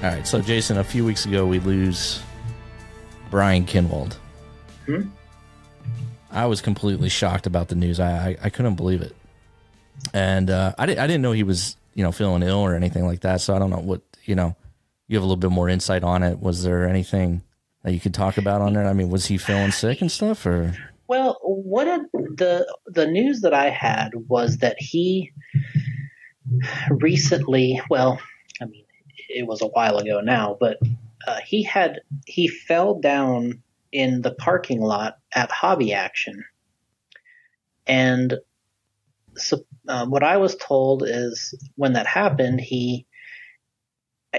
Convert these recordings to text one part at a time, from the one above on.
All right, so Jason, a few weeks ago we lose Brian Kinwald. I was completely shocked about the news. I couldn't believe it, and I didn't know he was feeling ill or anything like that. So I don't know what you have a little bit more insight on it. Was there anything that you could talk about on it? I mean, was he feeling sick and stuff, or? Well, the news that I had was that he recently, well, I mean, it was a while ago now, but he fell down in the parking lot at Hobby Action. And so what I was told is when that happened,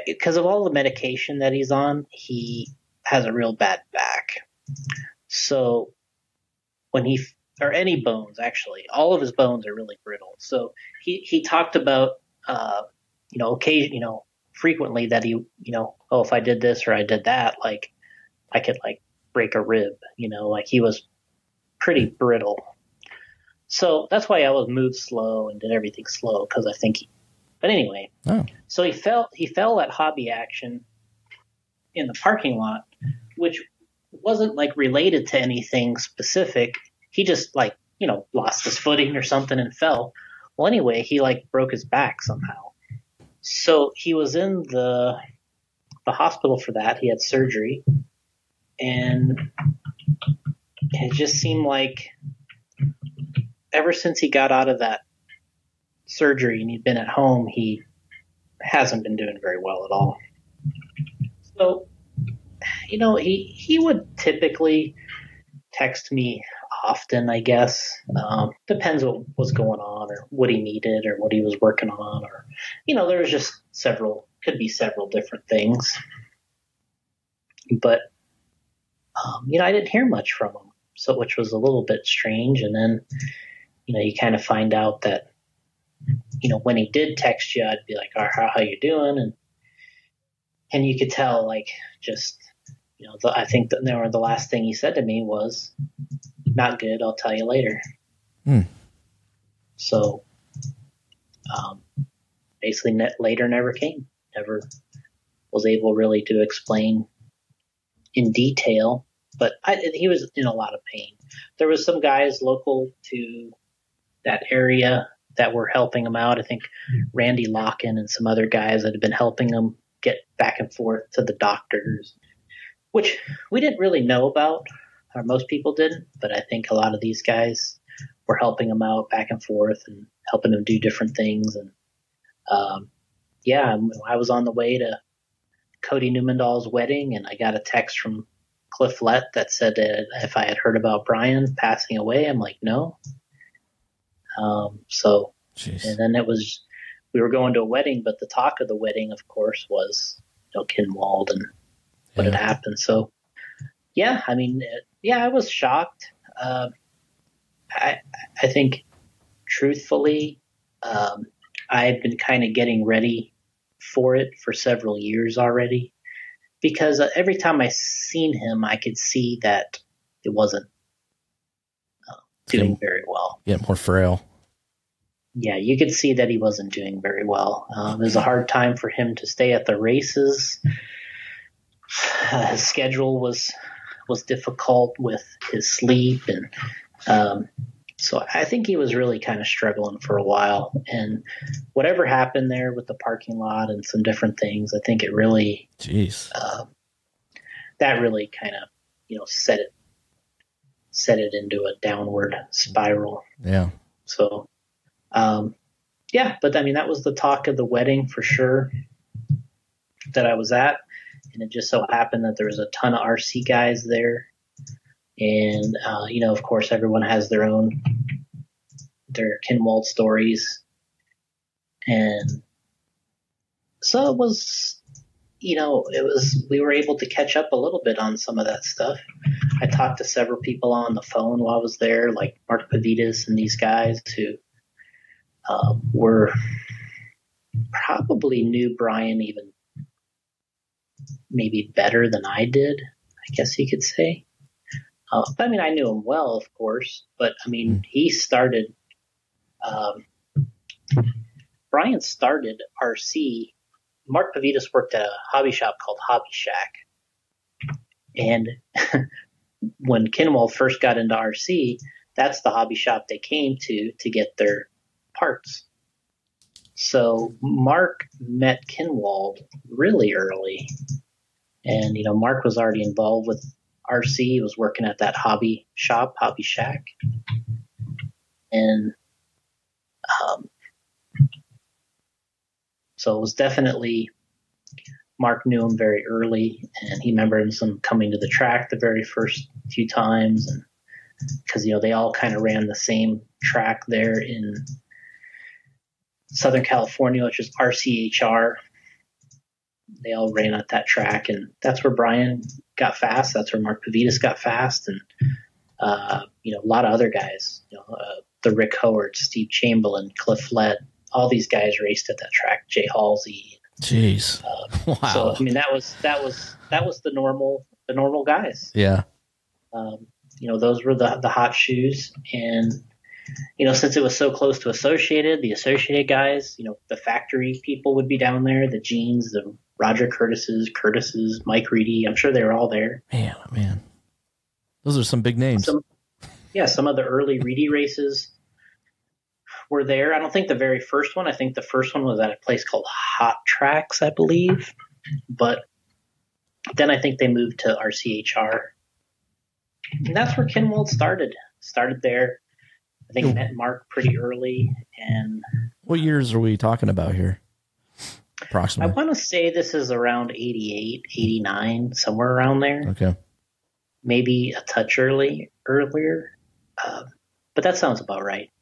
because of all the medication that he's on, he has a real bad back. So when or any bones, actually, all of his bones are really brittle. So he talked about, frequently that if I did this or I did that, like I could like break a rib, like he was pretty brittle. So that's why I was moved slow and did everything slow, because I think but anyway, So he fell at Hobby Action in the parking lot, which wasn't like related to anything specific. He just lost his footing or something and fell. Well, anyway, he broke his back somehow. So he was in the hospital for that. He had surgery, and it just seemed like ever since he got out of that surgery and he'd been at home, he hasn't been doing very well at all. So, he would typically text me often, I guess. Depends what was going on or what he needed or what he was working on, or, there was just could be several different things. But, I didn't hear much from him, which was a little bit strange. And then, you kind of find out that, when he did text you, I'd be like, how you doing? And you could tell, I think that the last thing he said to me was, not good, I'll tell you later. So, basically later never came, never was able really to explain in detail, but he was in a lot of pain. There was some guys local to that area that were helping him out. I think Randy Locken and some other guys that had been helping him get back and forth to the doctors, which we didn't really know about, or most people didn't, but I think a lot of these guys were helping him out back and forth and helping him do different things. And I was on the way to Cody Newmandahl's wedding, and I got a text from Cliff Lett that said that if I had heard about Brian passing away. I'm like, no. And then we were going to a wedding, but the talk of the wedding, of course, was, Kinwald and what had happened. So, I was shocked. I think, truthfully, I had been kind of getting ready for it for several years already, because every time I seen him, I could see that it wasn't doing very well. Yeah, more frail. Yeah, you could see that he wasn't doing very well. It was a hard time for him to stay at the races. His schedule was difficult with his sleep, and so I think he was really kind of struggling for a while. And whatever happened there with the parking lot and some different things, I think it really, that really kind of, set it into a downward spiral. Yeah. So, but that was the talk of the wedding for sure that I was at. And it just so happened that there was a ton of RC guys there. And, of course, everyone has their Kinwald stories. And so it was, we were able to catch up a little bit on some of that stuff. I talked to several people on the phone while I was there, like Mark Pavitas and these guys who were probably knew Brian even maybe better than I did, I guess you could say. I knew him well, of course, but he started, Brian started RC Mark Pavitas worked at a hobby shop called Hobby Shack. And when Kinwald first got into RC, that's the hobby shop they came to get their parts. So Mark met Kinwald really early. And, Mark was already involved with RC. He was working at that hobby shop, Hobby Shack. And so it was definitely, Mark knew him very early, and he remembered him coming to the track the very first few times. And because, they all kind of ran the same track there in Southern California, which is RCHR. They all ran at that track, and that's where Brian got fast. That's where Mark Pavitas got fast, and a lot of other guys. The Rick Howard, Steve Chamberlain, Cliff Flett, all these guys raced at that track. Jay Halsey. Jeez, wow. So that was the normal guys. Yeah. Those were the hot shoes, and since it was so close to Associated, the Associated guys, the factory people would be down there, the Genes, the Roger Curtis's, Mike Reedy. I'm sure they were all there. Man. Those are some big names. Some of the early Reedy races were there. I don't think the very first one. I think the first one was at a place called Hot Tracks, I believe. But then I think they moved to RCHR. And that's where Kinwald started. Started there. I think met Mark pretty early. And what years are we talking about here? Approximately. I want to say this is around 88, 89, somewhere around there. Okay. Maybe a touch earlier. But that sounds about right.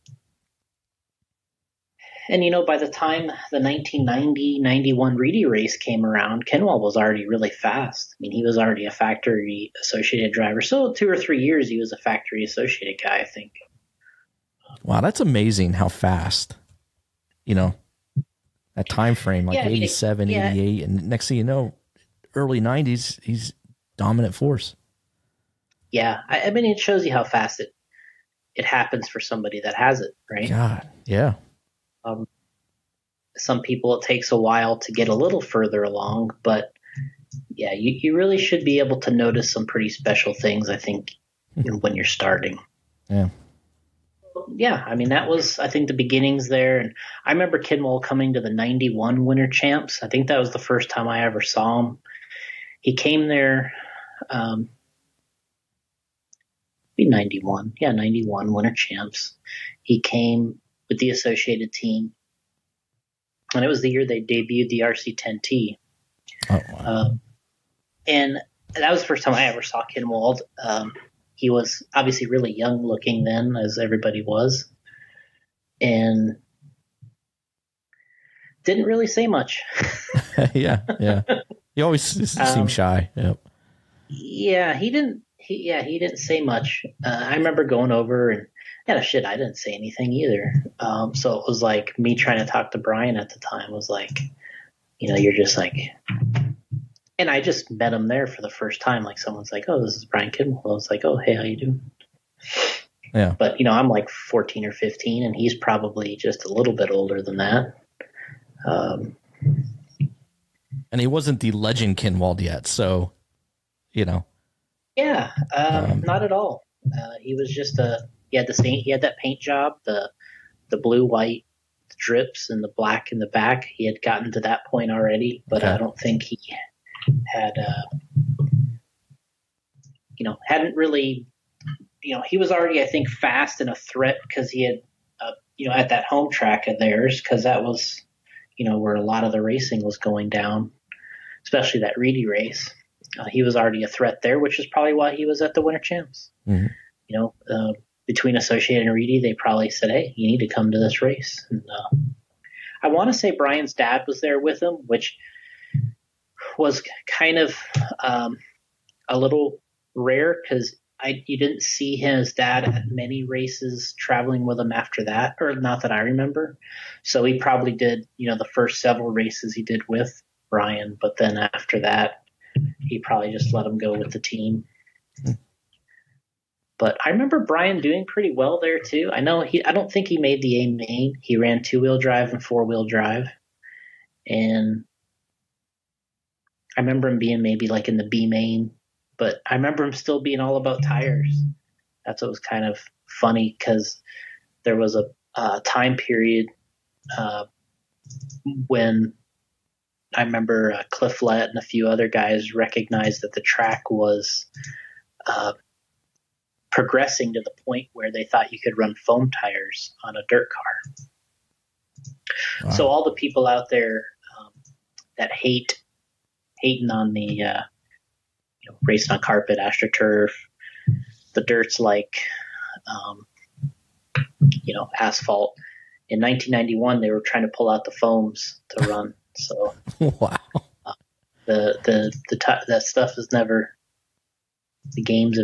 And, by the time the 1990-91 Reedy race came around, Kinwald was already really fast. He was already a factory associated driver. So 2 or 3 years, he was a factory associated guy, I think. Wow, that's amazing how fast, that time frame, like 87, 88. And next thing you know, early 90s, he's dominant force. Yeah. It shows you how fast it happens for somebody that has it, right? God, yeah. Some people, it takes a while to get a little further along, but yeah, you really should be able to notice some pretty special things, I think, when you're starting. Yeah. Yeah, that was, I think, the beginnings there. And I remember Kinwald coming to the 91 Winter Champs. I think that was the first time I ever saw him. He came there, 91. Yeah, 91 Winter Champs. He came with the Associated team. And it was the year they debuted the RC10T. Oh, wow. And that was the first time I ever saw Kinwald. He was obviously really young looking then, as everybody was. And didn't really say much. Yeah. He always seemed shy. Yep. Yeah, he didn't say much. I remember going over and, I didn't say anything either. So it was like me trying to talk to Brian at the time was like, you're just like, and I just met him there for the first time. Like someone's like, oh, this is Brian Kinwald. I was like, oh, hey, how you doing? Yeah. But, I'm like 14 or 15 and he's probably just a little bit older than that. And he wasn't the legend Kinwald yet. So, Yeah, not at all. He was just he had that paint job, the blue, white drips and the black in the back. He had gotten to that point already, but I don't think he had, hadn't really, he was already, I think, fast and a threat because he had, at that home track of theirs, because that was, where a lot of the racing was going down, especially that Reedy race. He was already a threat there, which is probably why he was at the Winter Champs. Mm-hmm. Between Associated and Reedy, they probably said, hey, you need to come to this race. And I want to say Brian's dad was there with him, which was kind of a little rare because you didn't see his dad at many races traveling with him after that, or not that I remember. So he probably did, the first several races he did with Brian, but then after that, he probably just let him go with the team. But I remember Brian doing pretty well there too. I don't think he made the A main. He ran 2-wheel drive and 4-wheel drive. And I remember him being maybe like in the B main, but I remember him still being all about tires. That's what was kind of funny, because there was a time period when I remember Cliff Lett and a few other guys recognized that the track was progressing to the point where they thought you could run foam tires on a dirt car. Wow. So all the people out there that hating on the racing on carpet, AstroTurf, the dirt's like asphalt. In 1991, they were trying to pull out the foams to run. So wow, that stuff is never. The games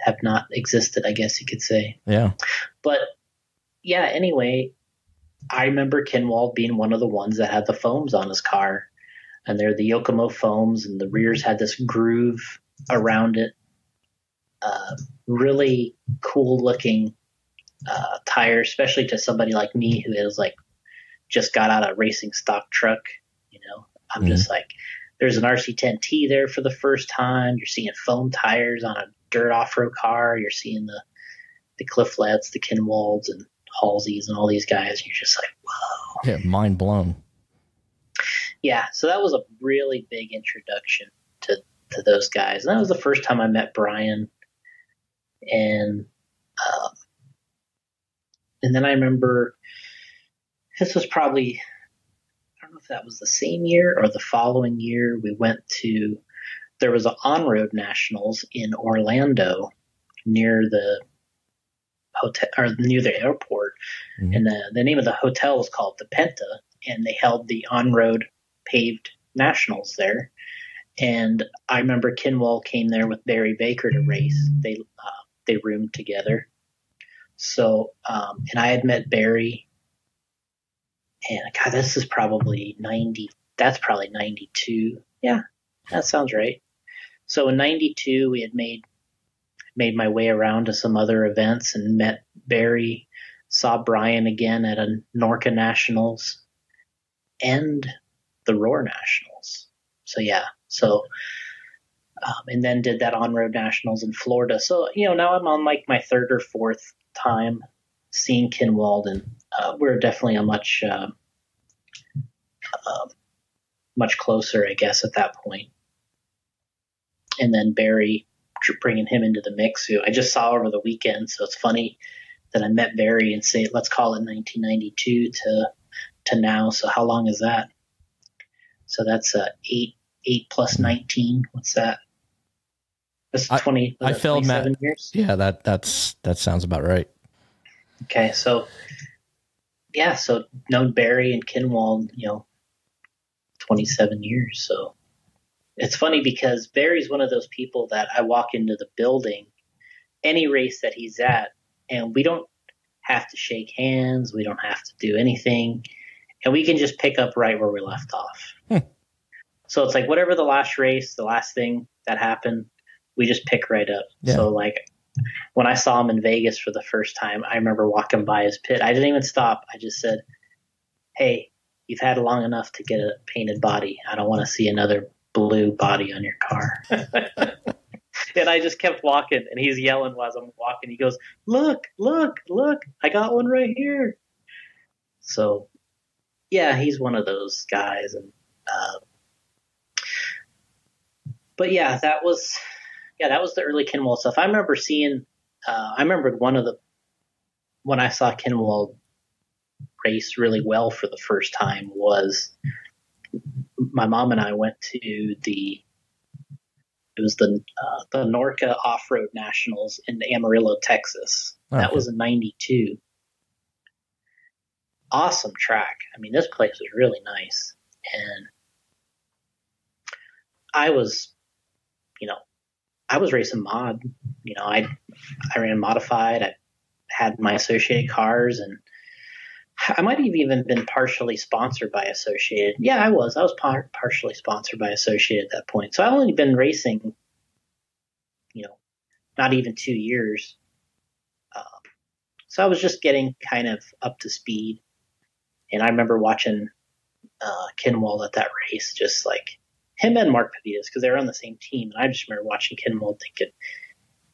have not existed, I guess you could say. Yeah. But yeah, anyway, I remember Kinwald being one of the ones that had the foams on his car, and they're the Yokomo foams, and the rears had this groove around it. Really cool looking tire, especially to somebody like me who is like just got out of racing stock truck. I'm just like, there's an RC10T there for the first time. You're seeing foam tires on a dirt off-road car. You're seeing the Cliff Letts, the Kinwalds, and Halseys, and all these guys. And you're just like, whoa. Yeah, mind blown. Yeah, so that was a really big introduction to those guys. And that was the first time I met Brian. And then I remember this was probably, I don't know if that was the same year or the following year, there was an on-road nationals in Orlando near the hotel, or near the airport. Mm-hmm. And the name of the hotel was called the Penta, and they held the on-road paved nationals there. And I remember Kinwald came there with Barry Baker to race. They roomed together. So, and I had met Barry, and God, this is probably 90. That's probably 92. Yeah, that sounds right. So in 92, we had made my way around to some other events and met Barry, saw Brian again at a Norca Nationals and the Roar Nationals. So yeah, and then did that on-road nationals in Florida. So, now I'm on like my third or fourth time seeing Kinwald, and we're definitely a much closer, I guess, at that point. And then Barry, bringing him into the mix, who I just saw over the weekend. So it's funny that I met Barry and say, let's call it 1992 to now. So how long is that? So that's 8 plus 19. What's that? That's 20. I failed math. Years? Yeah, that sounds about right. Okay, so yeah, so known Barry and Kinwald, 27 years. So it's funny because Barry's one of those people that I walk into the building, any race that he's at, and we don't have to shake hands. We don't have to do anything. And we can just pick up right where we left off. So it's like whatever the last race, the last thing that happened, we just pick right up. Yeah. So like when I saw him in Vegas for the first time, I remember walking by his pit. I didn't even stop. I just said, hey, you've had long enough to get a painted body. I don't want to see another blue body on your car. And I just kept walking, and he's yelling while I'm walking. He goes, look, I got one right here. So yeah, he's one of those guys. And but yeah, that was the early Kinwald stuff. I remember when I saw Kinwald race really well for the first time was my mom and I went to the Norca Off-Road Nationals in Amarillo, Texas. Okay. That was in 92. Awesome track. I mean, this place was really nice. And I was racing mod. I ran modified. I had my Associated cars, and I might have even been partially sponsored by Associated. Yeah, I was. I was partially sponsored by Associated at that point. So I've only been racing, not even 2 years. So I was just getting kind of up to speed. And I remember watching Kinwald at that race, just like him and Mark Pavitas, because they were on the same team. And I just remember watching Kinwald thinking,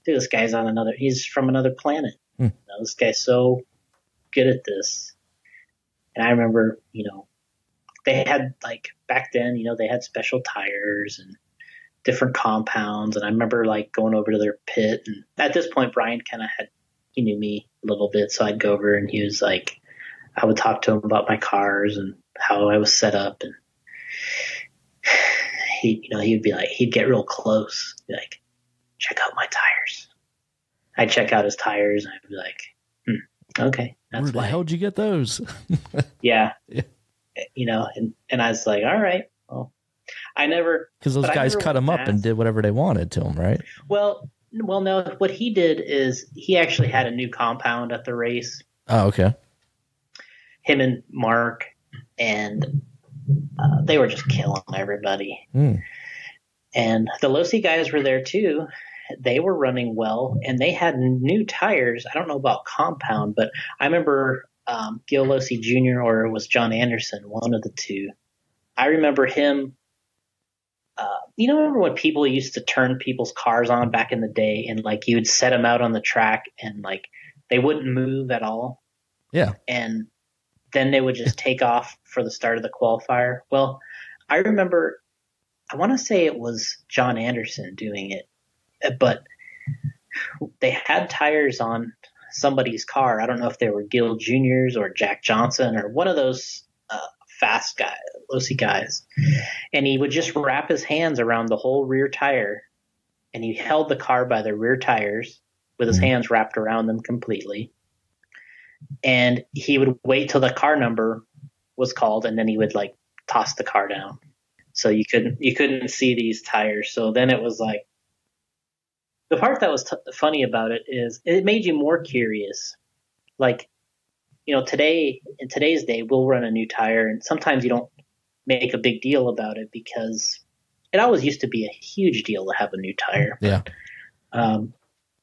dude, this guy's he's from another planet. You know, this guy's so good at this. And I remember, you know, they had, like, back then, you know, they had special tires and different compounds. And I remember, like, going over to their pit. And at this point, Brian kind of he knew me a little bit. So I'd go over and he was like, I would talk to him about my cars and how I was set up. And he'd be like, he'd get real close, be like, check out my tires. I'd check out his tires and I'd be like, okay. That's where the hell did you get those? Yeah. You know, and I was like, all right, well, I never, because those guys cut him up and did whatever they wanted to him, right? Well, no, what he did is he actually had a new compound at the race. Oh, okay. Him and Mark, and they were just killing everybody. And the Losi guys were there too. They were running well, and they had new tires. I don't know about compound, but I remember Gil Losi Jr. or it was John Anderson, one of the two. I remember him. Remember when people used to turn people's cars on back in the day, and like you would set them out on the track, and like they wouldn't move at all. Yeah. And then they would just take off for the start of the qualifier. Well, I remember, I want to say it was John Anderson doing it, but they had tires on somebody's car. I don't know if they were Gil Jr.'s or Jack Johnson or one of those fast guys, Losi guys. And he would just wrap his hands around the whole rear tire, and he held the car by the rear tires with his hands wrapped around them completely. And he would wait till the car number was called, and then he would like toss the car down. So you couldn't see these tires. So then it was like, the part that was funny about it is it made you more curious. Like, you know, in today's day, we'll run a new tire, and sometimes you don't make a big deal about it because it always used to be a huge deal to have a new tire. Yeah.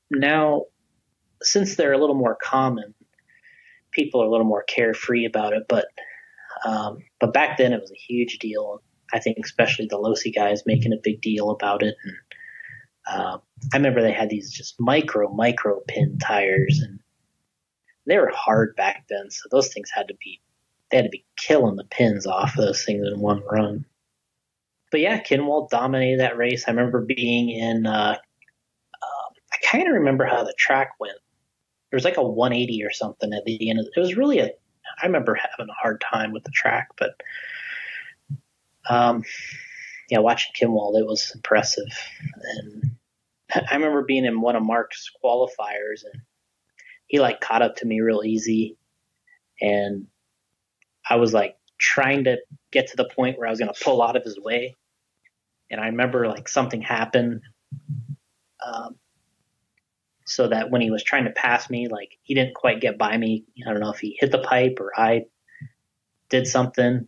Now, since they're a little more common, people are a little more carefree about it. But back then, it was a huge deal. I think especially the Losi guys making a big deal about it. And I remember they had these just micro pin tires, and they were hard back then. So those things had to be killing the pins off of those things in one run. But yeah, Kinwald dominated that race. I remember being in, I kind of remember how the track went. There was like a 180 or something at the end of it. It was really I remember having a hard time with the track, but yeah, watching Kinwald, it was impressive. And I remember being in one of Mark's qualifiers, and he like caught up to me real easy, and I was like trying to get to the point where I was going to pull out of his way. And I remember like something happened, so that when he was trying to pass me, like he didn't quite get by me. I don't know if he hit the pipe or I did something,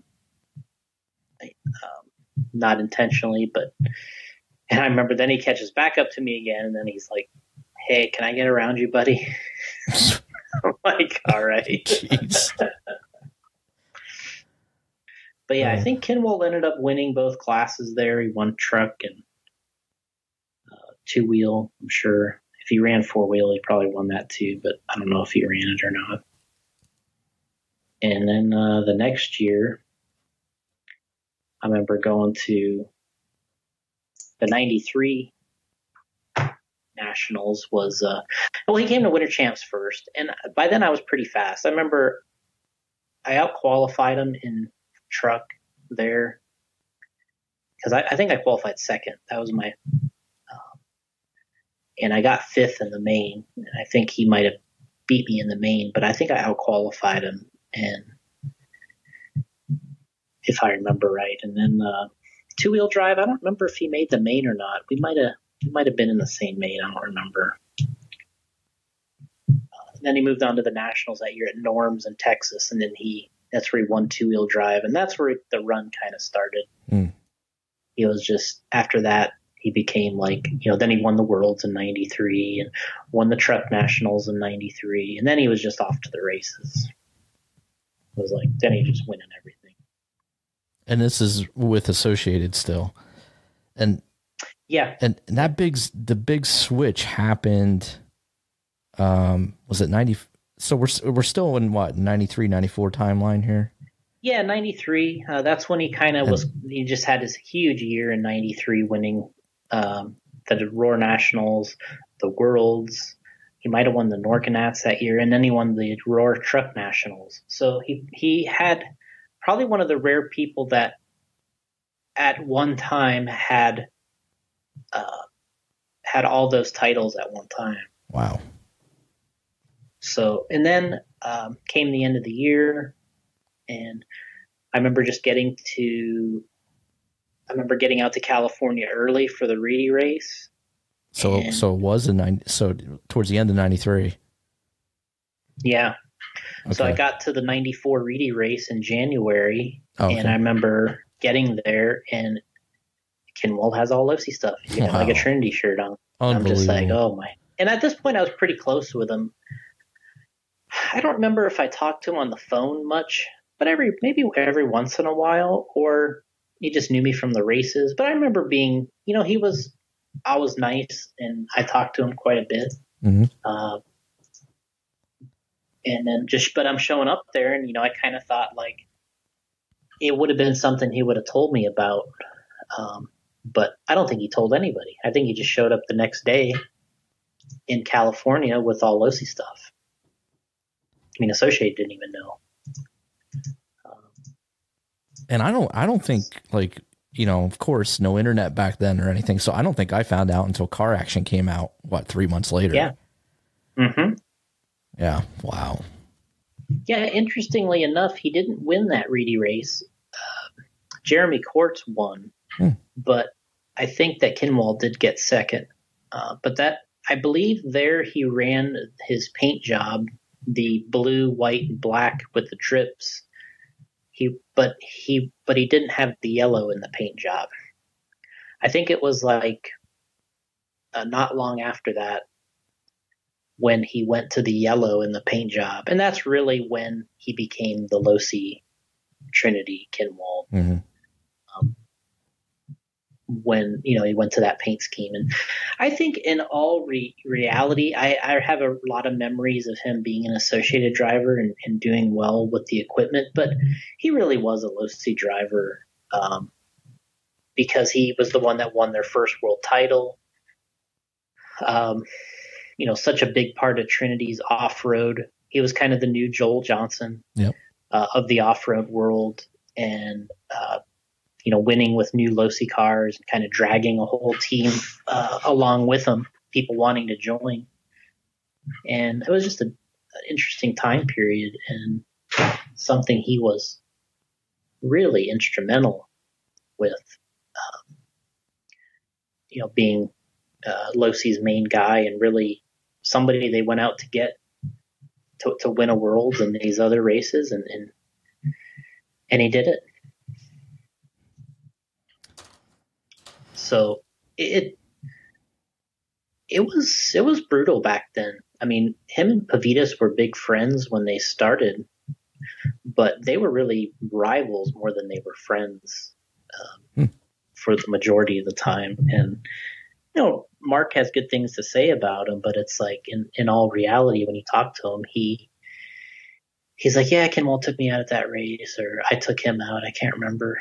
not intentionally, and I remember then he catches back up to me again, and then he's like, "Hey, can I get around you, buddy?" I'm like, all right. Jeez. But yeah, I think Kinwald ended up winning both classes there. He won truck and two-wheel, I'm sure. If he ran four-wheel, he probably won that too, but I don't know if he ran it or not. And then the next year, I remember going to the 93 Nationals was, he came to Winter Champs first, and by then I was pretty fast. I remember I out-qualified him in truck there, because I think I qualified second. That was my and I got fifth in the main, and I think he might have beat me in the main, but I think I out-qualified him, and if I remember right. And then two-wheel drive, I don't remember if he made the main or not. We might have been in the same main. I don't remember. Then he moved on to the Nationals that year at Norms in Texas, and then that's where he won two-wheel drive, and that's where the run kind of started. He was just, after that, he became like, then he won the Worlds in 93 and won the Truck Nationals in 93, and then he was just off to the races. It was like, then he just winning everything. And this is with Associated still. And yeah, and the big switch happened. Was it 90? So we're still in what, 93, 94 timeline here. Yeah, 93. That's when he kind of was. He just had this huge year in 93, winning the Roar Nationals, the Worlds. He might have won the Norcanats that year, and then he won the Roar Truck Nationals. So he had probably one of the rare people that at one time had all those titles at one time. Wow. So, and then came the end of the year, and I remember getting out to California early for the Reedy race. So it was towards the end of 93. Yeah. Okay. So I got to the 94 Reedy race in January, okay. And I remember getting there, and Kinwald has all Lucy stuff. You can have like a Trinity shirt on. I'm just like, oh my. And at this point, I was pretty close with him. I don't remember if I talked to him on the phone much, but maybe every once in a while, or he just knew me from the races. But I remember being, he was always nice, and I talked to him quite a bit. Mm-hmm. And then but I'm showing up there, and, I kind of thought like it would have been something he would have told me about. But I don't think he told anybody. I think he just showed up the next day in California with all Losi stuff. I mean, Associated didn't even know. And I don't think, like, of course, no internet back then or anything. So I don't think I found out until Car Action came out, 3 months later? Yeah. Mm-hmm. Yeah. Wow. Yeah. Interestingly enough, he didn't win that Reedy race. Jeremy Courts won, but I think that Kinwald did get second. But I believe there he ran his paint job, the blue, white, and black with the drips. But he didn't have the yellow in the paint job. I think it was like not long after that when he went to the yellow in the paint job, and that's really when he became the Losi Trinity Kinwald. Mm-hmm. When he went to that paint scheme, and I think in all reality, I have a lot of memories of him being an Associated driver and doing well with the equipment, but he really was a Losi driver because he was the one that won their first world title. Such a big part of Trinity's off-road. He was kind of the new Joel Johnson of the off-road world, and winning with new Losi cars and kind of dragging a whole team along with him, people wanting to join. And it was just an interesting time period, and something he was really instrumental with, being Losi's main guy, and really somebody they went out to get to win a world in these other races, and he did it. So it was brutal back then. I mean, him and Pavitas were big friends when they started, but they were really rivals more than they were friends for the majority of the time. And Mark has good things to say about him, but it's like in all reality, when you talk to him, he's like, yeah, Kinwald took me out at that race, or I took him out. I can't remember.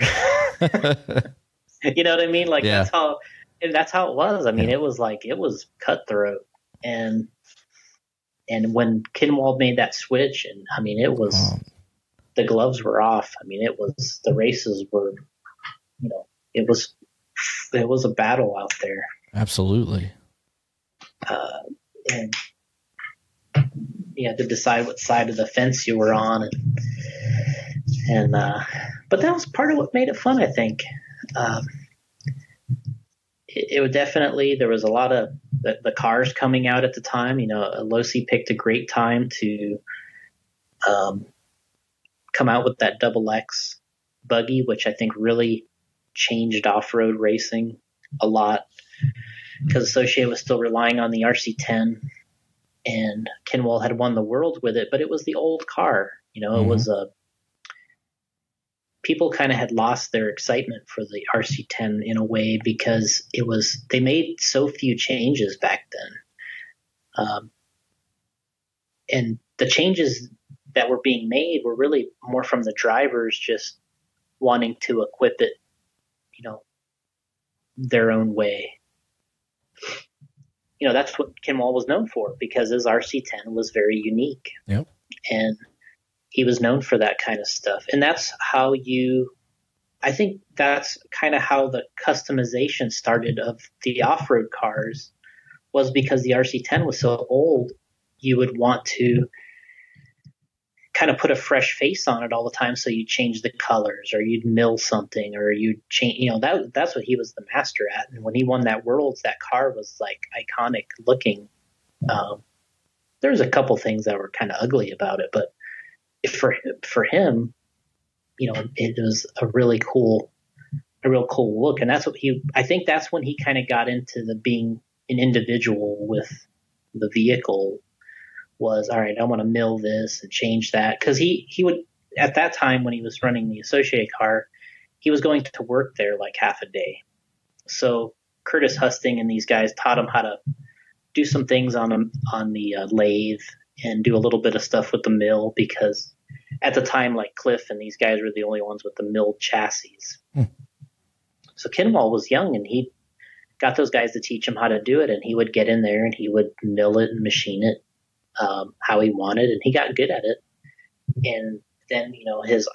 You know what I mean? Like that's how it was. I mean, it was cutthroat, and when Kinwald made that switch, and I mean, it was the gloves were off. I mean, the races were, it was a battle out there. Absolutely. And you had to decide what side of the fence you were on, and but that was part of what made it fun, I think. It would definitely, there was a lot of the cars coming out at the time. Losi picked a great time to come out with that Double X buggy, which I think really changed off-road racing a lot, because Associated was still relying on the RC10, and Kinwald had won the world with it, but it was the old car. It was people kind of had lost their excitement for the RC10 in a way because they made so few changes back then. And the changes that were being made were really more from the drivers just wanting to equip it, their own way. That's what Kinwald was known for, because his RC10 was very unique. Yep. And he was known for that kind of stuff. And that's how I think that's kind of how the customization started of the off-road cars, was because the RC10 was so old, you would want to kind of put a fresh face on it all the time. So you'd change the colors, or you'd mill something, or you'd change, that's what he was the master at. And when he won that Worlds, that car was like iconic looking. There's a couple things that were kind of ugly about it, but for him, it was a real cool look. And I think that's when he kind of got into the being an individual with the vehicle. Was, all right, I want to mill this and change that. Because he would, at that time when he was running the Associated car, he was going to work there like half a day. So Curtis Husting and these guys taught him how to do some things on the lathe and do a little bit of stuff with the mill, because at the time, like Cliff and these guys were the only ones with the milled chassis. So Kinwald was young, and he got those guys to teach him how to do it, and he would get in there and he would mill it and machine it how he wanted, and he got good at it. And then, his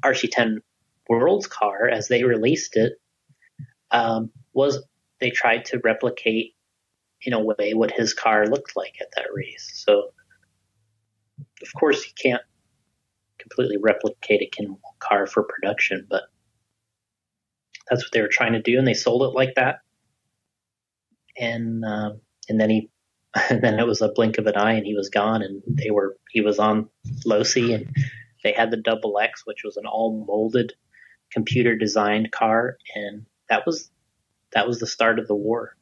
RC10 Worlds car, as they released it, they tried to replicate in a way what his car looked like at that race. So, of course, you can't completely replicate a Kinwald car for production, but that's what they were trying to do, and they sold it like that. And then it was a blink of an eye, and he was gone, and he was on Losi, and they had the Double X, which was an all molded, computer designed car, and that was the start of the war.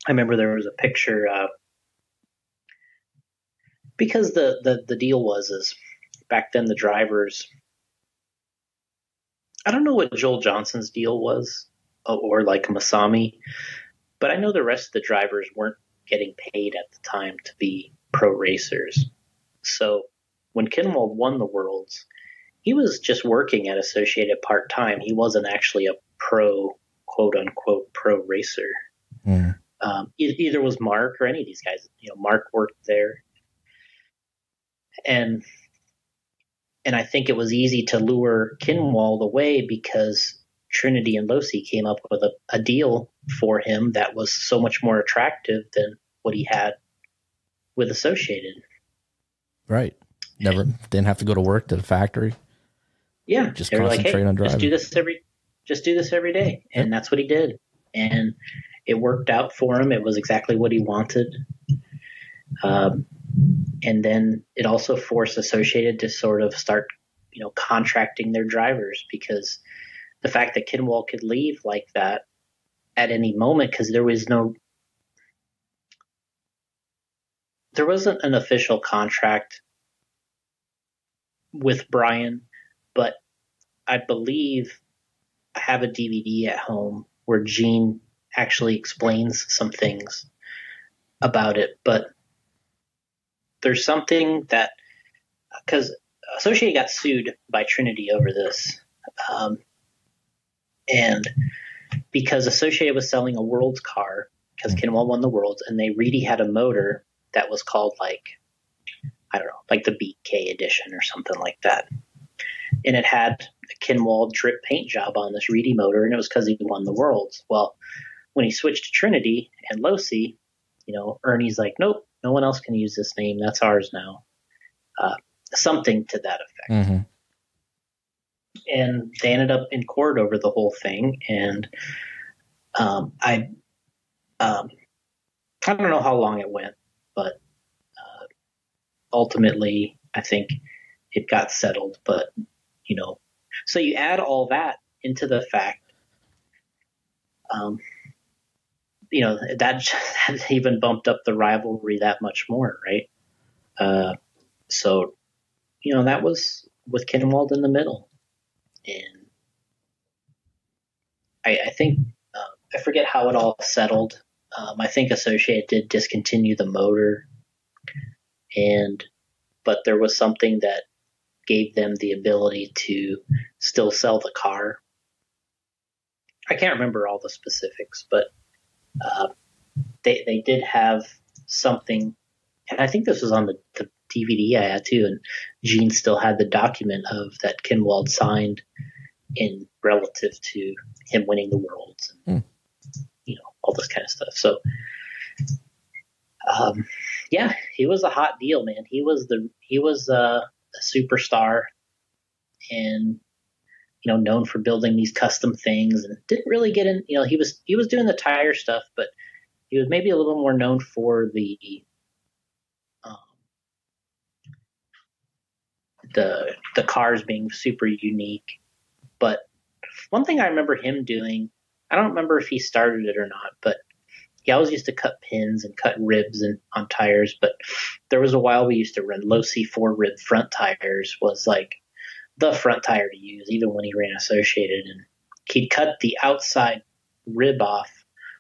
I remember there was a picture, because the deal is back then the drivers, I don't know what Joel Johnson's deal was, or like Masami, but I know the rest of the drivers weren't getting paid at the time to be pro racers. So when Kinwald won the Worlds, he was just working at Associated part-time. He wasn't actually a pro, quote-unquote, pro racer. Mm. Either was Mark or any of these guys. Mark worked there. And I think it was easy to lure Kinwald away, because Trinity and Losi came up with a deal for him that was so much more attractive than what he had with Associated. Right. Didn't have to go to work to the factory. Yeah. Just they were concentrate like, hey, on driving. Just do this every day. And that's what he did. And it worked out for him. It was exactly what he wanted. And then it also forced Associated to sort of start, contracting their drivers, because the fact that Kinwald could leave like that at any moment, because there wasn't an official contract with Brian, but I believe I have a DVD at home where Gene actually explains some things about it. But there's something that, because Associated got sued by Trinity over this, and because Associated was selling a Worlds car, because Kinwald won the Worlds, and they really had a motor that was called like the BK edition or something like that. And it had a Kinwald drip paint job on this Reedy motor, and it was because he won the Worlds. Well, when he switched to Trinity and Losi, Ernie's like, nope, no one else can use this name. That's ours now. Something to that effect. Mm-hmm. And they ended up in court over the whole thing. And I don't know how long it went, but ultimately I think it got settled. But, so you add all that into the fact, that even bumped up the rivalry that much more, right? So, that was with Kinwald in the middle. and I think I forget how it all settled. I think Associated did discontinue the motor, but there was something that gave them the ability to still sell the car. I can't remember all the specifics, but they did have something, and I think this was on the DVD I had too, and Gene still had the document of that Kinwald signed in relative to him winning the Worlds and all this kind of stuff. So yeah, he was a hot deal, man. He was a superstar, and known for building these custom things, and didn't really get in. He was doing the tire stuff, but he was maybe a little more known for the cars being super unique. But one thing I remember him doing, I don't remember if he started it or not, but he always used to cut pins and cut ribs on tires. But there was a while we used to run low C4 rib front tires, was like the front tire to use, even when he ran Associated. And he'd cut the outside rib off.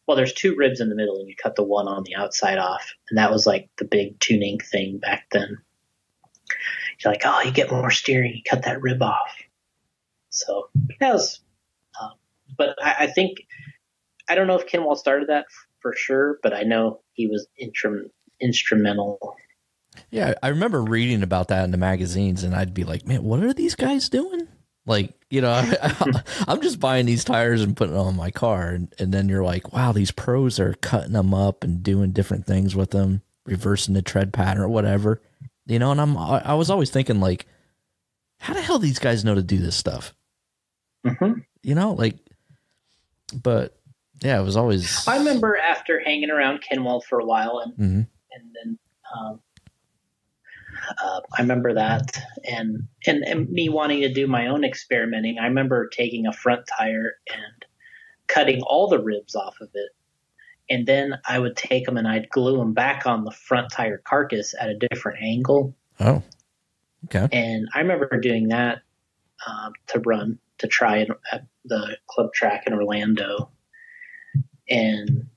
Well, there's two ribs in the middle, and you cut the one on the outside off. And that was like the big tuning thing back then. You're like, oh, you get more steering, you cut that rib off. So that was, but I think, I don't know if Kinwald started that for sure, but I know he was instrumental. Yeah, I remember reading about that in the magazines, and I'd be like, man, what are these guys doing? Like, I'm just buying these tires and putting them on my car. And then you're like, wow, these pros are cutting them up and doing different things with them, reversing the tread pattern or whatever. And I was always thinking, like, how the hell do these guys know to do this stuff? Mm-hmm. But yeah, it was always. I remember after hanging around Kinwald for a while, and then I remember that, and me wanting to do my own experimenting. I remember taking a front tire and cutting all the ribs off of it. And then I would take them and I'd glue them back on the front tire carcass at a different angle. Oh, okay. And I remember doing that to try at the club track in Orlando. And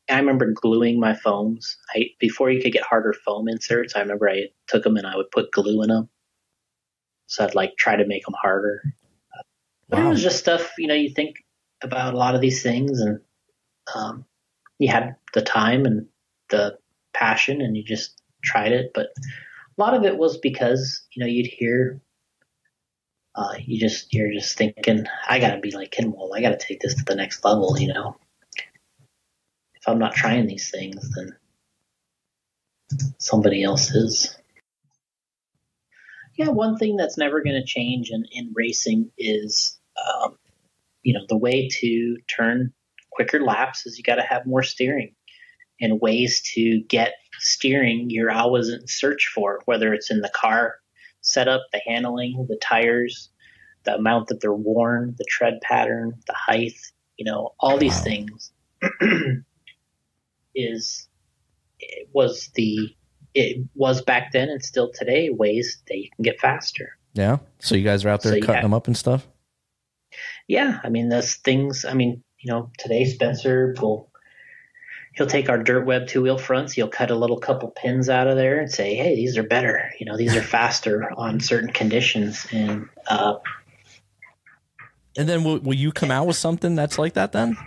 I remember gluing my foams. Before you could get harder foam inserts, I remember I took them and I would put glue in them. So I'd try to make them harder. But it was just stuff, you think about a lot of these things, and you had the time and the passion, and you just tried it. But a lot of it was because, you'd hear, you're just thinking, I got to be like Kinwald. I got to take this to the next level, If I'm not trying these things, then somebody else is. Yeah, one thing that's never going to change in racing is, the way to turn quicker laps is you got to have more steering, and ways to get steering you're always in search for, whether it's in the car setup, the handling, the tires, the amount that they're worn, the tread pattern, the height, all these things it was back then and still today ways that you can get faster. Yeah. So you guys are out there cutting them up and stuff? Yeah. I mean, those things, today Spencer he'll take our dirt web 2-wheel fronts. He'll cut a little couple pins out of there and say, hey, these are better. These are faster on certain conditions. And then will you come out with something that's like that then?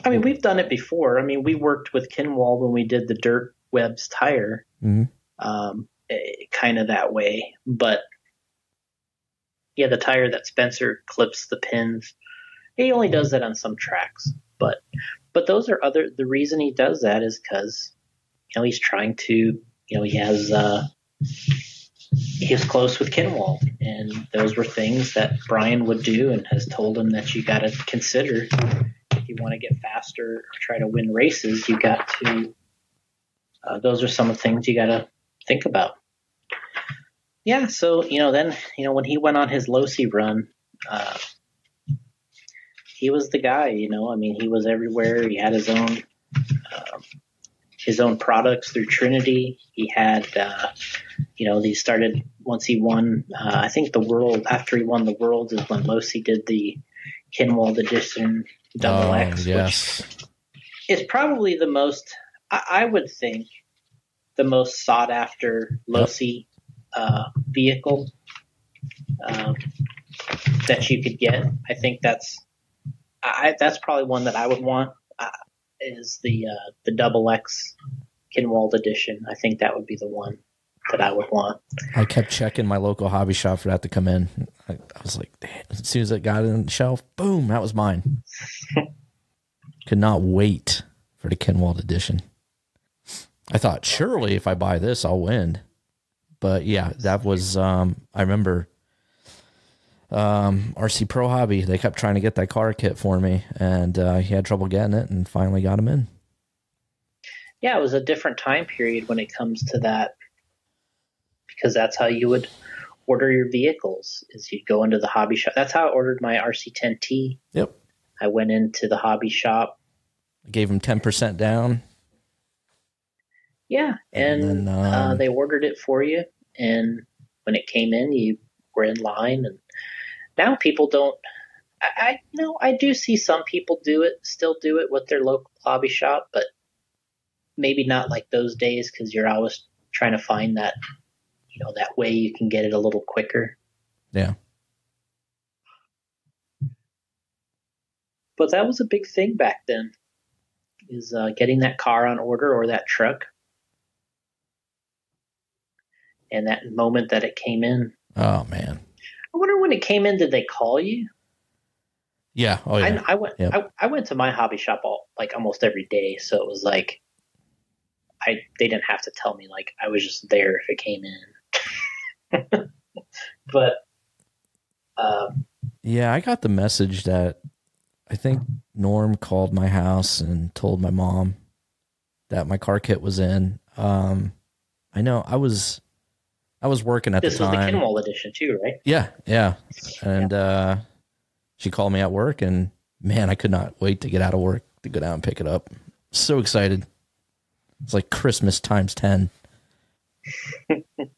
I mean, we've done it before. I mean, we worked with Kinwald when we did the dirt webs tire, kind of that way. But yeah, the tire that Spencer clips the pins, he only does that on some tracks. But those are the reason he does that is because, he's trying to, he's close with Kinwald, and those were things that Brian would do and has told him that you got to consider. If you want to get faster or try to win races, you got to, those are some of the things you got to think about. Yeah. So, then, when he went on his Losi run, he was the guy, I mean, he was everywhere. He had his own products through Trinity. He had, these started once he won. I think the world, after he won the world, is when Losi did the Kinwald edition Double X, yes. which is probably the most, I would think, the most sought after Losi vehicle that you could get. I think that's probably one that I would want. Is the Double X Kinwald edition. I think that would be the one that I would want. I kept checking my local hobby shop for that to come in. I was like, damn, as soon as it got on the shelf, boom, that was mine. Could not wait for the Kinwald edition. I thought, surely if I buy this, I'll win. But yeah, that was, I remember RC Pro Hobby, they kept trying to get that car kit for me, and he had trouble getting it and finally got him in. Yeah, it was a different time period when it comes to that, because that's how you would order your vehicles, is you'd go into the hobby shop. That's how I ordered my RC10T. Yep. I went into the hobby shop. I gave him 10% down. Yeah, and then, they ordered it for you, and when it came in, you were in line. And now people don't. I do see some people still do it with their local hobby shop, but maybe not like those days, because you're always trying to find that, that way you can get it a little quicker. Yeah. But that was a big thing back then, is getting that car on order or that truck. And that moment that it came in. Oh, man. I wonder, when it came in, did they call you? Yeah. Oh, yeah. I went. Yep. I went to my hobby shop almost every day, so it was like they didn't have to tell me. Like, I was just there if it came in. But yeah, I got the message that I think Norm called my house and told my mom that my car kit was in. I know I was working at the time. This was the Kinwald edition too, right? Yeah, yeah. And she called me at work, and man, I could not wait to get out of work to go down and pick it up. So excited. It's like Christmas times 10.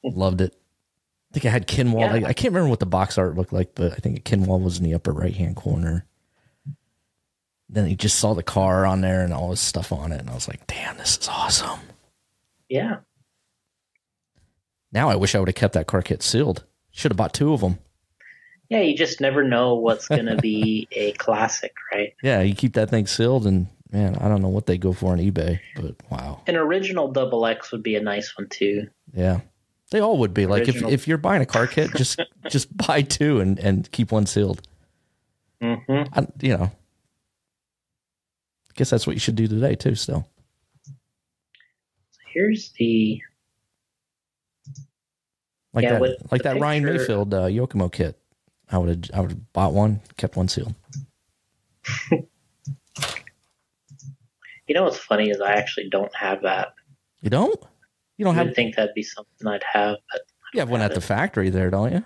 Loved it. I think I had Kinwald. Yeah. I can't remember what the box art looked like, but I think Kinwald was in the upper right-hand corner. Then you just saw the car on there and all this stuff on it, and I was like, damn, this is awesome. Yeah. Now I wish I would have kept that car kit sealed. Should have bought 2 of them. Yeah, you just never know what's going to be a classic, right? Yeah, you keep that thing sealed, and man, I don't know what they go for on eBay, but wow. An original Double X would be a nice one too. Yeah, they all would be. Like if you're buying a car kit, just buy 2 and keep one sealed. Mm-hmm. I guess that's what you should do today too. Still. Here's the. Like that Ryan Mayfield Yokomo kit. I would have bought one, kept one sealed. What's funny is I actually don't have that. You don't? You don't have? I would think that'd be something I'd have, but you have one at the factory there, don't you?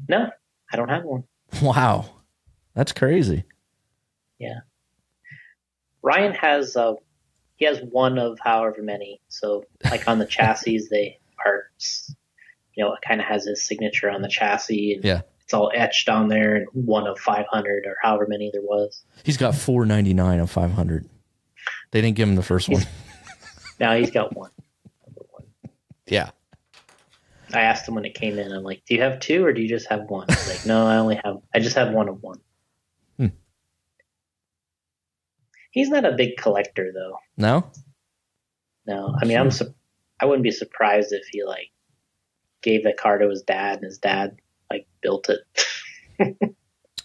No, I don't have one. Wow, that's crazy. Yeah, Ryan has he has one of however many. So like on the chassis, they are. It kind of has his signature on the chassis, and yeah, it's all etched on there, and one of 500 or however many there was. He's got 499 of 500. They didn't give him the first one. No, he's got one. Yeah. I asked him when it came in, I'm like, do you have 2 or do you just have 1? He's like, no, I just have one of 1. He's not a big collector though. No? No. I mean, I wouldn't be surprised if he gave the car to his dad and his dad built it.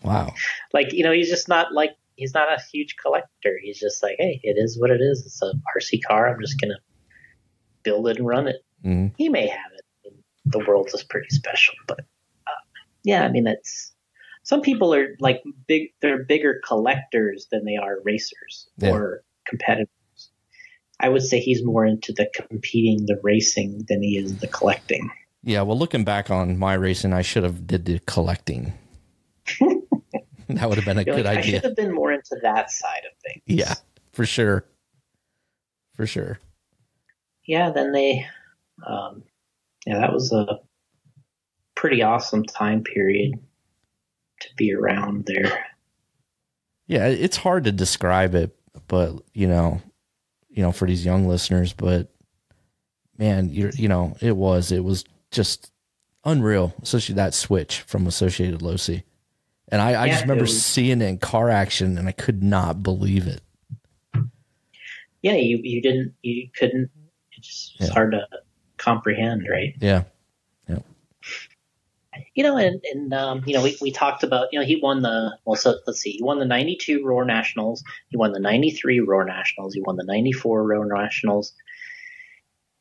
Wow. He's just not he's not a huge collector. He's just like, hey, it is what it is. It's a RC car. I'm just going to build it and run it. Mm-hmm. He may have it. The world is pretty special, but yeah, I mean, some people are they're bigger collectors than they are racers or competitors. I would say he's more into the competing, the racing than he is the collecting. Yeah, well, looking back on my racing, I should have did the collecting. That would have been a good idea. I should have been more into that side of things. Yeah, for sure. For sure. Yeah, then they Yeah, that was a pretty awesome time period to be around there. Yeah, it's hard to describe it, but for these young listeners, but man, it was just unreal, especially that switch from Associated Losi. And I just remember seeing it in car action, and I could not believe it. Yeah, you couldn't. It's hard to comprehend, right? Yeah. We talked about, he won he won the 92 Roar Nationals, he won the 93 Roar Nationals, he won the 94 Roar Nationals,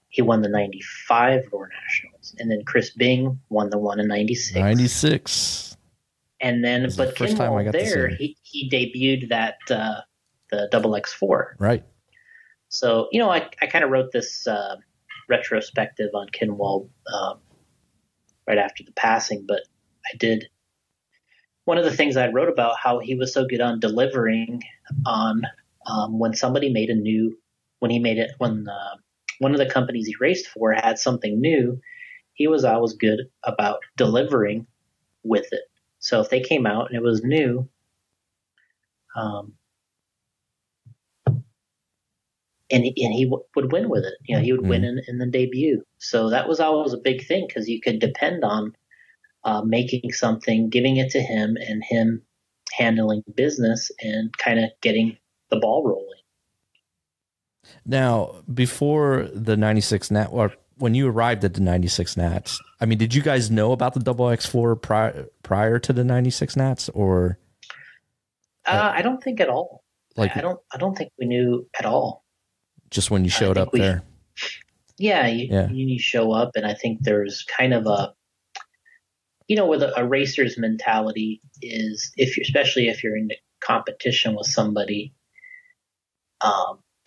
he won the 95 Roar Nationals, and then Chris Bing won the one in 96. 96. And then, but Kinwald there, he debuted that, the XX4. Right. So, I kind of wrote this retrospective on Kinwald right after the passing, but I did one of the things I wrote about how he was so good on delivering on when somebody made when one of the companies he raced for had something new, he was always good about delivering with it. So if they came out and it was new, and he would win with it. He would win in the debut. So that was always a big thing because you could depend on making something, giving it to him, and him handling business and kind of getting the ball rolling. Now, before the 96 Nat, or when you arrived at the 96 Nats, I mean, did you guys know about the XX4 prior to the 96 Nats, or? I don't think at all. I don't think we knew at all. Just when you showed up there. Yeah, you show up, and I think there's kind of a, with a racer's mentality is, especially if you're in the competition with somebody.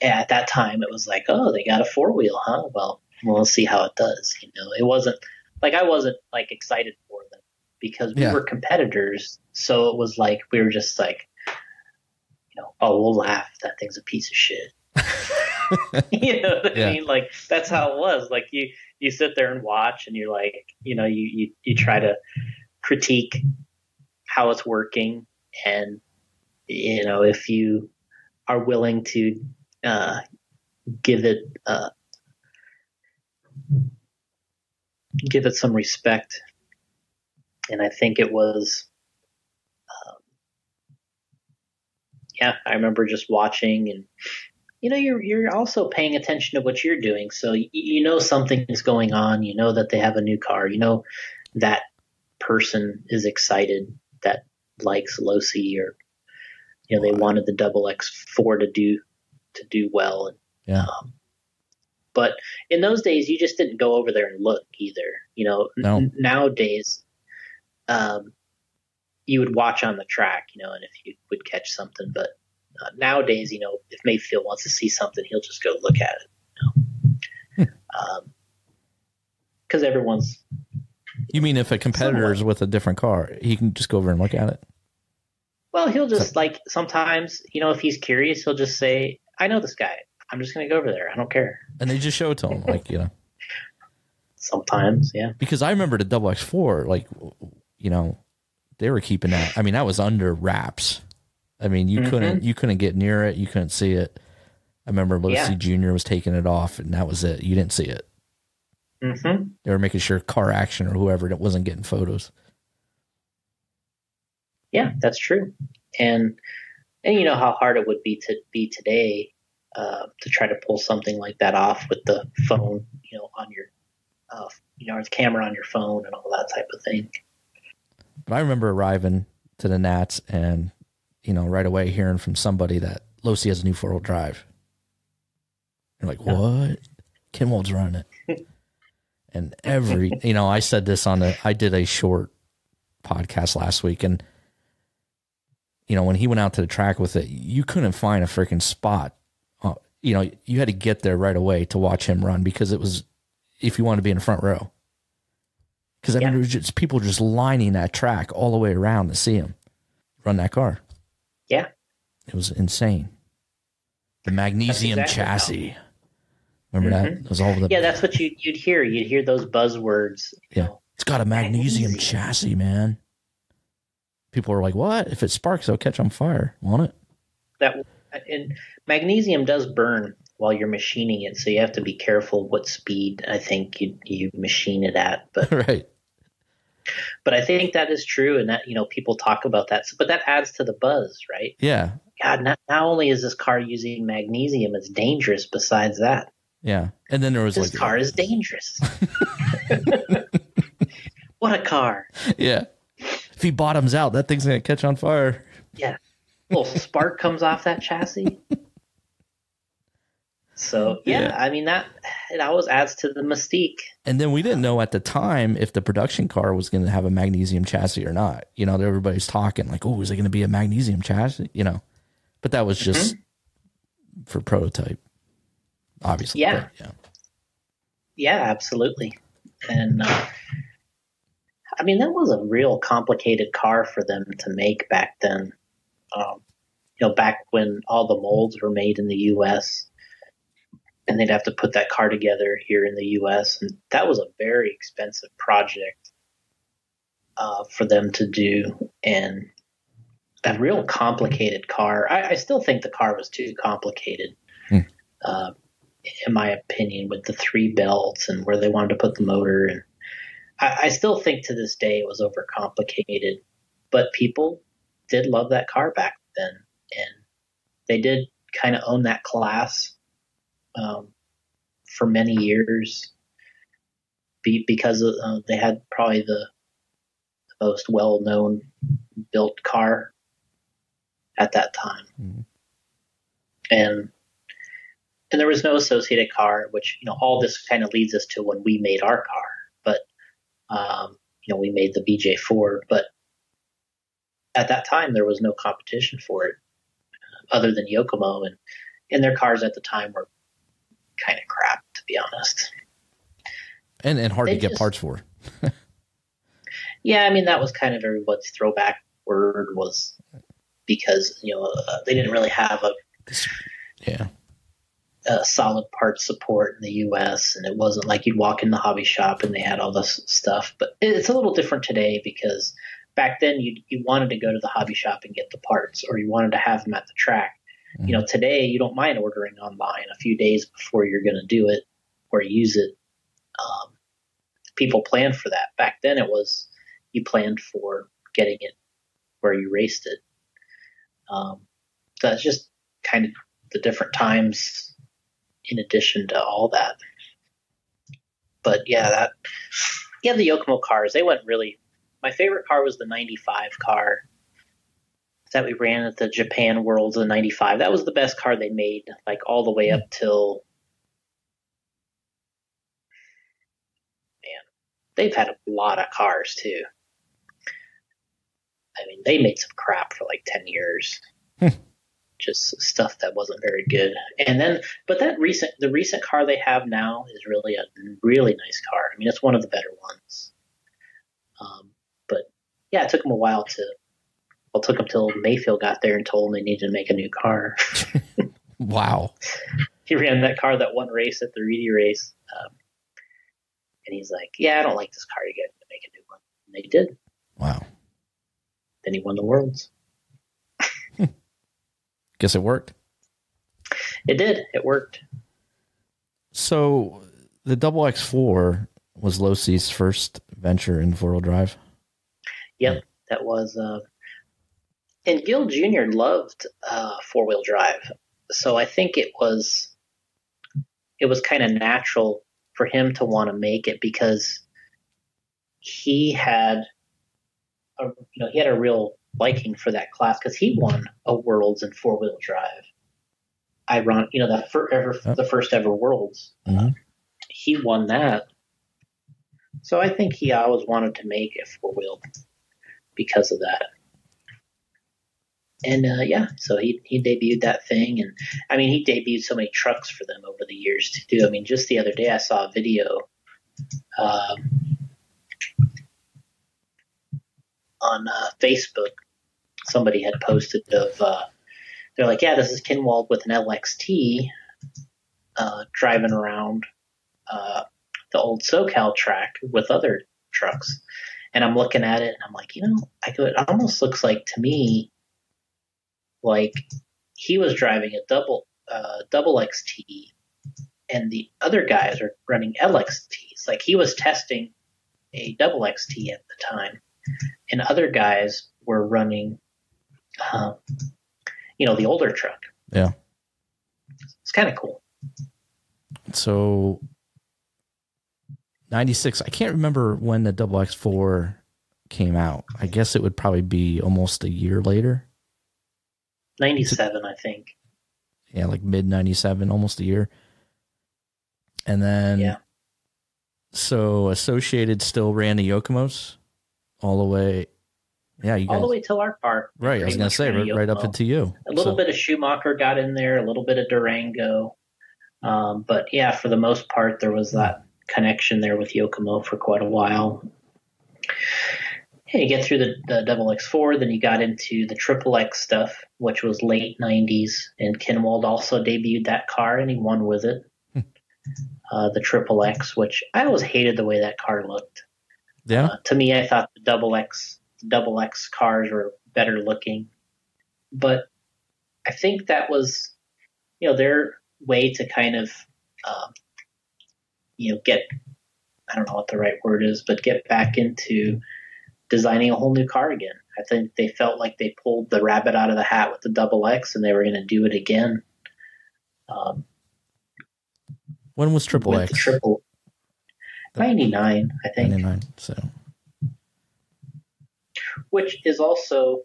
At that time, it was like, oh, they got a 4-wheel, huh? Well, we'll see how it does. It wasn't like I wasn't like excited for them because we were competitors. So it was like we were just like, oh, we'll laugh. That thing's a piece of shit. You know what I mean? Like that's how it was. Like you sit there and watch, and you're like, you try to critique how it's working, and if you are willing to give it some respect. And I think it was I remember just watching, and you're also paying attention to what you're doing, so something is going on, that they have a new car, that person is excited, that likes Losi, or they wanted the XX4 to do well. And, but in those days, you just didn't go over there and look either. No. Nowadays, you would watch on the track, and if you would catch something. But nowadays, if Mayfield wants to see something, he'll just go look at it. Because everyone's. You mean if a competitor is with a different car, he can just go over and look at it? Well, he'll just sometimes, if he's curious, he'll just say, I know this guy. I'm just going to go over there. I don't care. And they just show it to him, Sometimes, yeah. Because I remember the XX4, they were keeping that. I mean, that was under wraps. I mean, you couldn't get near it. You couldn't see it. I remember Losi Jr. was taking it off, and that was it. You didn't see it. Mm-hmm. They were making sure Car Action or whoever that wasn't getting photos. Yeah, that's true. And how hard it would be today to try to pull something like that off with the phone, on your, the camera on your phone and all that type of thing. But I remember arriving to the Nats and, right away hearing from somebody that Losi has a new 4-wheel drive. You're like, what? Kinwald's running it. And I said this I did a short podcast last week, and when he went out to the track with it, you couldn't find a freaking spot. You had to get there right away to watch him run, because it was, if you wanted to be in the front row. Because it was just people just lining that track all the way around to see him run that car. Yeah. It was insane. The magnesium chassis. Remember that? It was all the that's what you'd hear. You'd hear those buzzwords. Yeah, it's got a magnesium chassis, man. People are like, "What? If it sparks, it'll catch on fire, won't it?" And magnesium does burn while you're machining it, so you have to be careful what speed I think you machine it at. But right. But I think that is true, and that people talk about that, but that adds to the buzz, right? Yeah. God, not only is this car using magnesium, it's dangerous. Besides that, yeah. And then there was this car is dangerous. What a car! Yeah. If he bottoms out, that thing's gonna catch on fire. Yeah. A little spark comes off that chassis. So yeah, I mean it always adds to the mystique. And then we didn't know at the time if the production car was going to have a magnesium chassis or not. Everybody's talking like, "Oh, is it going to be a magnesium chassis?" But that was just for prototype, obviously. Yeah, but, yeah, absolutely. And I mean, that was a real complicated car for them to make back then. Back when all the molds were made in the U.S. and they'd have to put that car together here in the U.S. And that was a very expensive project for them to do, and a real complicated car. I still think the car was too complicated, in my opinion, with the 3 belts and where they wanted to put the motor. And I still think to this day it was overcomplicated, but people did love that car back then, and they did kind of own that class for many years because they had probably the most well-known built car at that time. Mm-hmm. And there was no associated car, which, all this kind of leads us to when we made our car. But, we made the BJ4, but at that time there was no competition for it other than Yokomo, and their cars at the time were kind of crap, to be honest. And hard to get parts for. Yeah, I mean, that was kind of everybody's throwback word, was because, they didn't really have a solid parts support in the U.S., and it wasn't like you'd walk in the hobby shop and they had all this stuff. But it's a little different today, because back then you wanted to go to the hobby shop and get the parts, or you wanted to have them at the track. Mm-hmm. Today you don't mind ordering online a few days before you're going to do it or use it. People planned for that. Back then it was, you planned for getting it where you raced it. That's just kind of the different times in addition to all that. But the Yokomo cars, they went really, my favorite car was the 95 car that we ran at the Japan Worlds in 95. That was the best car they made, like all the way up till, they've had a lot of cars too. I mean, they made some crap for like 10 years. Just stuff that wasn't very good. And then, but the recent car they have now is really a really nice car. I mean, it's one of the better ones. But yeah, it took them a while it took them till Mayfield got there and told them they needed to make a new car. Wow. He ran that car that one race at the Reedy race. And he's like, "Yeah, I don't like this car. You got to make a new one." And they did. Wow. Then he won the Worlds. Guess it worked. It did. It worked. So the XX4 was Losi's first venture in 4-wheel drive? Yep, that was. And Gil Jr. loved 4-wheel drive. So I think it was kind of natural for him to want to make it, because he had a real liking for that class, because he won a Worlds in 4-wheel drive. Ironic, the first ever Worlds. Mm-hmm. He won that. So I think he always wanted to make it 4-wheel because of that. And so he debuted that thing, and I mean, he debuted so many trucks for them over the years too. I mean, just the other day I saw a video on Facebook. Somebody had posted of they're like, "Yeah, this is Kinwald with an LXT driving around the old SoCal track with other trucks, and I'm looking at it and I'm like, it almost looks like to me like he was driving a double XT, and the other guys are running LXTs. Like he was testing a double XT at the time, and other guys were running, the older truck. Yeah, it's kind of cool. So 96. I can't remember when the double X4 came out. I guess it would probably be almost a year later. 97, I think. Yeah, like mid 97, almost a year. And then, so Associated still ran the Yokomos all the way. Yeah, you guys, all the way till our car. Right, I was going to say, right up into you. A little bit of Schumacher got in there, a little bit of Durango. But yeah, for the most part, there was that connection there with Yokomo for quite a while. And you get through the double X4, then you got into the triple X stuff, which was late 90s. And Kinwald also debuted that car, and he won with it. The triple X, which I always hated the way that car looked. Yeah. To me, I thought the double X cars were better looking. But I think that was, their way to kind of, get, I don't know what the right word is, but get back into designing a whole new car again. I think they felt like they pulled the rabbit out of the hat with the double X, and they were going to do it again. When was triple X? 99, I think. 99, so. Which is also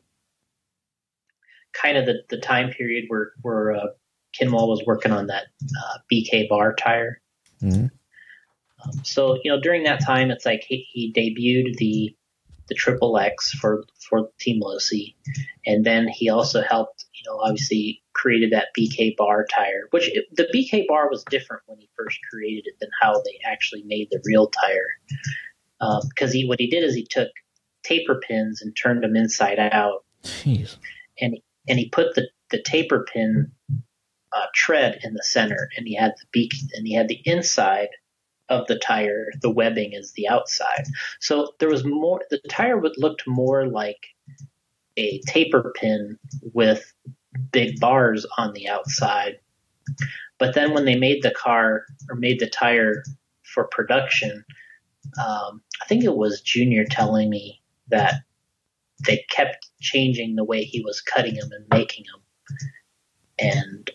kind of the time period where Kinwald was working on that BK bar tire. Mm-hmm. So, during that time, it's like he debuted the triple X for Team Losi, and then he also helped, obviously created that BK bar tire, which the BK bar was different when he first created it than how they actually made the real tire. Because what he did is he took taper pins and turned them inside out. Jeez. And he put the taper pin tread in the center, and he had the inside of the tire, the webbing is the outside. So there was more, the tire looked more like a taper pin with big bars on the outside. But then when they made the car, or made the tire for production, I think it was Junior telling me that they kept changing the way he was cutting them and making them. And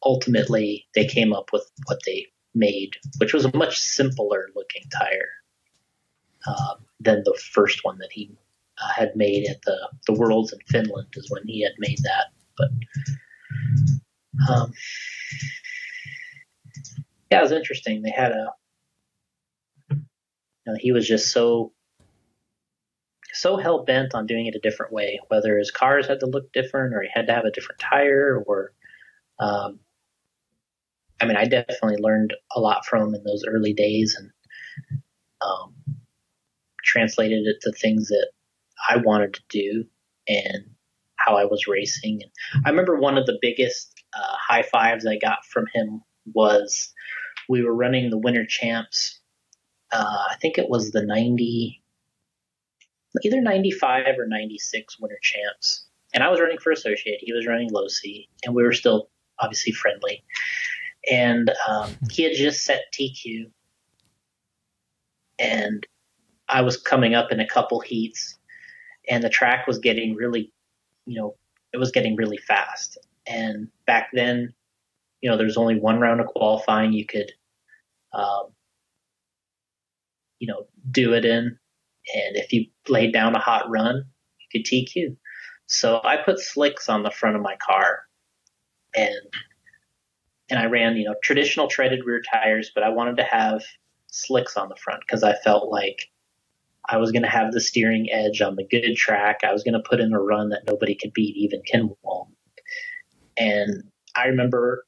ultimately they came up with what they made, which was a much simpler looking tire than the first one that he had made at the Worlds in Finland, is when he had made that. But yeah, it was interesting. They had he was just so hell bent on doing it a different way, whether his cars had to look different or he had to have a different tire, or I definitely learned a lot from him in those early days, and translated it to things that I wanted to do and how I was racing. And I remember one of the biggest high fives I got from him was we were running the Winter Champs. I think it was the either 95 or 96 Winter Champs. And I was running for Associated. He was running Low C, and we were still obviously friendly. And he had just set TQ, and I was coming up in a couple heats, and the track was getting really, it was getting really fast. And back then, there's only one round of qualifying you could, do it in. And if you laid down a hot run, you could TQ. So I put slicks on the front of my car, and I ran, traditional treaded rear tires, but I wanted to have slicks on the front because I felt like I was going to have the steering edge on the good track. I was going to put in a run that nobody could beat, even Kinwald. And I remember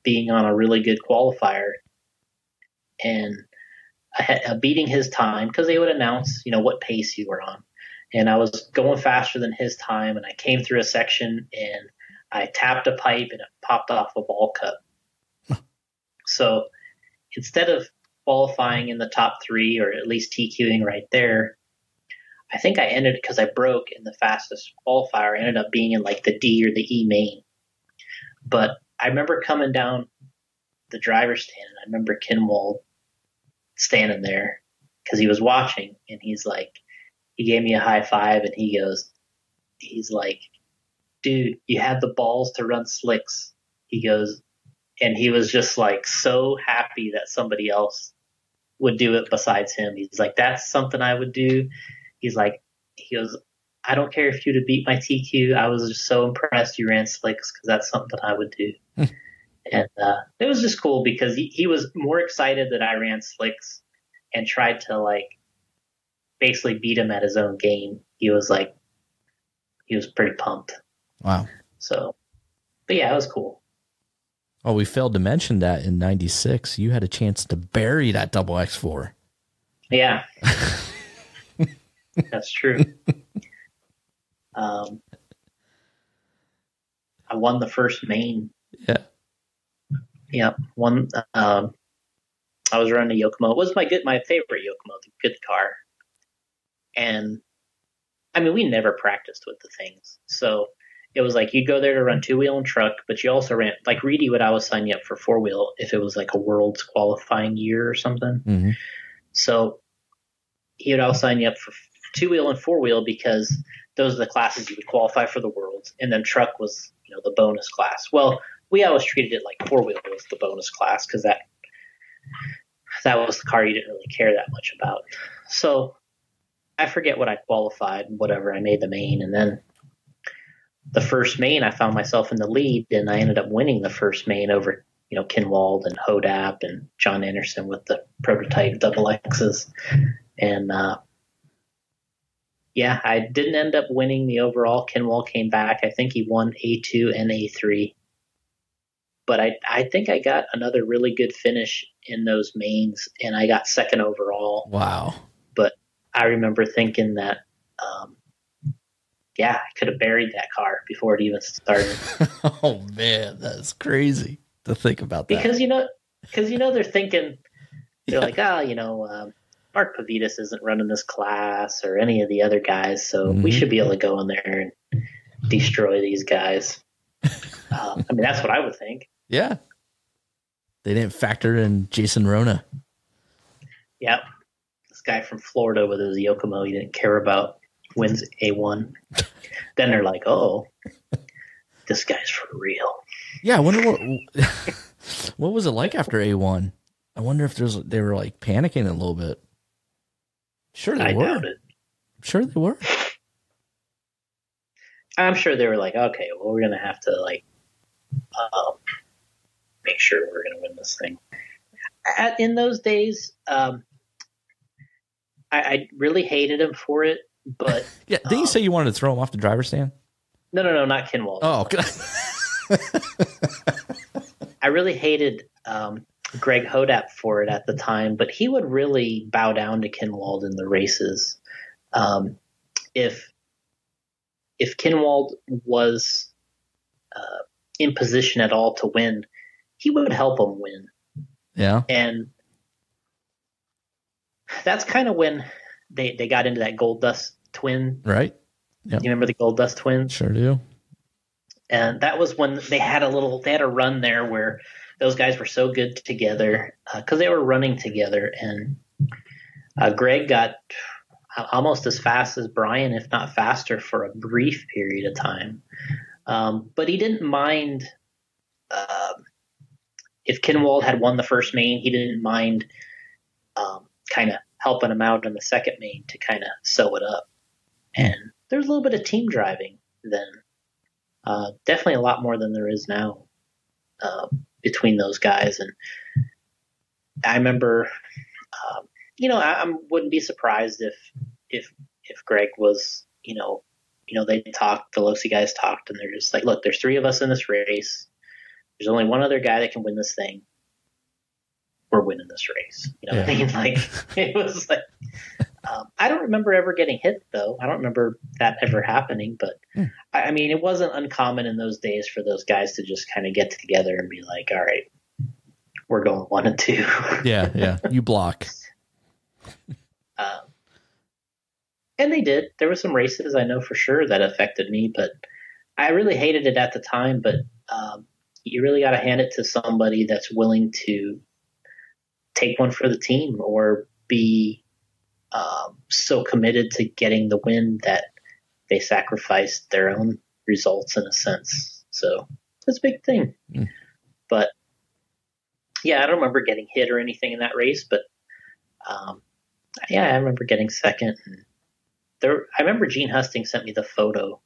being on a really good qualifier and beating his time, because they would announce, what pace you were on. And I was going faster than his time, and I came through a section, and I tapped a pipe and it popped off a ball cup. So instead of qualifying in the top 3 or at least TQing right there, I think I ended, because I broke in the fastest qualifier, I ended up being in like the D or the E main. But I remember coming down the driver's stand, and I remember Kinwald standing there because he was watching, and he's like, he gave me a high five, and he's like, dude, you had the balls to run slicks. He goes, and he was just like so happy that somebody else would do it besides him. He's like, that's something I would do. He goes, I don't care if you'd have beat my TQ. I was just so impressed you ran slicks because that's something I would do. And it was just cool because he was more excited that I ran slicks and tried to like basically beat him at his own game. He was pretty pumped. Wow. So, but yeah, it was cool. Oh, we failed to mention that in '96, you had a chance to bury that double X4. Yeah. That's true. I won the first main. Yeah. Yeah. I was running a Yokomo. It was my favorite Yokomo, the good car. And I mean, we never practiced with the things. So it was like you go there to run 2-wheel and truck, but you also ran, like Reedy would always sign you up for 4-wheel if it was like a world's qualifying year or something. Mm-hmm. So he would always sign you up for 2-wheel and 4-wheel because those are the classes you would qualify for the worlds. And then truck was, the bonus class. Well, we always treated it like 4-wheel was the bonus class because that was the car you didn't really care that much about. So I forget what I qualified and whatever. I made the main, and then the first main, I found myself in the lead, and I ended up winning the first main over, Kinwald and Hodap and John Anderson with the prototype double X's. And yeah, I didn't end up winning the overall. Kinwald came back. I think he won A2 and A3. But I think I got another really good finish in those mains, and I got second overall. Wow. But I remember thinking that, I could have buried that car before it even started. Oh, man, that's crazy to think about that. Because, they're thinking, they're like, Mark Pavitas isn't running this class or any of the other guys, so we should be able to go in there and destroy these guys. I mean, that's what I would think. Yeah. They didn't factor in Jason Ruona. Yep. This guy from Florida with his Yokomo he didn't care about wins A1. Then they're like, oh, this guy's for real. Yeah, I wonder what was it like after A1? I wonder if they were like panicking a little bit. Sure they were. Doubt it. Sure they were. I'm sure they were like, okay, well, we're going to have to make sure we're going to win this thing. In those days, I really hated him for it, but yeah. Didn't you say you wanted to throw him off the driver's stand? No, not Kinwald. Oh, I really hated Greg Hodap for it at the time, but he would really bow down to Kinwald in the races. If Kinwald was in position at all to win, he would help him win. Yeah. And that's kind of when they got into that Gold Dust twin. Right. Yep. You remember the Gold Dust twins? Sure do. And that was when they had a run there where those guys were so good together because they were running together. And Greg got almost as fast as Brian, if not faster, for a brief period of time. But he didn't mind if Kinwald had won the first main. He didn't mind kind of helping him out in the second main to kind of sew it up. And there was a little bit of team driving then. Definitely a lot more than there is now between those guys. And I remember, I wouldn't be surprised if Greg was, they talked, the Losi guys talked, and they're just like, look, there's 3 of us in this race. There's only one other guy that can win this thing. We're winning this race. You know what I mean? Like, it was like, I don't remember ever getting hit, though. I don't remember that ever happening. But I mean, it wasn't uncommon in those days for those guys to just kind of get together and be like, "All right, we're going 1 and 2." Yeah. You block. And they did. There were some races I know for sure that affected me, but I really hated it at the time. But you really got to hand it to somebody that's willing to take one for the team or be so committed to getting the win that they sacrificed their own results in a sense. So that's a big thing. But yeah, I don't remember getting hit or anything in that race, but yeah, I remember getting second. And I remember Gene Husting sent me the photo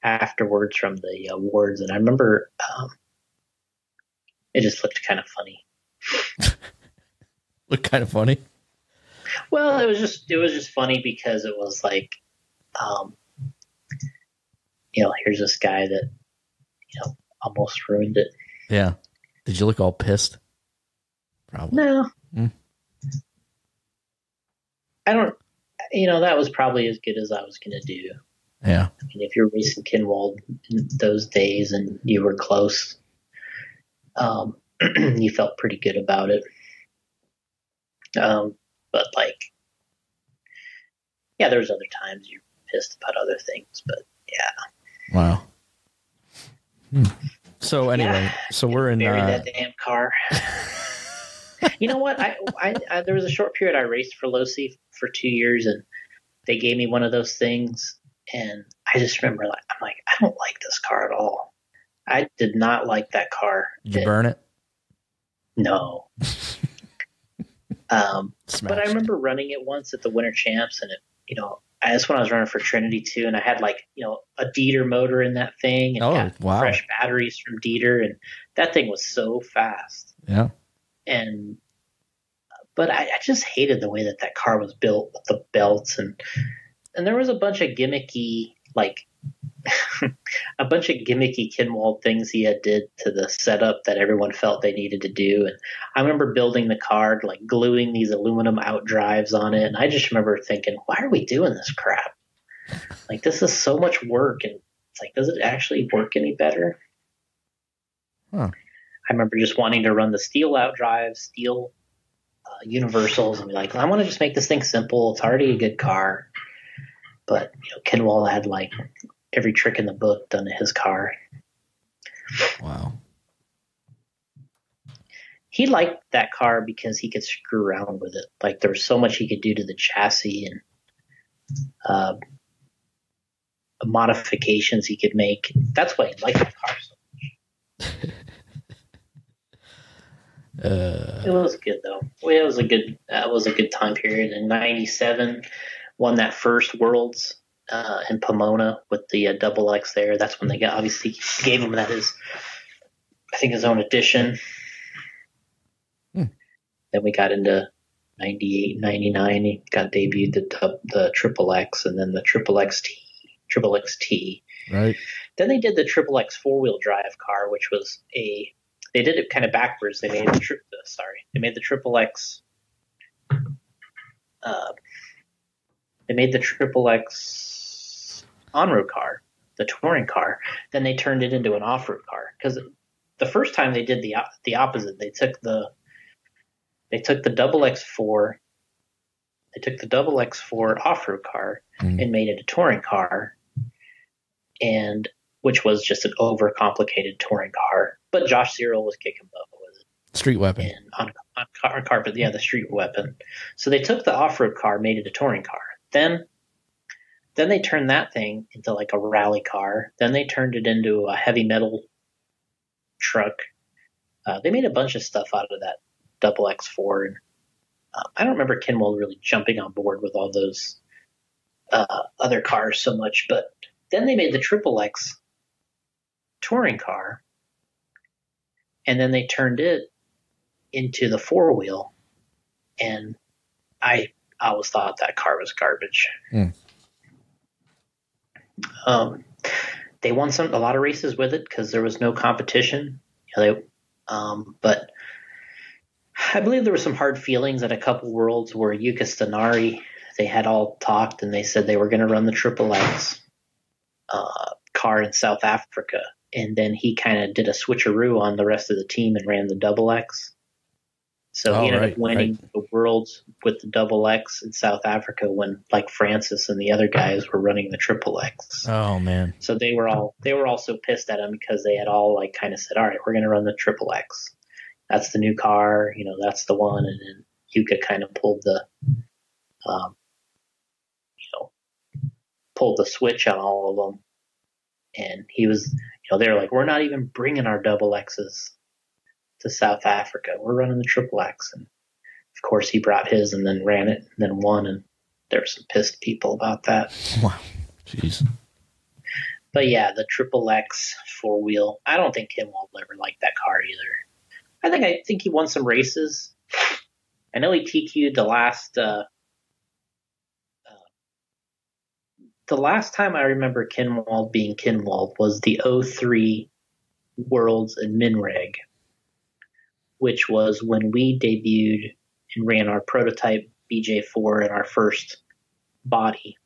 afterwards from the awards, and I remember it just looked kind of funny. Looked kind of funny? Well, it was just funny because it was like, here's this guy that, almost ruined it. Yeah. Did you look all pissed? Probably. No. I don't, that was probably as good as I was going to do. Yeah. I mean, if you're racing Kinwald in those days and you were close, you felt pretty good about it. But there was other times you're pissed about other things, but yeah. Wow. So anyway, so we're in buried that damn car. You know what? I there was a short period I raced for Losi for 2 years, and they gave me one of those things, and I just remember I'm like, I don't like this car at all. I did not like that car. Did you burn it? No. But I remember running it once at the Winter Champs, and that's when I was running for Trinity too, and I had a Dieter motor in that thing, and fresh batteries from Dieter, and that thing was so fast. Yeah. But I just hated the way that car was built with the belts, and there was a bunch of gimmicky Kinwald things he had did to the setup that everyone felt they needed to do. And I remember building the car, gluing these aluminum out drives on it. And I just remember thinking, why are we doing this crap? This is so much work. And it's does it actually work any better? Huh. I remember just wanting to run the steel out drives, steel universals, and be like, I want to just make this thing simple. It's already a good car. But Kinwald had every trick in the book done to his car. Wow. He liked that car because he could screw around with it. There was so much he could do to the chassis and modifications he could make. That's why he liked the car so much. It was good though. It was a good time period. In '97, won that first Worlds in Pomona with the double X there. That's when they obviously gave him his own edition. Then we got into 98, 99. He got debuted the triple X, and then the triple XT. Right. Then they did the triple X 4-wheel drive car, which was they did it kind of backwards. They made the triple X. They made the triple X on-road car, the touring car. Then they turned it into an off-road car, because the first time they did the opposite. They took the double X4. They took the double X4 off-road car and made it a touring car, and which was just an overcomplicated touring car. But Josh Cyril was kicking butt with it. Street weapon. And on carpet, the street weapon. So they took the off-road car, made it a touring car. Then they turned that thing into a rally car. Then they turned it into a heavy metal truck. They made a bunch of stuff out of that double X4. And I don't remember Kinwald really jumping on board with all those other cars so much. But then they made the triple X touring car, and then they turned it into the 4-wheel. And I always thought that car was garbage. They won a lot of races with it because there was no competition. But I believe there were some hard feelings at a couple Worlds where Yuka Stanari they had all talked and they said they were going to run the Triple X car in South Africa. And then he kind of did a switcheroo on the rest of the team and ran the Double X. So he ended up winning the Worlds with the Double X in South Africa when like Francis and the other guys were running the Triple X. Oh man. So they were all so pissed at him because they had all like kind of said, all right, we're going to run the Triple X. That's the new car, you know, that's the one. And then Yuka kind of pulled the, pulled the switch on all of them. And he was, they're like, we're not even bringing our Double X's to South Africa. We're running the Triple X. And of course he brought his and then ran it and then won. And there were some pissed people about that. Wow. Jeez. But yeah, the Triple X 4-wheel. I don't think Kinwald ever liked that car either. I think he won some races. I know he TQ'd the last time I remember Kinwald being Kinwald was the 03 Worlds in Minreg, which was when we debuted and ran our prototype BJ4 in our first body.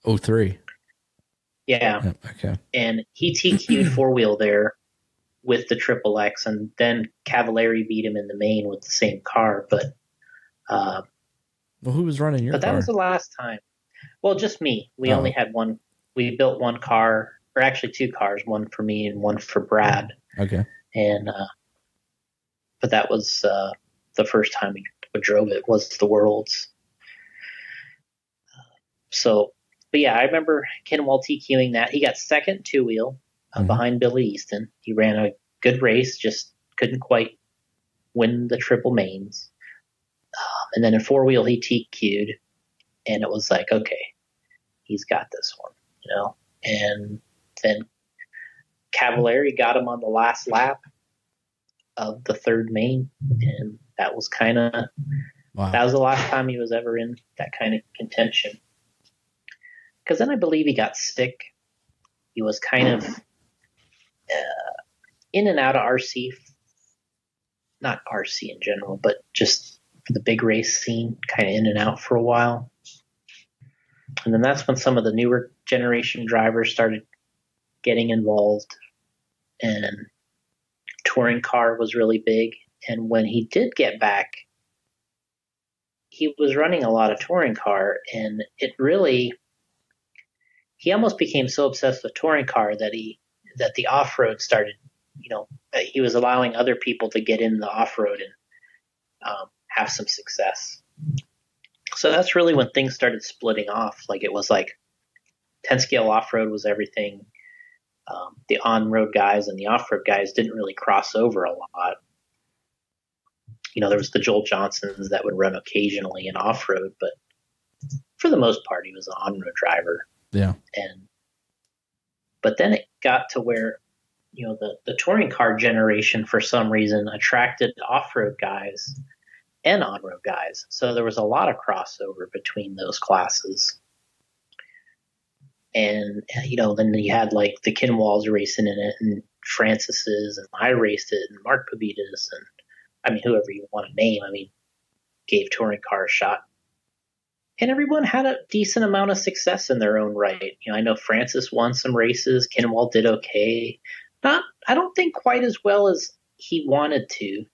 03. Yeah. Okay. And he TQ'd 4-wheel there with the Triple X, and then Cavalieri beat him in the main with the same car. But well, who was running your car? But that was the last time. Well, just me. We only had one. We built one car, or actually two cars, one for me and one for Brad. Okay. And but that was the first time we drove it was the Worlds. But yeah, I remember Kinwald TQing that. He got second 2-wheel behind Billy Easton. He ran a good race, just couldn't quite win the triple mains. And then in 4-wheel, he TQ'd, and it was like, okay, he's got this one, And then Cavalieri got him on the last lap of the third main, and that was that was the last time he was ever in that kind of contention. Because then I believe he got sick. He was kind of in and out of RC, not RC in general, but just for the big race scene, kind of in and out for a while. And then that's when some of the newer generation drivers started getting involved, and touring car was really big. And when he did get back, he was running a lot of touring car, and he almost became so obsessed with touring car that the off-road started, he was allowing other people to get in the off-road and have some success. So that's really when things started splitting off. Like it was like 10 scale off-road was everything. The on-road guys and the off-road guys didn't really cross over a lot. There was the Joel Johnsons that would run occasionally in off-road, but for the most part, he was an on-road driver. Yeah. But then it got to where, the touring car generation for some reason attracted off-road guys and on-road guys. So there was a lot of crossover between those classes. And, then you had like the Kinwalds racing in it and Francis's, and I raced it, and Mark Pavitas, and whoever you want to name, gave touring car a shot. And everyone had a decent amount of success in their own right. I know Francis won some races. Kinwald did okay. I don't think quite as well as he wanted to.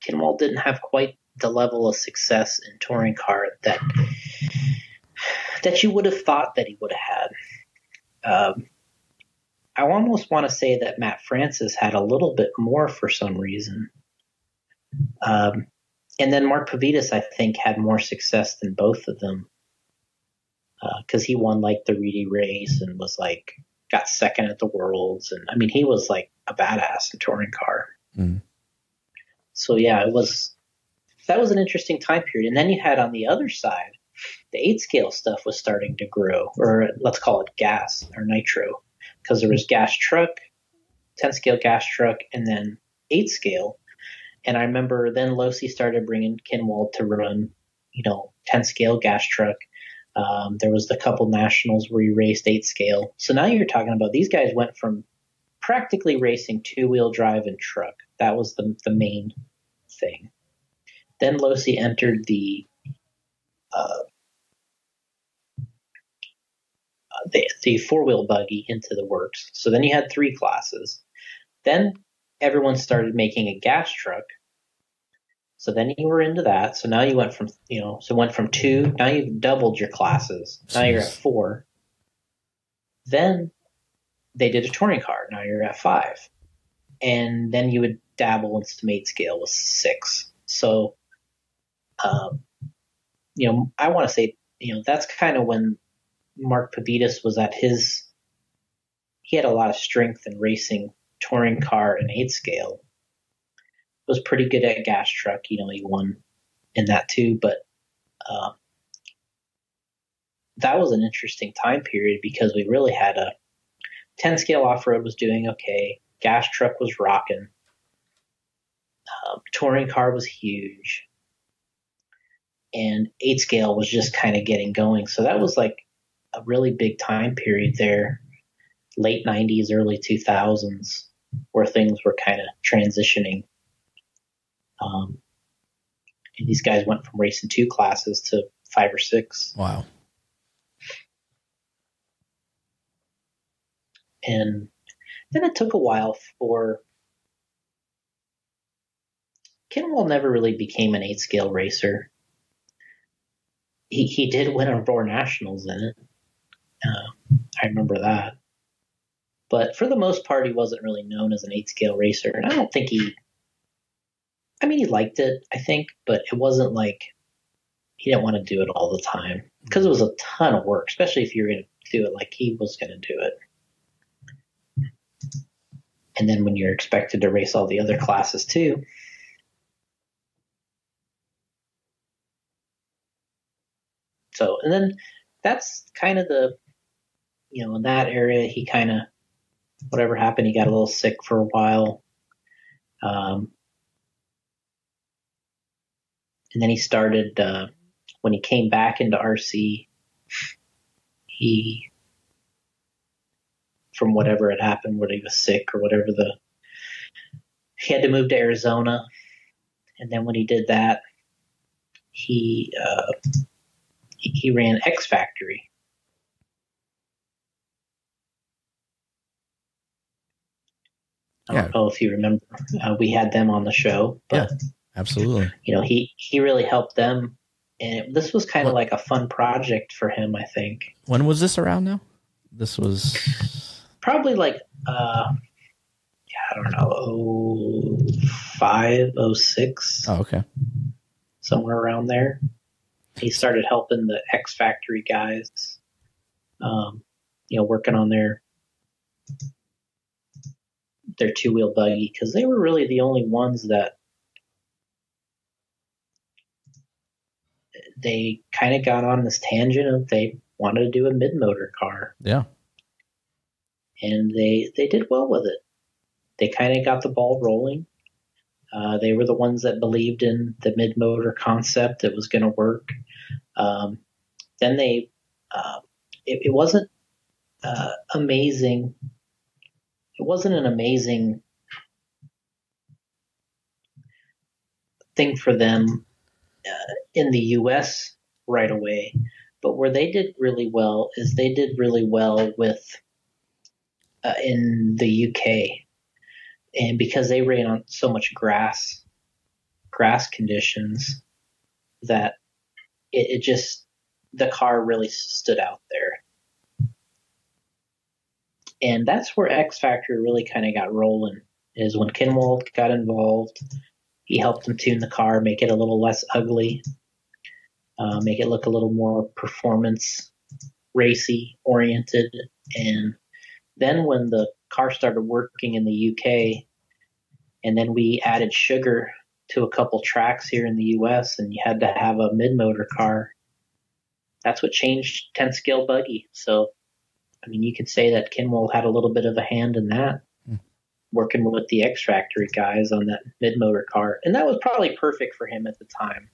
Kinwald didn't have quite the level of success in touring car that you would have thought that he would have had. I almost want to say that Matt Francis had a little bit more for some reason. And then Mark Pavitas, I think, had more success than both of them because he won like the Reedy race and was like got second at the Worlds, and he was like a badass in touring car. Mm. So yeah, that was an interesting time period. And then you had on the other side, the 8 scale stuff was starting to grow, or let's call it gas or nitro, because there was gas truck, 10 scale gas truck, and then 8 scale. And I remember then Losi started bringing Kinwald to run, 10 scale gas truck. There was the couple nationals where he raced 8 scale. So now you're talking about these guys went from practically racing 2-wheel drive and truck. That was the main thing. Then Losi entered the the four-wheel buggy into the works. So then you had 3 classes. Then everyone started making a gas truck. So then you were into that. So now you went from, went from 2. Now you've doubled your classes. Now you're at 4. Then they did a touring car. Now you're at 5. And then you would dabble in some 8 scale with 6. So, I want to say, that's kind of when Mark Pavidis was at he had a lot of strength in racing touring car and 8 scale. Was pretty good at gas truck. He won in that too. But that was an interesting time period because we really had a 10 scale off-road was doing okay. Gas truck was rocking. Touring car was huge. And 8 scale was just kind of getting going. So that was like a really big time period there, late 90s, early 2000s, where things were kind of transitioning. And these guys went from racing 2 classes to 5 or 6. Wow. And then it took a while for Kinwald never really became an 8 scale racer. He did win a Roar Nationals in it. I remember that. But for the most part, he wasn't really known as an 8 scale racer. And I don't think he liked it, I think, but it wasn't like he didn't want to do it all the time because it was a ton of work, especially if you're going to do it like he was going to do it. And then when you're expected to race all the other classes too. So, and then that's kind of in that area, he kind of, whatever happened, he got a little sick for a while. And then he started, when he came back into RC, from whatever had happened, whether he was sick or whatever, he had to move to Arizona. And then when he did that, he ran X Factory. I don't know if you remember, we had them on the show, but yeah, absolutely. He really helped them, and this was kind of like a fun project for him, I think. When was this around now? This was probably like, I don't know, 05, 06. Oh, okay. Somewhere around there. He started helping the X Factory guys, working on their 2-wheel buggy, because they were really the only ones that they kind of got on this tangent of they wanted to do a mid-motor car. Yeah. And they did well with it. They kind of got the ball rolling. They were the ones that believed in the mid-motor concept that was going to work. Then it wasn't amazing. It wasn't an amazing thing for them in the U.S. right away. But where they did really well is they did really well with in the U.K. And because they ran on so much grass conditions, that it just, the car really stood out there. And that's where X Factor really kind of got rolling, is when Kinwald got involved. He helped them tune the car, make it a little less ugly, make it look a little more performance racy oriented. And then when the car started working in the UK, and then we added sugar to a couple tracks here in the US, and you had to have a mid-motor car, that's what changed 10 scale buggy. So, I mean, you could say that Kinwald had a little bit of a hand in that, working with the X Factory guys on that mid-motor car. And that was probably perfect for him at the time.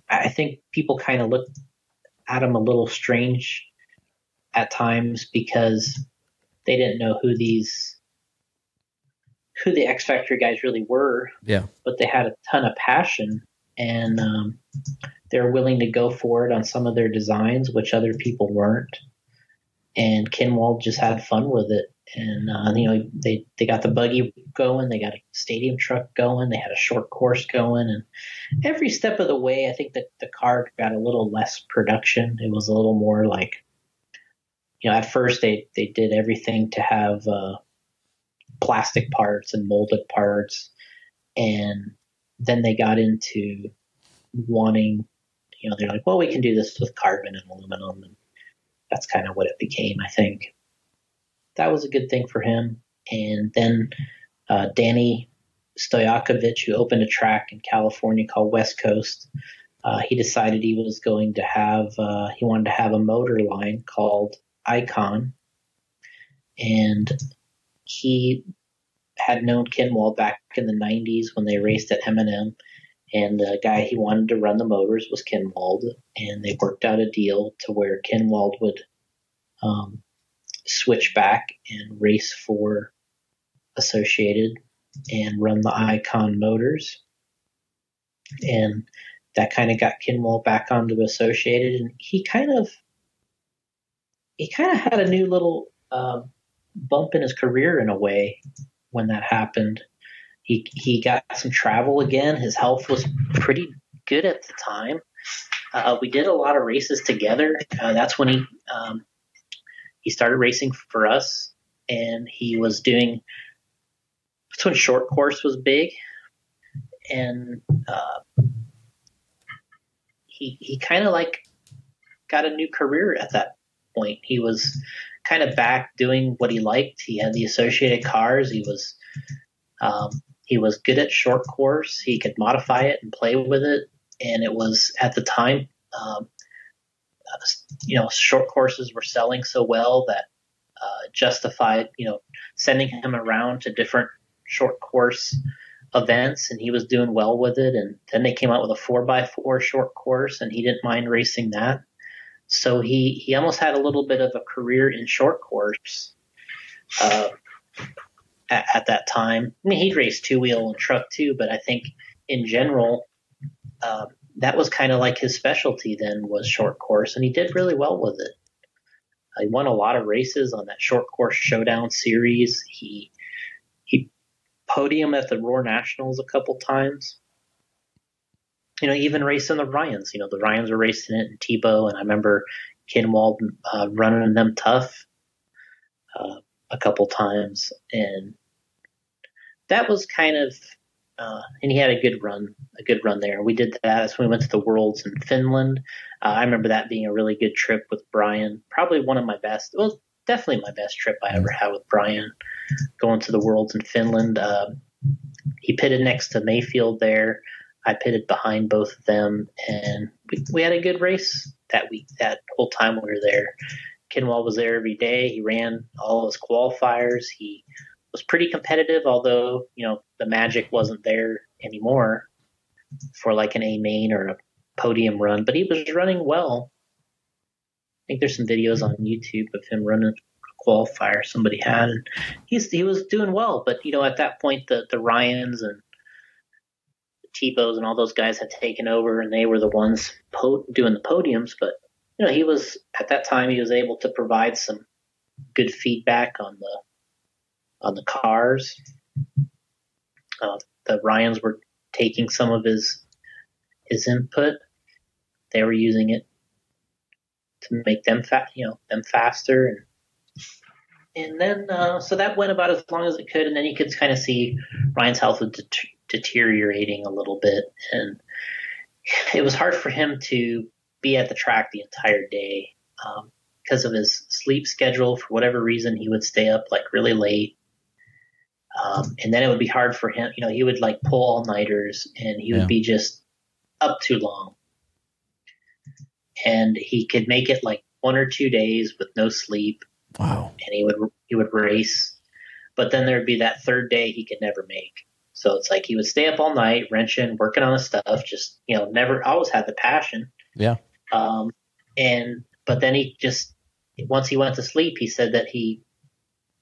I think people kind of looked at him a little strange at times because they didn't know who the X Factory guys really were. Yeah. But they had a ton of passion and they were willing to go for it on some of their designs, which other people weren't. And Kinwald just had fun with it. And, they got the buggy going. They got a stadium truck going. They had a short course going. And every step of the way, I think that the car got a little less production. It was a little more like, at first they did everything to have plastic parts and molded parts. And then they got into wanting, they're like, well, we can do this with carbon and aluminum. And that's kind of what it became, I think. That was a good thing for him. And then Danny Stojakovic, who opened a track in California called West Coast, he decided he was going to have, he wanted to have a motor line called Icon. And he had known Kinwald back in the 90s when they raced at M&M. And the guy he wanted to run the motors was Kinwald. And they worked out a deal to where Kinwald would switch back and race for Associated and run the Icon motors. And that kind of got Kinwald back onto Associated. And he kind of had a new little bump in his career in a way when that happened. He got some travel again. His health was pretty good at the time. We did a lot of races together. That's when he started racing for us, and that's when short course was big, and he kind of like got a new career at that point. He was kind of back doing what he liked. He had the Associated cars. He was good at short course. He could modify it and play with it. And it was at the time, short courses were selling so well that justified, sending him around to different short course events, and he was doing well with it. And then they came out with a 4x4 short course, and he didn't mind racing that. So he almost had a little bit of a career in short course at that time. I mean, he'd race two-wheel and truck too, but I think in general, that was kind of like his specialty then, was short course, and he did really well with it. He won a lot of races on that short course showdown series. He podiumed at the Roar Nationals a couple times. Even racing the Ryans. The Ryans were racing it in Tebow, and I remember Kinwald running them tough a couple times, and that was kind of and he had a good run there. We did that. That's when we went to the Worlds in Finland. I remember that being a really good trip with Brian. Probably one of my best. Well, definitely my best trip I ever had with Brian, going to the Worlds in Finland. He pitted next to Mayfield there. I pitted behind both of them, and we had a good race that week. That whole time we were there, Kinwald was there every day. He ran all his qualifiers. He was pretty competitive, although the magic wasn't there anymore for like an A main or a podium run. But he was running well. I think there's some videos on YouTube of him running a qualifier somebody had, and he was doing well. But at that point, the Ryans and Tebows and all those guys had taken over, and they were the ones doing the podiums. But he was, at that time, he was able to provide some good feedback on the cars. The Ryans were taking some of his input. They were using it to make them faster, and then so that went about as long as it could. And then you could kind of see Ryan's health was deteriorating a little bit, and it was hard for him to be at the track the entire day because of his sleep schedule. For whatever reason, he would stay up like really late, and then it would be hard for him. He would like pull all-nighters, and he would be just up too long, and he could make it like 1 or 2 days with no sleep. Wow! And he would race, but then there'd be that third day he could never make. So it's like he would stay up all night, wrenching, working on the stuff, just, never always had the passion. Yeah. But then once he went to sleep, he said that it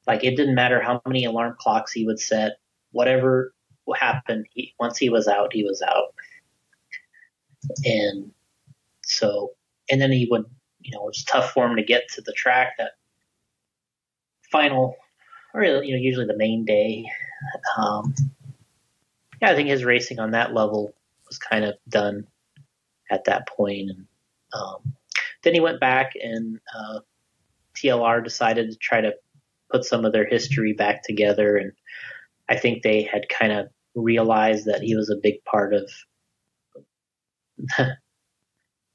didn't matter how many alarm clocks he would set, whatever happened, once he was out, he was out. And so, and then he would, it was tough for him to get to the track that final, or, usually the main day. Yeah, I think his racing on that level was kind of done at that point. And then he went back, and TLR decided to try to put some of their history back together. And I think they had kind of realized that he was a big part of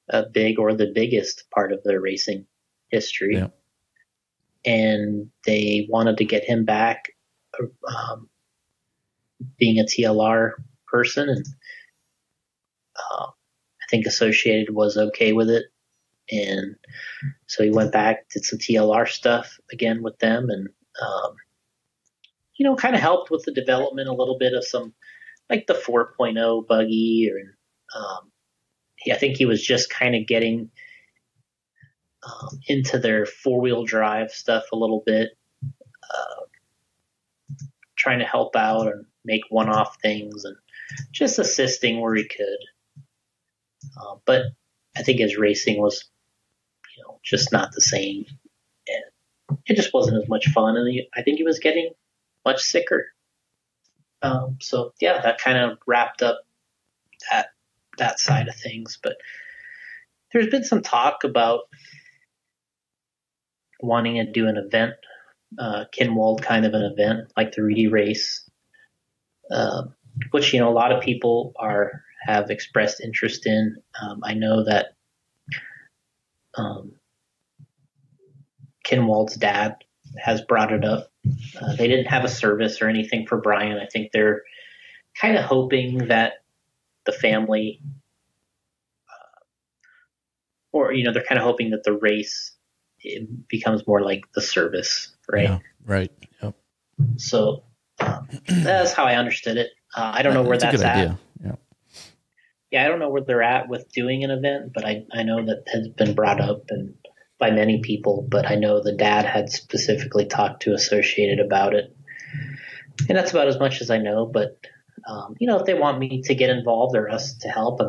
a big or the biggest part of their racing history. Yeah. And they wanted to get him back being a TLR person. And I think Associated was okay with it. And so he went back, did some TLR stuff again with them, and kind of helped with the development a little bit of some, like the 4.0 buggy, or I think he was just kind of getting into their 4-wheel drive stuff a little bit, trying to help out and make one-off things and just assisting where he could. But I think his racing was, just not the same. And it just wasn't as much fun. And I think he was getting much sicker. So yeah, that kind of wrapped up that side of things. But there's been some talk about wanting to do an event, Kinwald kind of an event, like the Rudy race, which, a lot of people have expressed interest in. I know that Kinwald's dad has brought it up. They didn't have a service or anything for Brian. I think they're kind of hoping that the family, or they're kind of hoping that the race becomes more like the service, right? Yeah, right. Yep. So that's how I understood it. I don't know where that's at. Idea. Yeah, I don't know where they're at with doing an event, but I know that has been brought up and by many people, but I know the dad had specifically talked to Associated about it. And that's about as much as I know, but if they want me to get involved or us to help, I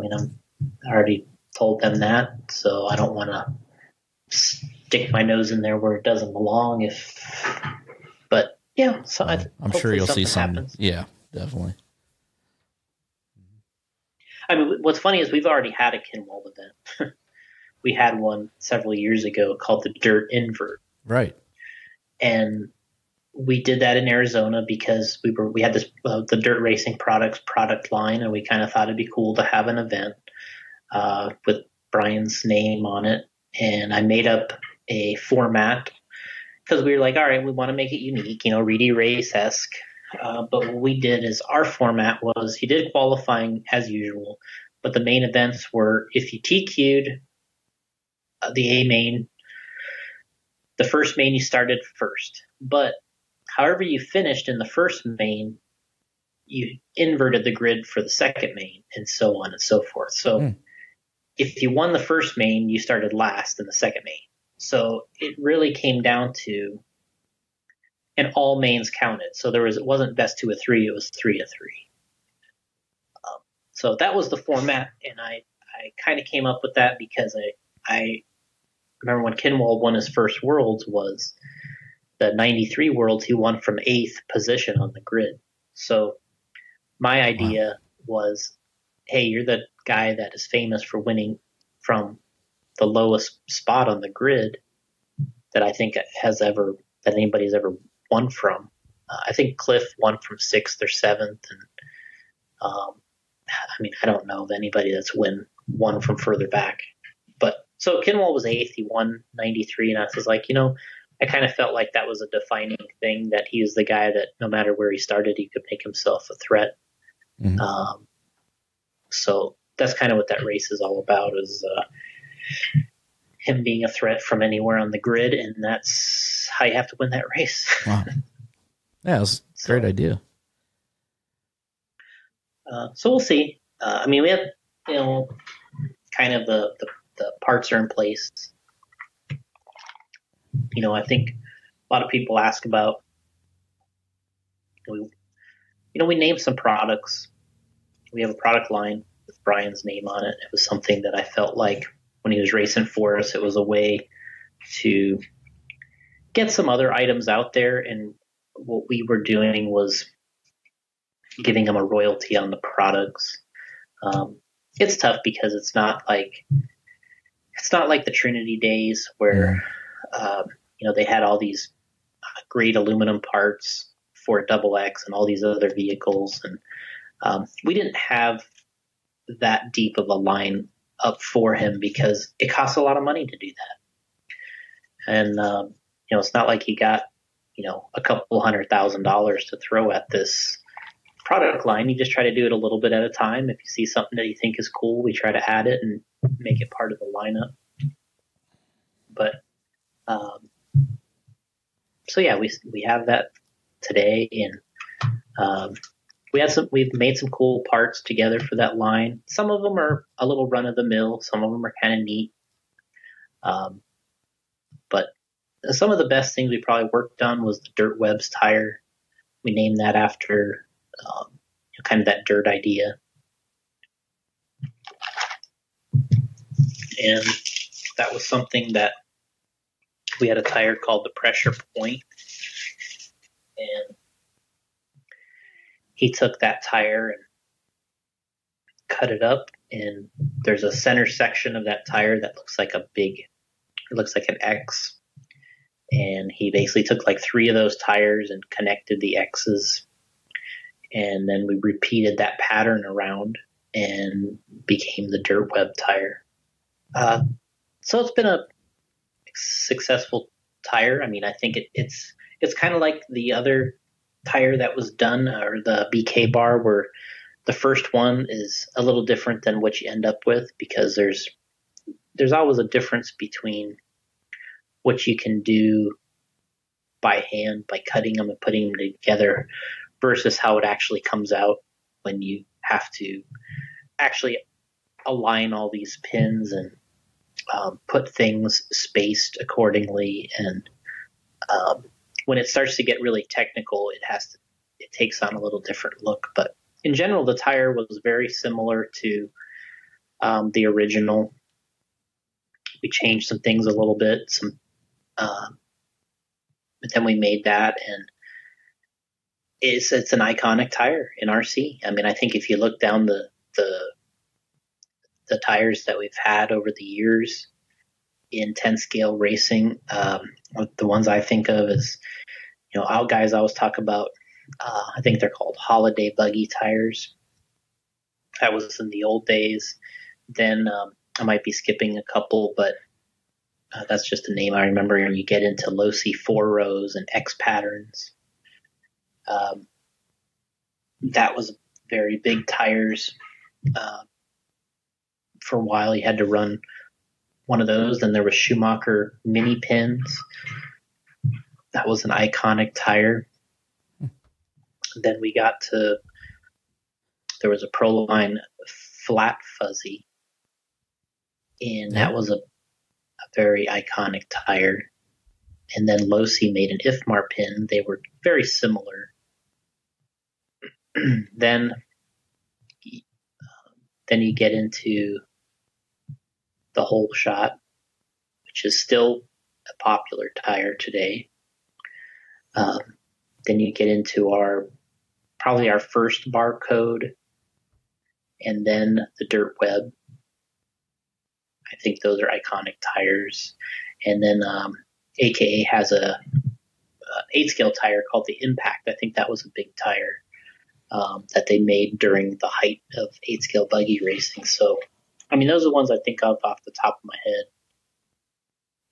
already told them that, so I don't want to stick my nose in there where it doesn't belong. But yeah, so I'm sure you'll see some. Happens. Yeah, definitely. What's funny is we've already had a Kinwald event. We had one several years ago called the Dirt Invert. Right. And we did that in Arizona because we had this the Dirt Racing Products product line, and we kind of thought it'd be cool to have an event with Brian's name on it. And I made up a format because we were like, all right, we want to make it unique, Reedy Race-esque. But what we did is our format was he did qualifying as usual, but the main events were if you TQ'd the A main, the first main you started first. But however you finished in the first main, you inverted the grid for the second main, and so on and so forth. So if you won the first main, you started last in the second main. So it really came down to, and all mains counted. So it wasn't best 2 of 3, it was 3 of 3. So that was the format, and I kind of came up with that because I remember when Kinwald won his first Worlds was the 93 Worlds, he won from 8th position on the grid. So my idea was, hey, you're the guy that is famous for winning from the lowest spot on the grid that I think that anybody's ever won from. I think Cliff won from 6th or 7th, and I don't know of anybody that's won from further back. But so Kinwald was 8th, he won 93, and I was like, I kind of felt like that was a defining thing, that he was the guy that no matter where he started, he could make himself a threat. Mm-hmm. So that's kind of what that race is all about, is him being a threat from anywhere on the grid, and that's how you have to win that race. Wow. Yeah, it was a great idea. So we'll see. We have, kind of the parts are in place. I think a lot of people ask about, we named some products. We have a product line. with Brian's name on it. It was something that I felt like when he was racing for us, it was a way to get some other items out there. And what we were doing was giving him a royalty on the products. It's tough because it's not like the Trinity days where they had all these great aluminum parts for Double X and all these other vehicles, and we didn't have that deep of a line up for him because it costs a lot of money to do that. And it's not like he got a couple $100,000 to throw at this product line. You just try to do it a little bit at a time. If you see something that you think is cool, we try to add it and make it part of the lineup. But so yeah, we have that today, and we've made some cool parts together for that line. Some of them are a little run of the mill. Some of them are kind of neat. But some of the best things we probably worked on was the Dirt Webs tire. We named that after kind of that dirt idea. And that was something that we had a tire called the Pressure Point. And he took that tire and cut it up. And there's a center section of that tire that looks like an X. And he basically took like 3 of those tires and connected the X's. And then we repeated that pattern around and became the Dirt Web tire. So it's been a successful tire. I mean, I think it's kind of like the other tire that was done, or the BK bar, where the first one is a little different than what you end up with, because there's always a difference between what you can do by hand, by cutting them and putting them together, versus how it actually comes out when you have to actually align all these pins and put things spaced accordingly. And when it starts to get really technical, it takes on a little different look. But in general, the tire was very similar to the original. We changed some things a little bit, but then we made that, and it's an iconic tire in RC. I mean, I think if you look down the tires that we've had over the years in 10 scale racing, the ones I think of is, guys always talk about, I think they're called holiday buggy tires. That was in the old days. Then I might be skipping a couple, but that's just a name I remember. And you get into Losi 4 rows and X patterns. That was very big tires. For a while, you had to run one of those. Then there was Schumacher mini pins. That was an iconic tire. Then we got there was a Proline flat fuzzy, and that was a very iconic tire. And then Losi made an IFMAR pin. They were very similar. Then you get into the Whole Shot, which is still a popular tire today. Then you get into probably our first Barcode, and then the Dirt Web. I think those are iconic tires. And then AKA has a 8-scale tire called the Impact. I think that was a big tire that they made during the height of 8-scale buggy racing. So, I mean, those are the ones I think of off the top of my head.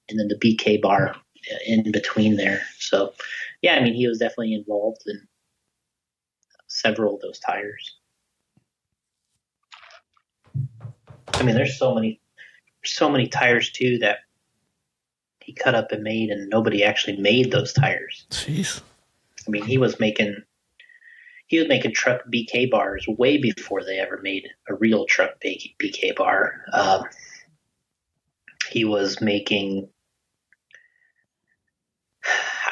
And then the BK bar in between there. So, yeah, I mean, he was definitely involved in several of those tires. I mean, there's so many tires too that he cut up and made, and nobody actually made those tires. Jeez. I mean, he was making truck BK bars way before they ever made a real truck BK bar. He was making.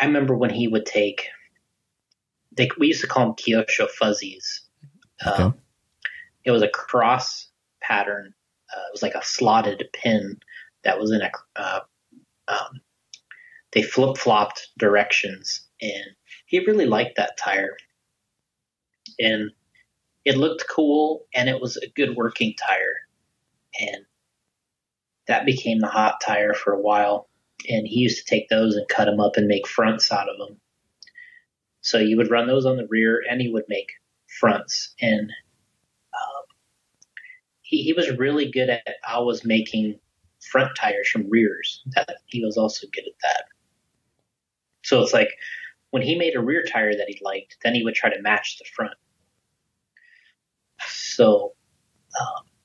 I remember when he would take. We used to call them Kyosho fuzzies. Okay. It was a cross pattern. It was like a slotted pin that was in they flip-flopped directions, and he really liked that tire. And it looked cool, and it was a good working tire. And that became the hot tire for a while. And he used to take those and cut them up and make fronts out of them. So you would run those on the rear, and he would make fronts. And he was really good at always making front tires from rears. That he was also good at that. So it's like when he made a rear tire that he liked, then he would try to match the front. So,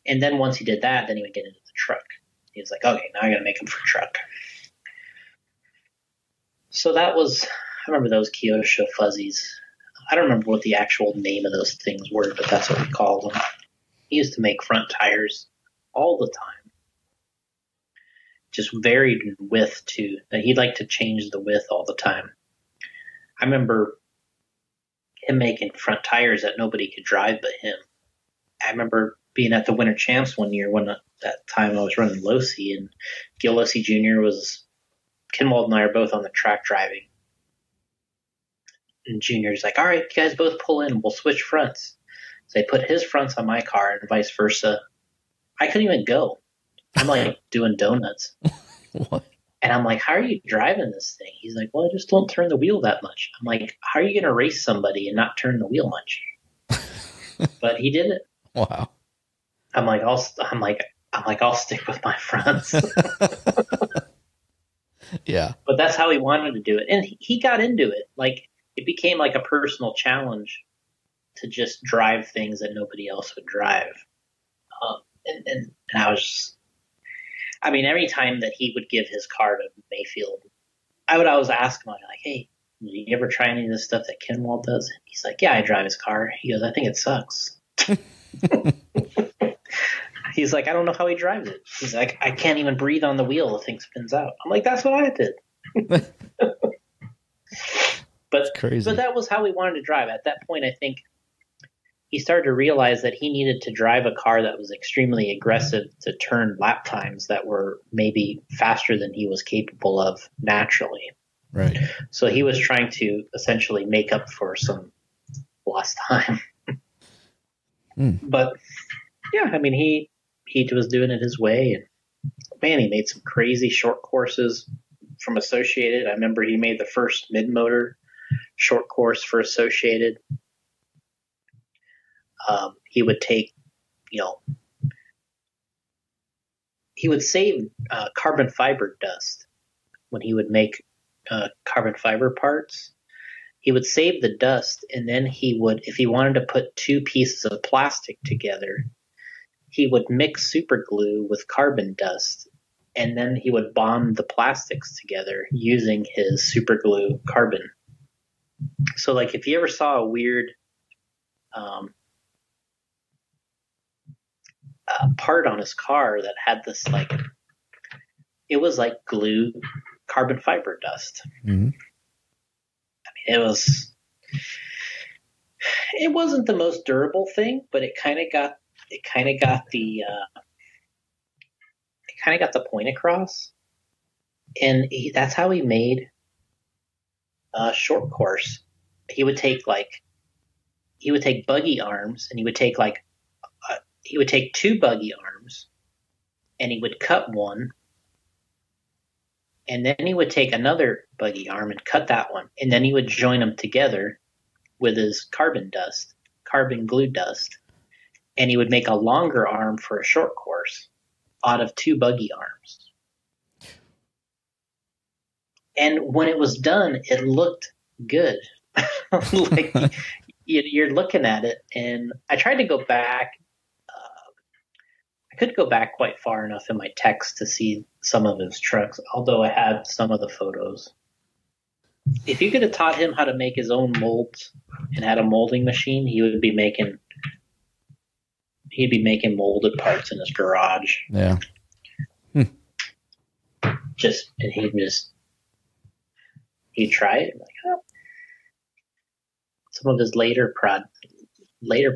and then once he did that, then he would get into the truck. He was like, okay, now I got to make them for truck. So that was, I remember those Kyosho fuzzies. I don't remember what the actual name of those things were, but that's what we called them. He used to make front tires all the time. Just varied in width too. He'd like to change the width all the time. I remember him making front tires that nobody could drive but him. I remember being at the Winter Champs one year when that time I was running Losi, and Gil Losi Jr. was, Kinwald and I are both on the track driving. And Junior's like, all right, you guys both pull in, we'll switch fronts. So they put his fronts on my car and vice versa. I couldn't even go. I'm like doing donuts. What? And I'm like, how are you driving this thing? He's like, well, I just don't turn the wheel that much. I'm like, how are you going to race somebody and not turn the wheel much? But he did it. Wow. I'm like, I'll stick with my fronts. Yeah. But that's how he wanted to do it. And he got into it. Like, it became like a personal challenge to just drive things that nobody else would drive. And I was just, I mean, every time that he would give his car to Mayfield, I would always ask him, like, hey, do you ever try any of this stuff that Kinwald does? He's like, yeah, I drive his car. He goes, I think it sucks. He's like, I don't know how he drives it. He's like, I can't even breathe on the wheel. The thing spins out. I'm like, that's what I did. But crazy. But that was how he wanted to drive. At that point, I think he started to realize that he needed to drive a car that was extremely aggressive to turn lap times that were maybe faster than he was capable of naturally. Right. So he was trying to essentially make up for some lost time. But yeah, I mean, he was doing it his way, and man, he made some crazy short courses from Associated. I remember he made the first mid-motor short course for Associated. He would take, he would save carbon fiber dust when he would make carbon fiber parts. He would save the dust, and then he would, if he wanted to put two pieces of plastic together, he would mix super glue with carbon dust, and then he would bond the plastics together using his super glue carbon. So, like, if you ever saw a weird part on his car that had this, like, it was like glue carbon fiber dust. Mm-hmm. I mean, it wasn't the most durable thing, but it kind of got the point across. And that's how he made a short course. He would take buggy arms, and he would take two buggy arms, and he would cut one, and then he would take another buggy arm and cut that one, and then he would join them together with his carbon glue dust, and he would make a longer arm for a short course out of two buggy arms. And when it was done, it looked good. Like, you're looking at it, and I tried to go back. I could go back quite far enough in my text to see some of his trucks, although I had some of the photos. If you could have taught him how to make his own molds and had a molding machine, he'd be making molded parts in his garage. Yeah. And he'd try it. Like, oh. Some of his later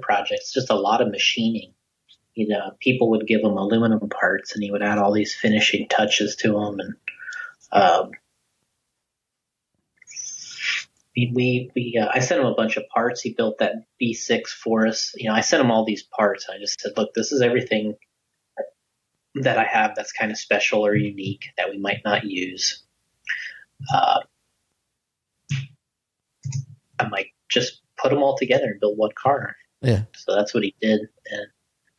projects, just a lot of machining. people would give him aluminum parts, and he would add all these finishing touches to them. And I sent him a bunch of parts. He built that B6 for us. I sent him all these parts. I just said, look, this is everything that I have that's kind of special or unique that we might not use. I might just put them all together and build one car. Yeah. So that's what he did, and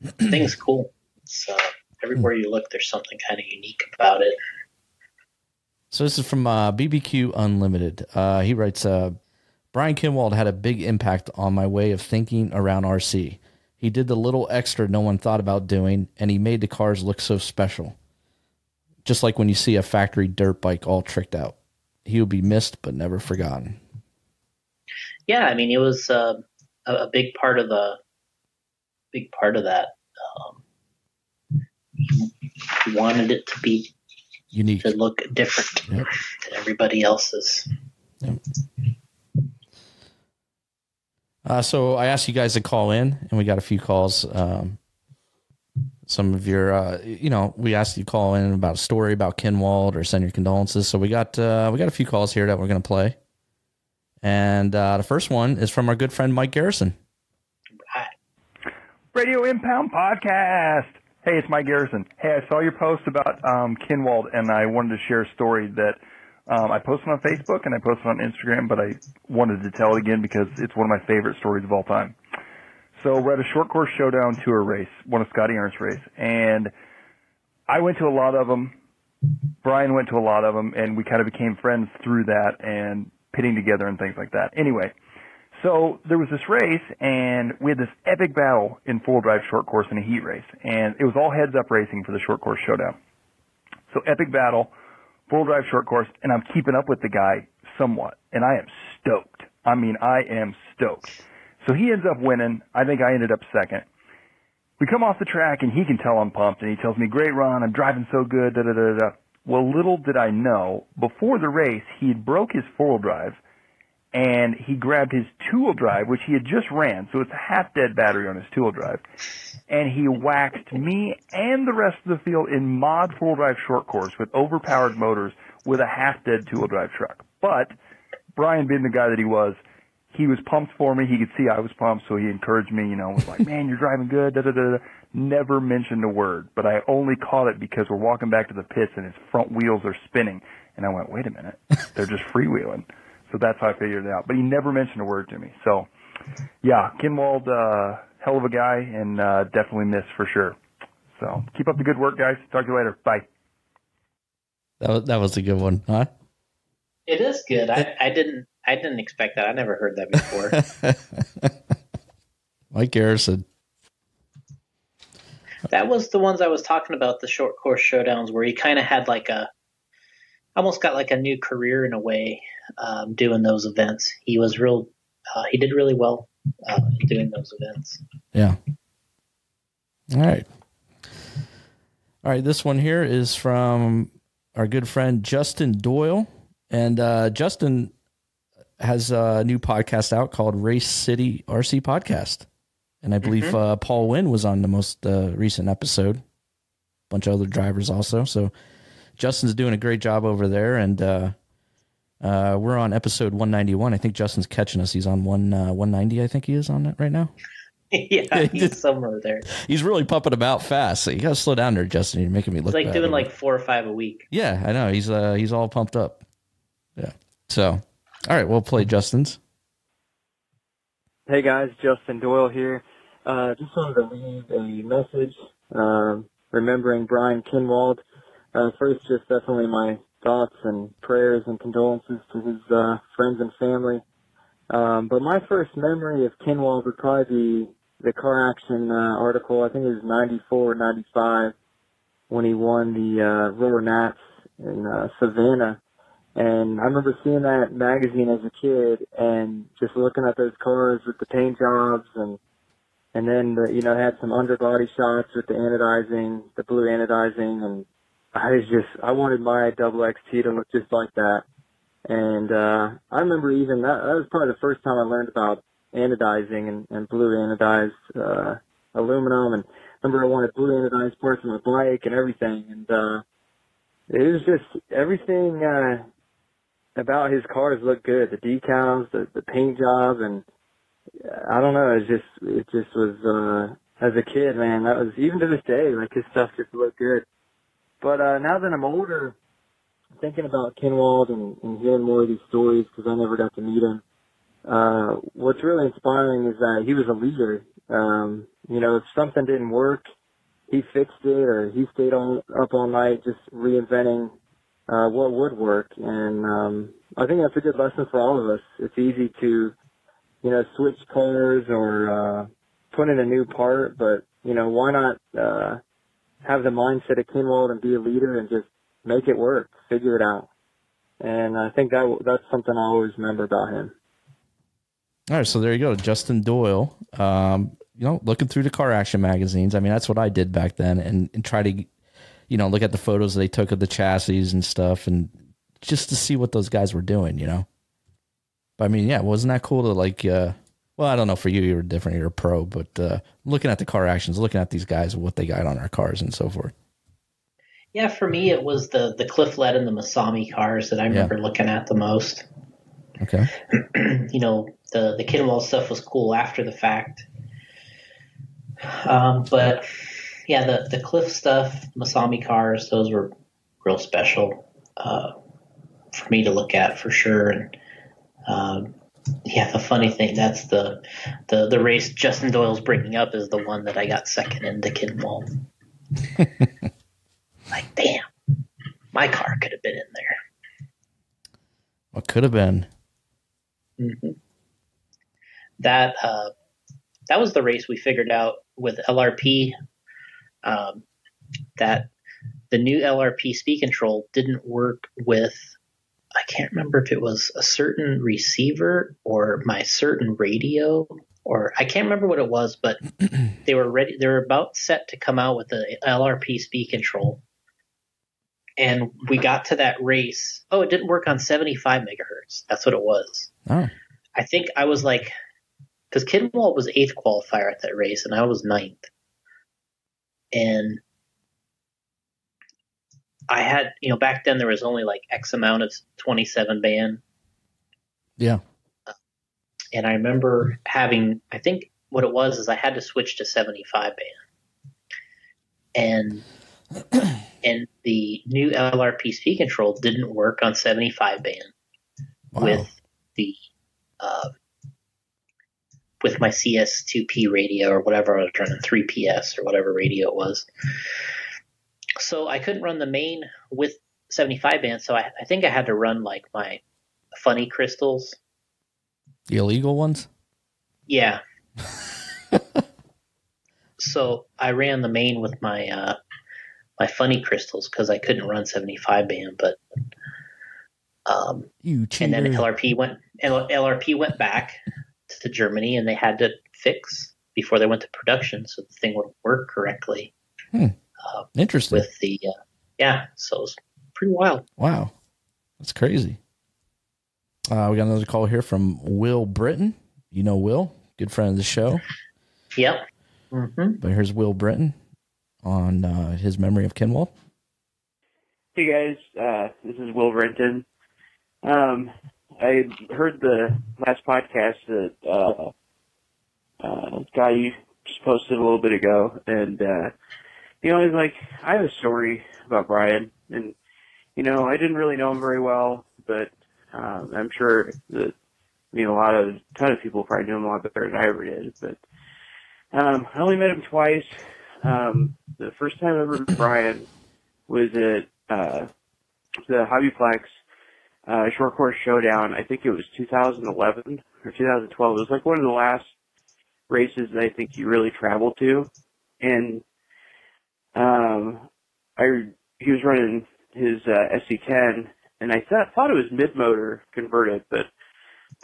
the thing's cool. So everywhere you look, there's something kind of unique about it. So this is from BBQ Unlimited. He writes, Brian Kinwald had a big impact on my way of thinking around RC. He did the little extra no one thought about doing, and he made the cars look so special. Just like when you see a factory dirt bike all tricked out. He will be missed but never forgotten. Yeah, I mean, it was a big part of that. He wanted it to be unique, to look different than everybody else's. Yep. So I asked you guys to call in, and we got a few calls. Some of your, we asked you to call in about a story about Kinwald or send your condolences. So we got a few calls here that we're going to play. And the first one is from our good friend Mike Garrison. Hi. Radio Impound Podcast. Hey, it's Mike Garrison. Hey, I saw your post about Kinwald, and I wanted to share a story that I posted on Facebook and I posted on Instagram, but I wanted to tell it again because it's one of my favorite stories of all time. So we're at a short course showdown tour race, one of Scotty Ernst's race, and I went to a lot of them. Brian went to a lot of them, and we kind of became friends through that and pitting together and things like that. Anyway, so there was this race, and we had this epic battle in full drive short course in a heat race, and it was all heads up racing for the short course showdown. So epic battle, full drive short course, and I'm keeping up with the guy somewhat, and I am stoked. I mean, I am stoked. So he ends up winning. I think I ended up second. We come off the track, and he can tell I'm pumped, and he tells me, great run, I'm driving so good, da-da-da-da. Well, little did I know, before the race, he had broke his four-wheel drive, and he grabbed his two-wheel drive, which he had just ran, so it's a half-dead battery on his two-wheel drive, and he waxed me and the rest of the field in mod four-wheel drive short course with overpowered motors with a half-dead two-wheel drive truck. But Brian, being the guy that he was pumped for me. He could see I was pumped, so he encouraged me, was like, man, you're driving good, da-da-da-da. Never mentioned a word, but I only caught it because we're walking back to the pits and his front wheels are spinning. And I went, wait a minute, they're just freewheeling. So that's how I figured it out. But he never mentioned a word to me. So, yeah, Kinwald, hell of a guy, and definitely missed for sure. So keep up the good work, guys. Talk to you later. Bye. That was a good one, huh? It is good. I didn't expect that. I never heard that before. Mike Garrison. That was the ones I was talking about, the short course showdowns, where he kind of had almost got like a new career in a way, doing those events. He was he did really well doing those events. Yeah. All right. This one here is from our good friend Justin Doyle. And Justin has a new podcast out called Race City RC Podcast. And I believe Paul Wynn was on the most recent episode. A bunch of other drivers also. So Justin's doing a great job over there. And we're on episode 191. I think Justin's catching us. He's on 190, I think he is on that right now. Yeah, he's somewhere there. He's really pumping them out fast. So you got to slow down there, Justin. You're making me look He's bad doing over. like 4 or 5 a week. Yeah, I know. He's all pumped up. Yeah. So, all right, we'll play Justin's. Hey guys, Justin Doyle here. Just wanted to leave a message remembering Brian Kinwald. First, just definitely my thoughts and prayers and condolences to his friends and family. But my first memory of Kinwald would probably be the car action article. I think it was 94 or 95 when he won the Roller Nats in Savannah. And I remember seeing that magazine as a kid and just looking at those cars with the paint jobs and then, had some under body shots with the anodizing, the blue anodizing. And I wanted my double XT to look just like that. And I remember even that was probably the first time I learned about anodizing and blue anodized aluminum. And remember I wanted blue anodized parts on my bike and everything. And it was just everything about his cars looked good. The decals, the paint job, and I don't know. It just was as a kid, man. That was even to this day. Like his stuff just looked good. But now that I'm older, thinking about Kinwald and hearing more of these stories because I never got to meet him. What's really inspiring is that he was a leader. You know, if something didn't work, he fixed it, or he stayed up all night just reinventing what would work. And I think that's a good lesson for all of us. It's easy to, you know, switch cars or put in a new part, but, you know, why not have the mindset of Kinwald and be a leader and just make it work, figure it out. And I think that's something I always remember about him. All right, so there you go, Justin Doyle. You know, looking through the car action magazines. I mean, that's what I did back then, and try to, you know, look at the photos they took of the chassis and stuff, and just to see what those guys were doing, you know. But I mean, yeah, wasn't that cool to like? Well, I don't know, for you, you were different, you're a pro, but looking at the car actions, looking at these guys, what they got on our cars and so forth. Yeah, for me, it was the Cliff Led and the Masami cars that I remember looking at the most. Okay. You know, the Kinwald stuff was cool after the fact. But yeah, the Cliff stuff, Masami cars, those were real special for me to look at for sure. And yeah, the funny thing, that's the race Justin Doyle's bringing up is the one that I got second into Kinwald. Like, damn, my car could have been in there. What could have been? Mm-hmm. That was the race we figured out with LRP, that the new LRP speed control didn't work with, I can't remember if it was a certain receiver or my certain radio, or I can't remember what it was, but they were ready. They were about set to come out with the LRP speed control. And we got to that race. Oh, it didn't work on 75 megahertz. That's what it was. Oh. I think I was like, because Kinwald was 8th qualifier at that race, and I was 9th. And I had, you know, back then there was only like X amount of 27 band. Yeah. And I remember having, I think what it was is I had to switch to 75 band. And the new LRP speed control didn't work on 75 band. Wow. With my CS2P radio or whatever I was running, 3PS or whatever radio it was. So I couldn't run the main with 75 band, so I think I had to run like my funny crystals. The illegal ones? Yeah. So I ran the main with my my funny crystals because I couldn't run 75 band, but you cheater. And then LRP went back to Germany, and they had to fix before they went to production so the thing would work correctly. Interesting. With the so it was pretty wild. Wow, that's crazy. We got another call here from Will Britton. You know Will, good friend of the show. Yep. Mm-hmm. But here's Will Britton on his memory of Kinwald. Hey guys, this is Will Britton. I heard the last podcast that guy you just posted a little bit ago, and you know, it's like I have a story about Brian, and you know, I didn't really know him very well, but I'm sure that a ton of people probably knew him a lot better than I ever did. But I only met him twice. The first time I ever met Brian was at the Hobbyplex Short Course Showdown. I think it was 2011 or 2012. It was like one of the last races that I think he really traveled to, and he was running his SC10, and I thought it was mid-motor converted, but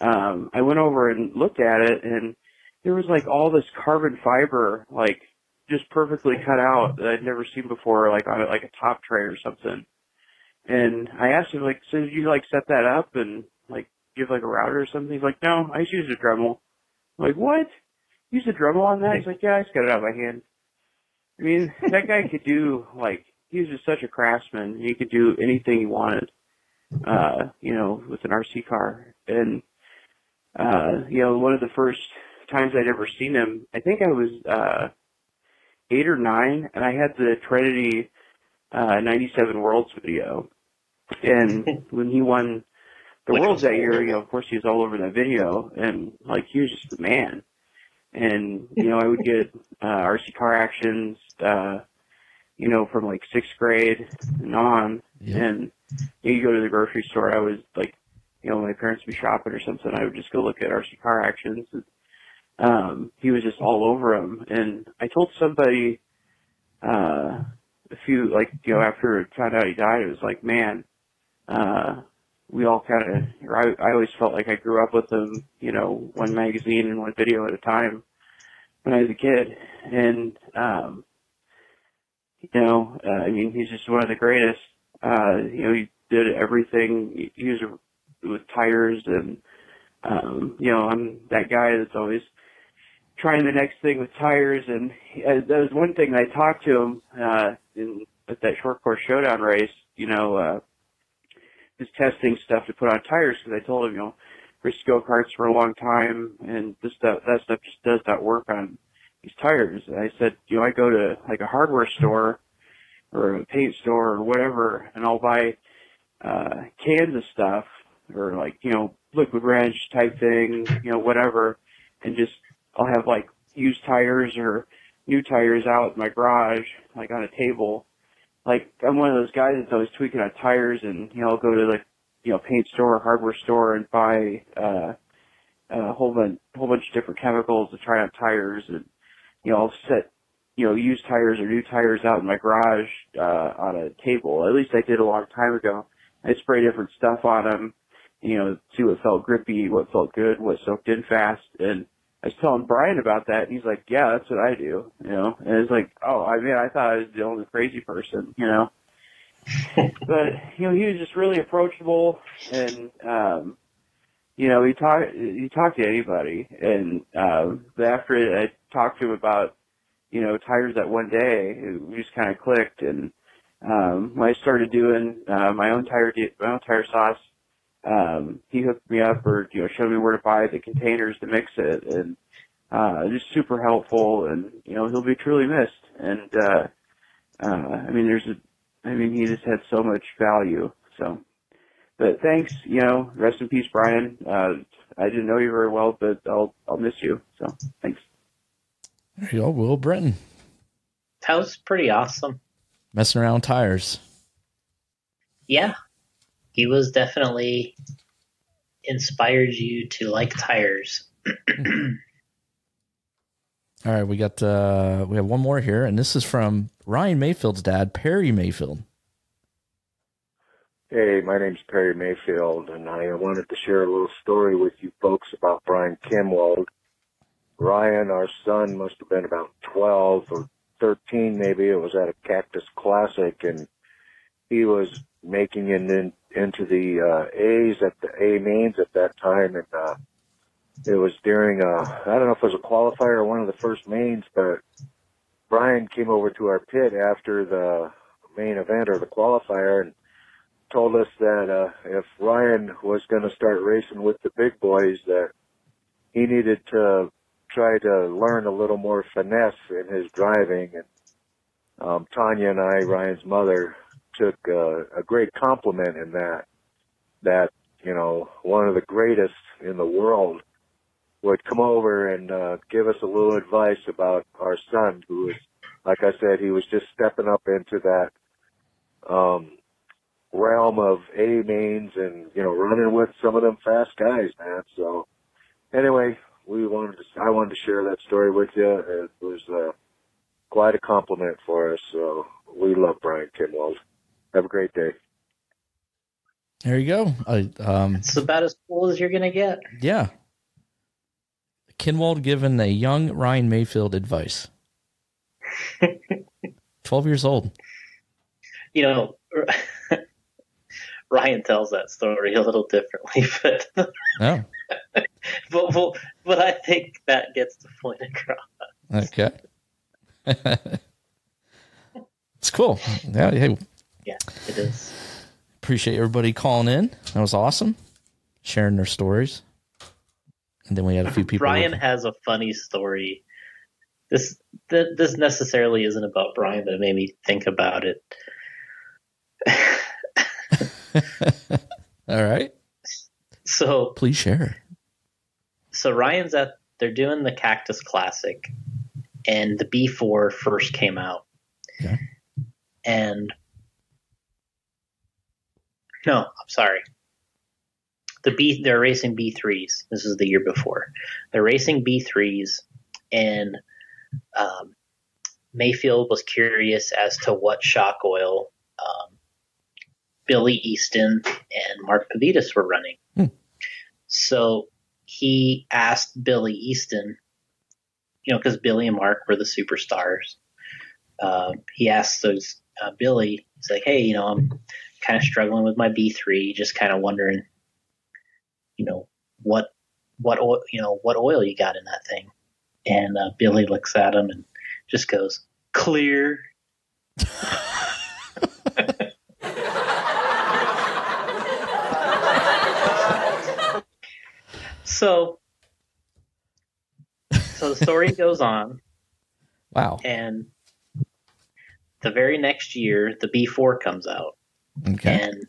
I went over and looked at it, and there was like all this carbon fiber, like just perfectly cut out that I'd never seen before, like on like a top tray or something. And I asked him, like, so did you like set that up and like give like a router or something? He's like, no, I just used a Dremel. I'm like, what? You used a Dremel on that? He's like, yeah, I just got it out of my hand. I mean, that guy could do, like, he was just such a craftsman. He could do anything he wanted, you know, with an RC car. And, you know, one of the first times I'd ever seen him, I think I was 8 or 9, and I had the Trinity 97 Worlds video. And when he won the Worlds that year, you know, of course he was all over that video, and, like, he was just the man. And, you know, I would get RC car actions, you know, from, like, 6th grade and on. Yep. And you go to the grocery store, I was, like, you know, my parents would be shopping or something, I would just go look at RC car actions. He was just all over them. And I told somebody a few, like, you know, after I found out he died, it was like, man, we all kind of, I always felt like I grew up with him, you know, one magazine and one video at a time when I was a kid. And, you know, I mean, he's just one of the greatest. You know, he did everything. He was with tires, and, you know, I'm that guy that's always trying the next thing with tires. And that was one thing I talked to him at that short course showdown race, you know, just testing stuff to put on tires, because I told him, you know, raced go-karts for a long time, and that stuff just does not work on these tires. And I said, you know, I go to like a hardware store or a paint store or whatever, and I'll buy cans of stuff, or, like, you know, liquid wrench type thing, you know, whatever, and just I'll have, like, used tires or new tires out in my garage, like on a table. Like, I'm one of those guys that's always tweaking on tires, and, you know, I'll go to, like, you know, paint store or hardware store and buy a whole bunch of different chemicals to try on tires. And, you know, I'll set, you know, used tires or new tires out in my garage on a table. At least I did a long time ago. I spray different stuff on them, you know, see what felt grippy, what felt good, what soaked in fast. And I was telling Brian about that, and he's like, yeah, that's what I do, you know. And it's like, oh, I mean, I thought I was the only crazy person, you know. But, you know, he was just really approachable, and, you know, he talked to anybody. And after I talked to him about, you know, tires that one day, we just kind of clicked. And when I started doing my own tire sauce, he hooked me up, or, you know, showed me where to buy the containers to mix it, and just super helpful. And, you know, he'll be truly missed. And I mean, he just had so much value. So, but thanks, you know, rest in peace, Brian. I didn't know you very well, but I'll miss you. So thanks. There you go, Will Brenton. That was pretty awesome. Messing around with tires. Yeah. He was definitely inspired you to like tires. All right, we have one more here, and this is from Ryan Mayfield's dad, Perry Mayfield. Hey, my name's Perry Mayfield, and I wanted to share a little story with you folks about Brian Kinwald. Ryan, our son, must have been about 12 or 13 maybe. It was at a Cactus Classic, and he was making it into the A's at the A mains at that time, and it was during I don't know if it was a qualifier or one of the first mains, but Brian came over to our pit after the main event or the qualifier and told us that if Ryan was going to start racing with the big boys, that he needed to try to learn a little more finesse in his driving. And Tanya and I, Ryan's mother, took a great compliment in that, you know, one of the greatest in the world would come over and give us a little advice about our son, who was, like I said, he was just stepping up into that realm of A mains and, you know, running with some of them fast guys, man. So anyway, I wanted to share that story with you. It was quite a compliment for us. So we love Brian Kinwald. Have a great day. There you go. It's about as cool as you're going to get. Yeah. Kinwald giving a young Ryan Mayfield advice. 12 years old. You know, Ryan tells that story a little differently, but oh. but I think that gets the point across. Okay. It's cool. Yeah, hey, Yeah, it is. appreciate everybody calling in. That was awesome. Sharing their stories. And then we had a few people. Brian has a funny story. This necessarily isn't about Brian, but it made me think about it. All right. So please share. So they're doing the Cactus Classic, and the B4 first came out. Okay. And no, I'm sorry. They're racing B3s. This is the year before. They're racing B3s, and Mayfield was curious as to what shock oil Billy Easton and Mark Pavidis were running. So he asked Billy Easton, because Billy and Mark were the superstars. He asked Billy, he's like, hey, I'm kind of struggling with my B3, just kind of wondering, what oil, what oil you got in that thing. And Billy looks at him and just goes, clear. So the story goes on. Wow. And the very next year, the B4 comes out. Okay. And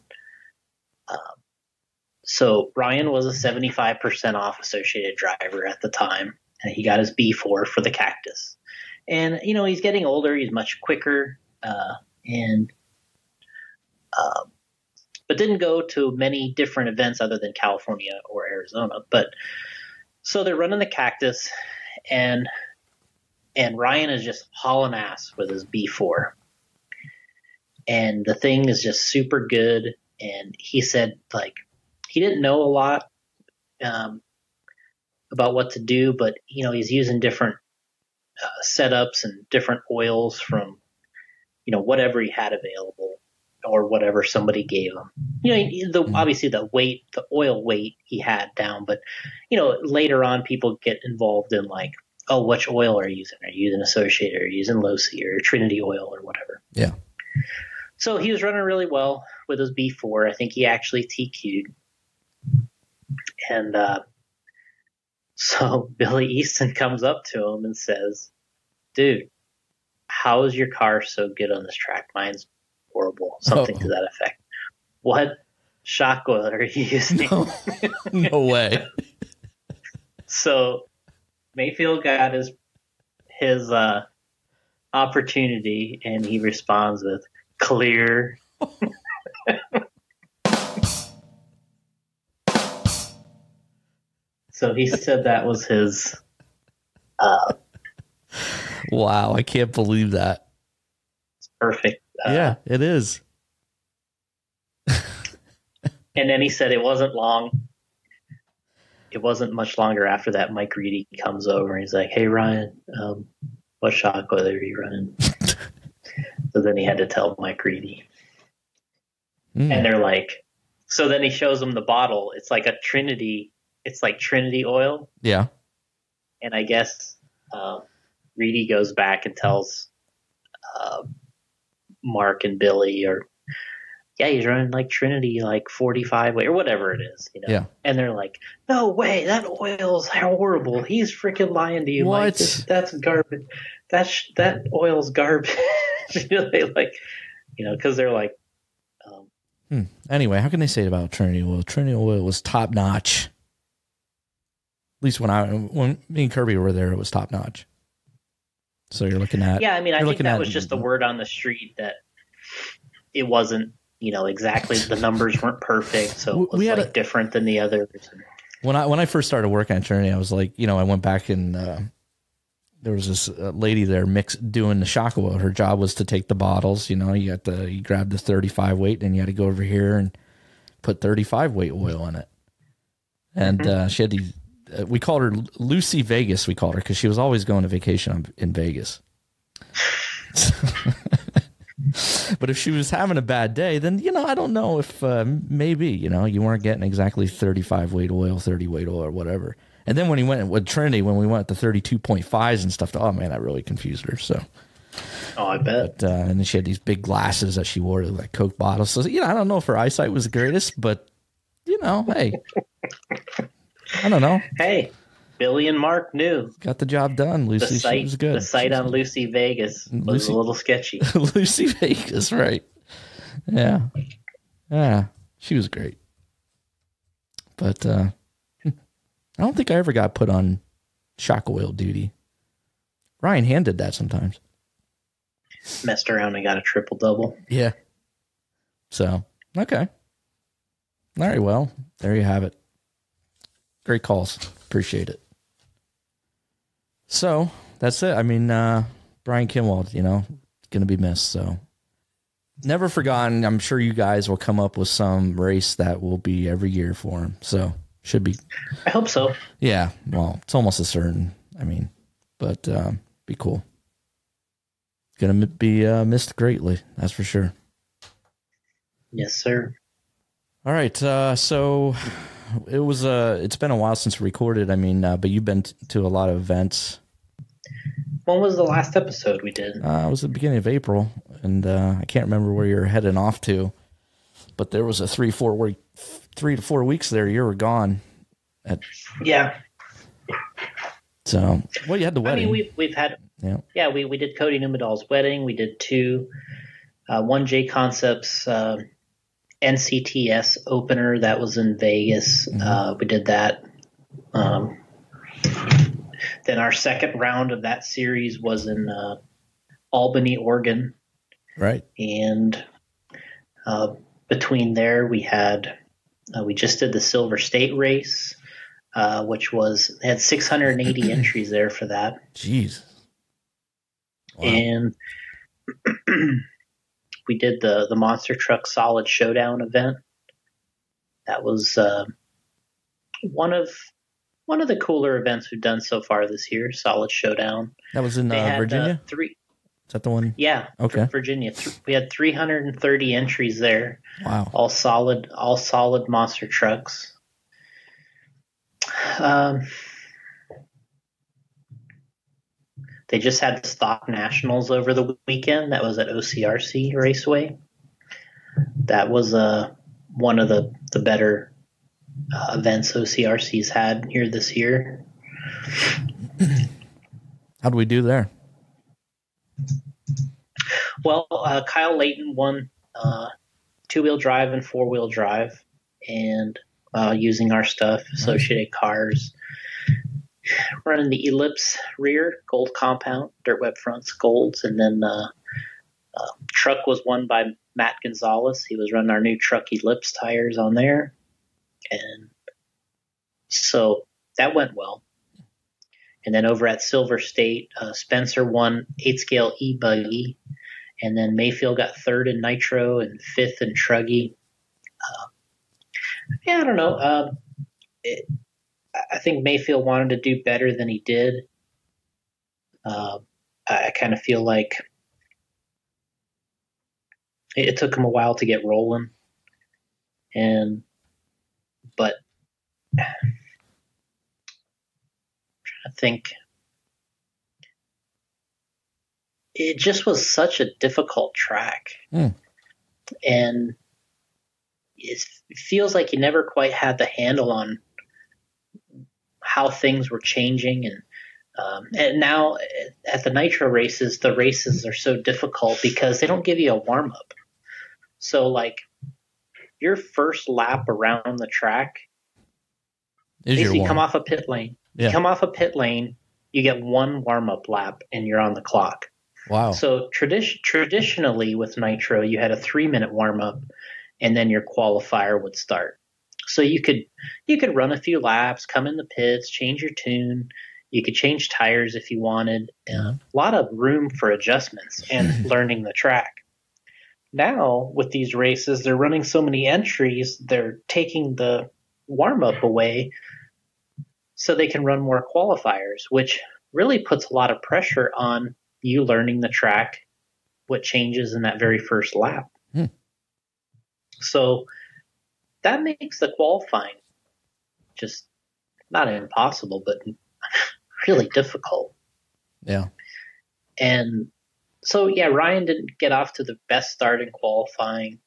so Ryan was a 75% off Associated driver at the time, and he got his B4 for the Cactus. And, he's getting older. He's much quicker. But didn't go to many different events other than California or Arizona. But so they're running the Cactus, and Ryan is just hauling ass with his B4. And the thing is just super good. And he said, he didn't know a lot about what to do, but, he's using different setups and different oils from, whatever he had available or whatever somebody gave him. Obviously the oil weight he had down, but, later on people get involved in which oil are you using? Are you using Associated? Are you using Losi or Trinity oil or whatever? Yeah. So he was running really well with his B4. I think he actually TQ'd. And so Billy Easton comes up to him and says, dude, how is your car so good on this track? Mine's horrible. Something to that effect. What shock oil are you using? No way. So Mayfield got his opportunity, and he responds with clear. So he said that was his. Wow, I can't believe that. It's perfect. Yeah, it is. And then he said it wasn't long. It wasn't much longer after that. Mike Reedy comes over and he's like, "Hey Ryan, what shock oil are you running?" So then he had to tell Mike Reedy, and they're like, so then he shows him the bottle. It's like a Trinity. It's like Trinity oil. Yeah. And I guess Reedy goes back and tells Mark and Billy, he's running like Trinity, like 45 weight or whatever it is, Yeah. And they're like, no way, that oil's horrible. He's freaking lying to you, what? Mike. That's garbage. That oil's garbage. Because they're like. Anyway, how can they say it about Trinity oil? Trinity oil was top notch. At least when me and Kirby were there, it was top notch. So you're looking at. Yeah, I think that was just the word on the street that it wasn't, exactly, the numbers weren't perfect, so it was different than the others. When I first started working at Trinity, I was like, I went back and there was this lady there doing the shock oil. Her job was to take the bottles, you grabbed the 35 weight and you had to go over here and put 35 weight oil in it. And she had these. We called her Lucy Vegas. We called her because she was always going to vacation in Vegas. But if she was having a bad day, then I don't know if maybe you weren't getting exactly 35 weight oil, 30 weight oil, or whatever. And then when he went with Trinity, when we went to 32.5s and stuff, oh man, that really confused her. So Oh, I bet. But, and then she had these big glasses that she wore, like Coke bottles. So, I don't know if her eyesight was the greatest, but, hey, I don't know. Hey, Billy and Mark knew. Got the job done. Lucy, she was good. The sight on Lucy Vegas was a little sketchy. Lucy Vegas, right. Yeah. Yeah, she was great. But I don't think I ever got put on shock oil duty. Ryan Hand did that sometimes. Messed around and got a triple-double. Yeah. So, okay. All right, well, there you have it. Great calls. Appreciate it. So, that's it. I mean, Brian Kinwald, going to be missed, so. Never forgotten. I'm sure you guys will come up with some race that will be every year for him. So, should be. I hope so. Yeah, well, it's almost a certain. But be cool. Going to be missed greatly, that's for sure. Yes, sir. All right, so it's been a while since we recorded. But you've been to a lot of events. When was the last episode we did? It was the beginning of April, and I can't remember where you're heading off to, but there was a 3 to 4 weeks there you were gone. Yeah. So, well, you had the wedding. We've had, we did Cody Numedal's wedding. We did 2, one J Concepts NCTS opener that was in Vegas. We did that. Then our second round of that series was in Albany, Oregon. Right. And between there, we just did the Silver State race, which had 680 entries there for that. Jeez. Wow. And we did the Monster Truck Solid Showdown event. That was one of the cooler events we've done so far this year. Solid Showdown. That was in Virginia. Is that the one? Yeah. Okay. Virginia. We had 330 entries there. Wow. All solid monster trucks. They just had the stock nationals over the weekend. That was at OCRC Raceway. That was one of the better events OCRC's had here this year. How do we do there? Well, Kyle Layton won 2-wheel drive and 4-wheel drive, and using our stuff, Associated Cars. Running the Ellipse rear, gold compound, dirt web fronts, golds, and then truck was won by Matt Gonzalez. He was running our new truck Ellipse tires on there, and so that went well. And then over at Silver State, Spencer won 8-scale e-buggy, and then Mayfield got 3rd in Nitro and 5th in Truggy. I don't know. I think Mayfield wanted to do better than he did. I kind of feel like it took him a while to get rolling, but I'm trying to think. It just was such a difficult track, and it feels like he never quite had the handle on how things were changing, and now at the Nitro races, the races are so difficult because they don't give you a warm up. So like your first lap around the track is you come off a pit lane. Yeah. You come off a pit lane, you get one warm up lap, and you're on the clock. Wow. So traditionally with Nitro, you had a 3-minute warm up, and then your qualifier would start. So you could run a few laps, come in the pits, change your tune. You could change tires if you wanted. A lot of room for adjustments and learning the track. Now with these races, they're running so many entries, they're taking the warm up away so they can run more qualifiers, which really puts a lot of pressure on you learning the track, what changes in that very first lap. So that makes the qualifying just not impossible, but really difficult. Yeah. And So yeah, Ryan didn't get off to the best start in qualifying.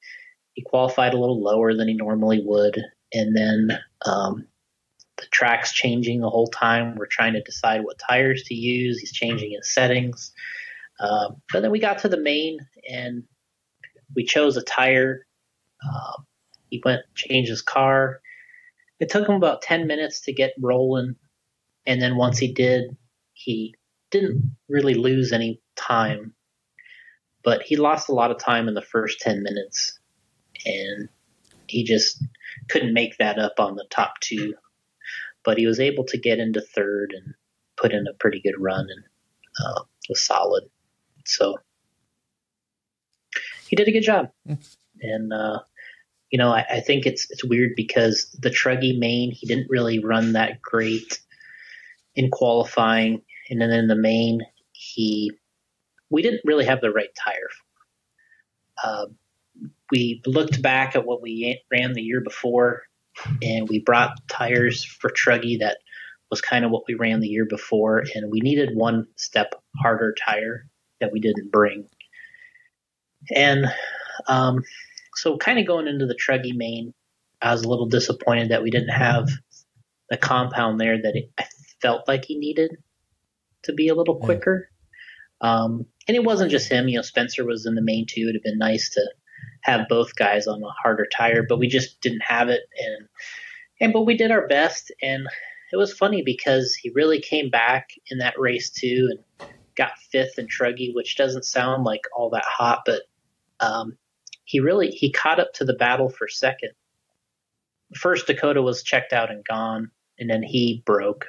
He qualified a little lower than he normally would, and then the track's changing the whole time. We're trying to decide what tires to use. He's changing his settings. But then we got to the main, and we chose a tire. He went changed his car. It took him about 10 minutes to get rolling, and then once he did, he didn't really lose any time, but he lost a lot of time in the first 10 minutes, and he just couldn't make that up on the top two. But he was able to get into third and put in a pretty good run, and was solid. So he did a good job. And, I think it's weird because the Truggy main, he didn't really run that great in qualifying. And then in the main, we didn't really have the right tire for. We looked back at what we ran the year before, and we brought tires for Truggy that was kind of what we ran the year before, and we needed one step harder tire that we didn't bring. And so kind of going into the Truggy main, I was a little disappointed that we didn't have the compound there that I felt like he needed to be a little quicker. And it wasn't just him. Spencer was in the main too. It would have been nice to have both guys on a harder tire, but we just didn't have it. But we did our best, and it was funny because he really came back in that race too and got fifth in Truggy, which doesn't sound like all that hot, but he caught up to the battle for second. First, Dakota was checked out and gone, and then he broke.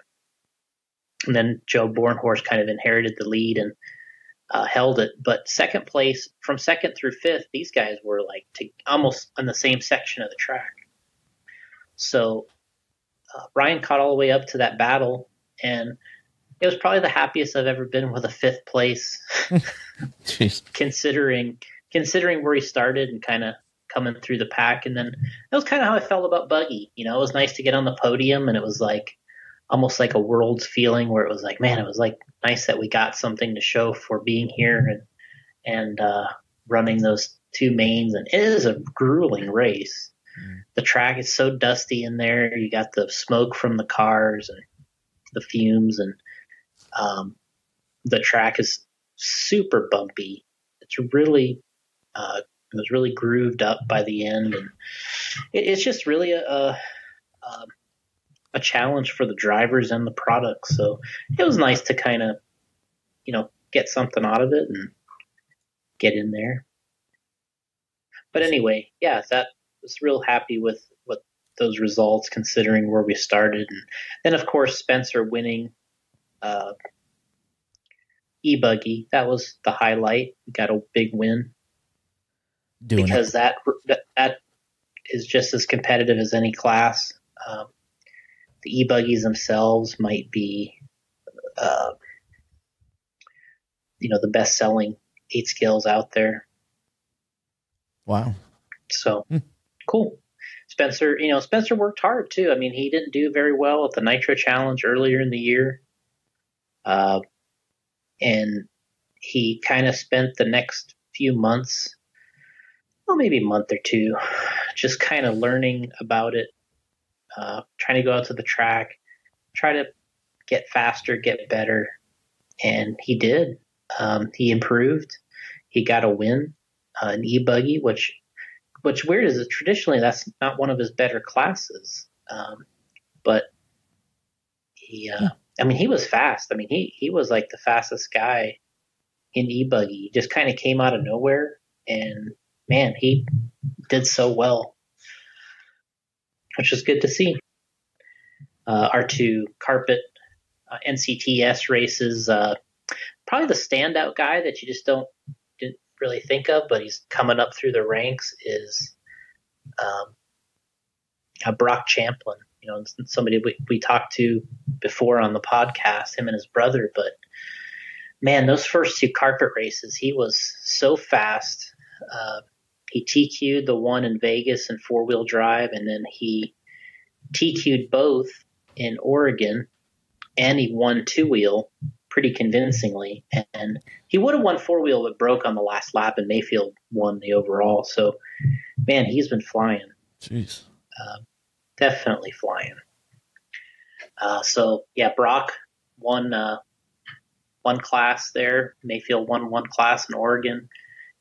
And then Joe Bornhorst kind of inherited the lead and held it. But second place, from second through fifth, these guys were almost on the same section of the track. So Ryan caught all the way up to that battle, and it was probably the happiest I've ever been with a fifth place, considering where he started and kind of coming through the pack. And then that was kind of how I felt about Buggy. It was nice to get on the podium, and it was almost like a world's feeling where it was like, man, it was nice that we got something to show for being here and running those two mains. And it is a grueling race. The track is so dusty in there. You got the smoke from the cars and the fumes, and the track is super bumpy. It's really it was really grooved up by the end, and it's just really a challenge for the drivers and the product. So it was nice to kind of get something out of it and get in there. But anyway, yeah, that was real happy with those results considering where we started. And then of course Spencer winning e-buggy, that was the highlight. We got a big win because that is just as competitive as any class. The e-buggies themselves might be the best selling 8 scales out there. Wow. So cool. Spencer worked hard too. I mean, he didn't do very well at the Nitro Challenge earlier in the year. And he kind of spent the next few months, well, maybe a month or two, just kind of learning about it, trying to go out to the track, try to get faster, get better. And he did. He improved. He got a win, an e-buggy, which weird is that traditionally that's not one of his better classes. But he was fast. I mean, he was like the fastest guy in e-buggy. He just kind of came out of nowhere, and man, he did so well, which is good to see. Our two carpet NCTS races, probably the standout guy that you just didn't really think of, but he's coming up through the ranks is Brock Champlin. Somebody we talked to before on the podcast, him and his brother. But man, those first two carpet races, he was so fast. He TQ'd the one in Vegas in 4-wheel drive, and then he TQ'd both in Oregon, and he won 2-wheel pretty convincingly. And he would have won four-wheel, but broke on the last lap, and Mayfield won the overall. So, man, he's been flying. Jeez. Definitely flying. So, yeah, Brock won one class there. Mayfield won one class in Oregon.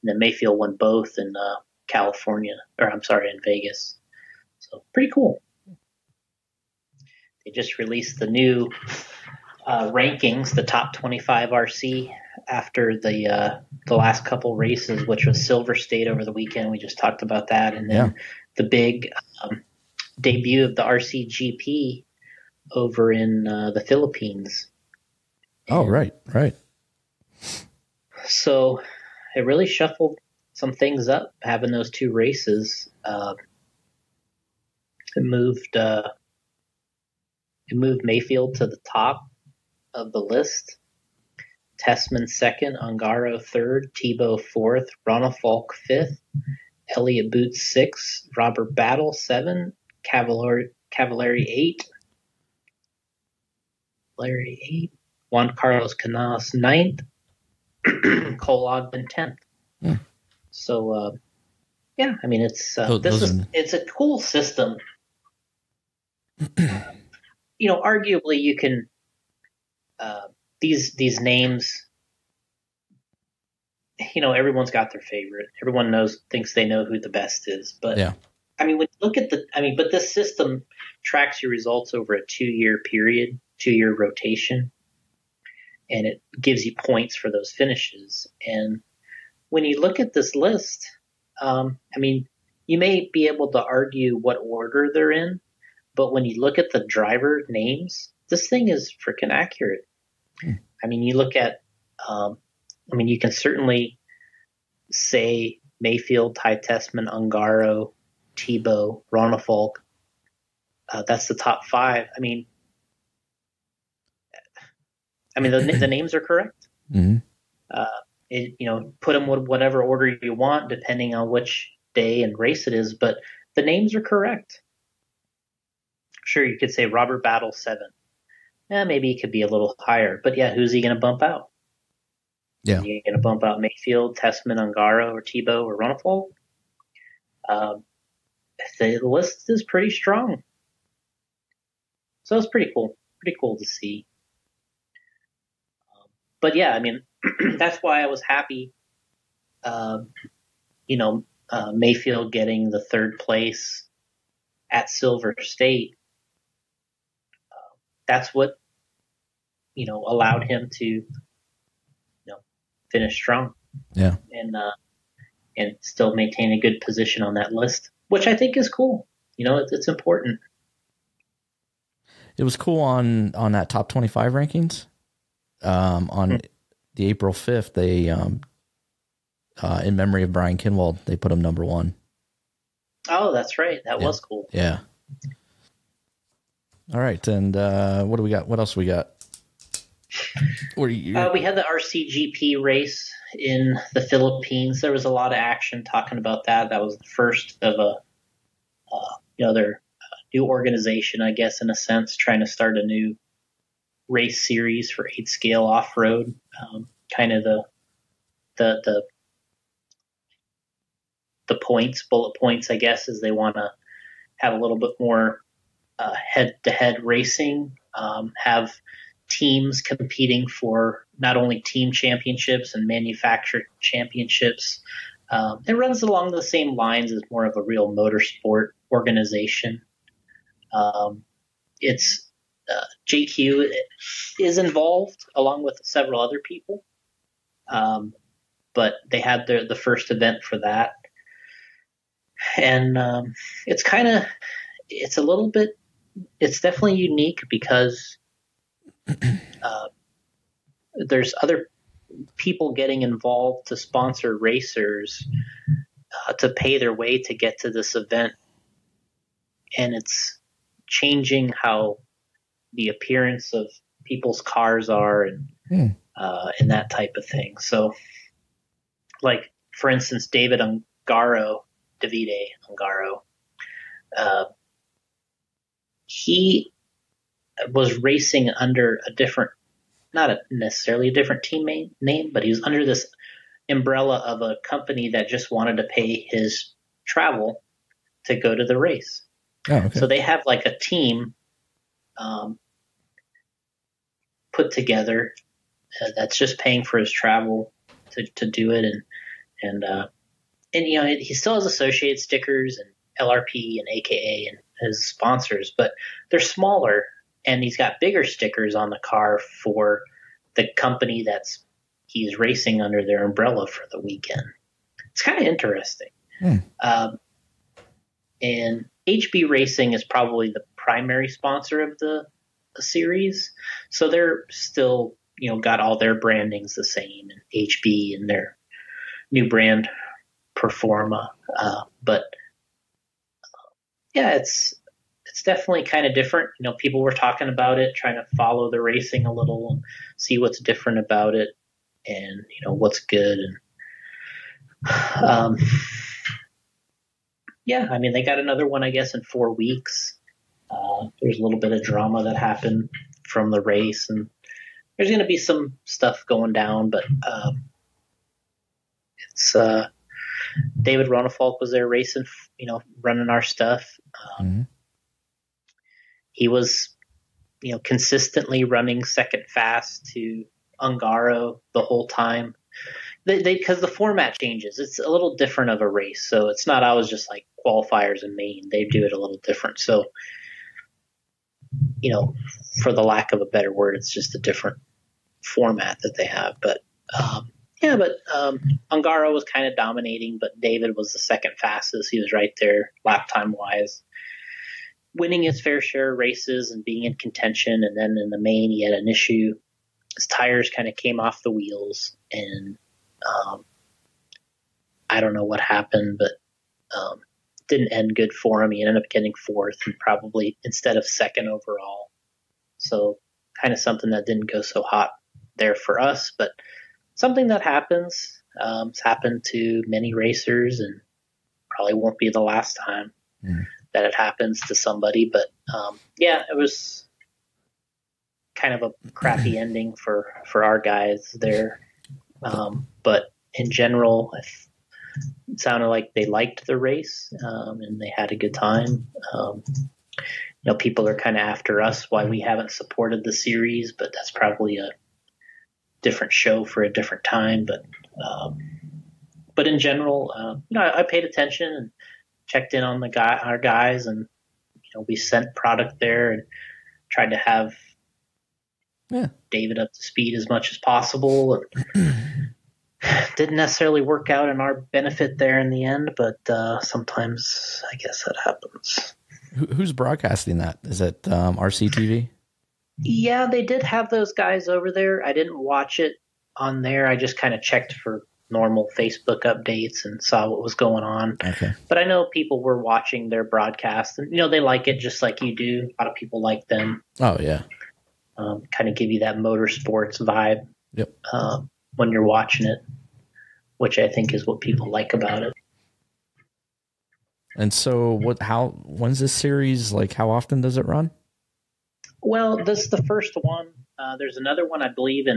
And then Mayfield won both in California, or I'm sorry, in Vegas. So pretty cool. They just released the new rankings, the top 25 RC after the last couple races, which was Silver State over the weekend. We just talked about that. And then the big debut of the RC GP over in the Philippines. Oh, right. So it really shuffled some things up, having those two races. It moved Mayfield to the top of the list. Tessman second, Ungaro third, Tebow fourth, Ronafalk fifth, Elliott Boots sixth, Robert Battle seven, Cavallari eight, Juan Carlos Canas ninth, Cole Ogden 10th. So, yeah, I mean, it's a cool system. Arguably you can these names. Everyone's got their favorite. Everyone thinks they know who the best is. But I mean, when you look at but this system tracks your results over a 2-year period, 2-year rotation. And it gives you points for those finishes. And when you look at this list, you may be able to argue what order they're in, but when you look at the driver names, this thing is freaking accurate. I mean, you look at, you can certainly say Mayfield, Ty Tessman, Ungaro, Tebow, Ronafalk. That's the top 5. The names are correct. Mm-hmm. Put them in whatever order you want, depending on which day and race it is, but the names are correct. Sure, you could say Robert Battle 7. Maybe it could be a little higher, but who's he going to bump out? Yeah. Is he going to bump out Mayfield, Tessman, Ungaro, or Tebow, or Ronafalk? The list is pretty strong. So it's pretty cool. Pretty cool to see. But that's why I was happy, Mayfield getting the 3rd place at Silver State. That's what, allowed him to, finish strong. Yeah. And still maintain a good position on that list, which I think is cool. It's important. It was cool on that top 25 rankings. On the April 5th, they, in memory of Brian Kinwald, they put him number 1. Oh, that's right. That was cool. Yeah. All right. And, what do we got? What else we got? We had the RCGP race in the Philippines. There was a lot of action talking about that. That was the first of their new organization, I guess, in a sense, trying to start a new race series for 8 scale off-road. Kind of the bullet points, I guess, is they want to have a little bit more head-to-head racing, have teams competing for not only team championships and manufacturer championships. It runs along the same lines as more of a real motorsport organization. It's JQ is involved along with several other people, but they had the first event for that. And it's definitely unique because there's other people getting involved to sponsor racers to pay their way to get to this event. And it's changing how the appearance of people's cars are and that type of thing. So, like, for instance, Davide Ungaro, he was racing under a different not necessarily a different team name, but he was under this umbrella of a company that just wanted to pay his travel to go to the race. Oh, okay. So they have like a team put together that's just paying for his travel to do it, and you know, he still has associated stickers and LRP and AKA and his sponsors, but they're smaller, and he's got bigger stickers on the car for the company he's racing under their umbrella for the weekend. It's kind of interesting. And HB Racing is probably the primary sponsor of the series, so they're still, you know, got all their brandings the same, and HB and their new brand Performa, but yeah, it's definitely kind of different. You know, people were talking about it, trying to follow the racing a little and see what's different about it, and you know what's good. And yeah, I mean, they got another one, I guess, in 4 weeks. There's a little bit of drama that happened from the race, and there's going to be some stuff going down, but it's David Ronafalk was there racing, you know, running our stuff. He was, you know, consistently running second fast to Ungaro the whole time. Because the format changes. It's a little different of a race. So it's not always just like qualifiers in Maine. They do it a little different. So, you know, for the lack of a better word, it's just a different format that they have. But, Ungaro was kind of dominating, but David was the second fastest. He was right there lap time wise, winning his fair share of races and being in contention. And then in the main, he had an issue. His tires kind of came off the wheels, and I don't know what happened, but didn't end good for him. He ended up getting fourth and probably instead of second overall. So kind of something that didn't go so hot there for us, but something that happens. It's happened to many racers, and probably won't be the last time that it happens to somebody. But yeah, it was kind of a crappy ending for our guys there. But in general, it sounded like they liked the race, and they had a good time. You know, people are kind of after us why we haven't supported the series, but that's probably a different show for a different time. But in general, you know, I paid attention and checked in on our guys, and you know, we sent product there and tried to have David up to speed as much as possible. And didn't necessarily work out in our benefit there in the end, but sometimes I guess that happens. Who's broadcasting that? Is it RCTV? Yeah, they did have those guys over there. I didn't watch it on there. I just kind of checked for normal Facebook updates and saw what was going on. Okay. But I know people were watching their broadcast, and you know, they like it just like you do. A lot of people like them. Oh yeah. Kind of give you that motorsports vibe. Yep. When you're watching it, which I think is what people like about it. And so when's this series, like how often does it run? Well, this is the first one. There's another one, I believe,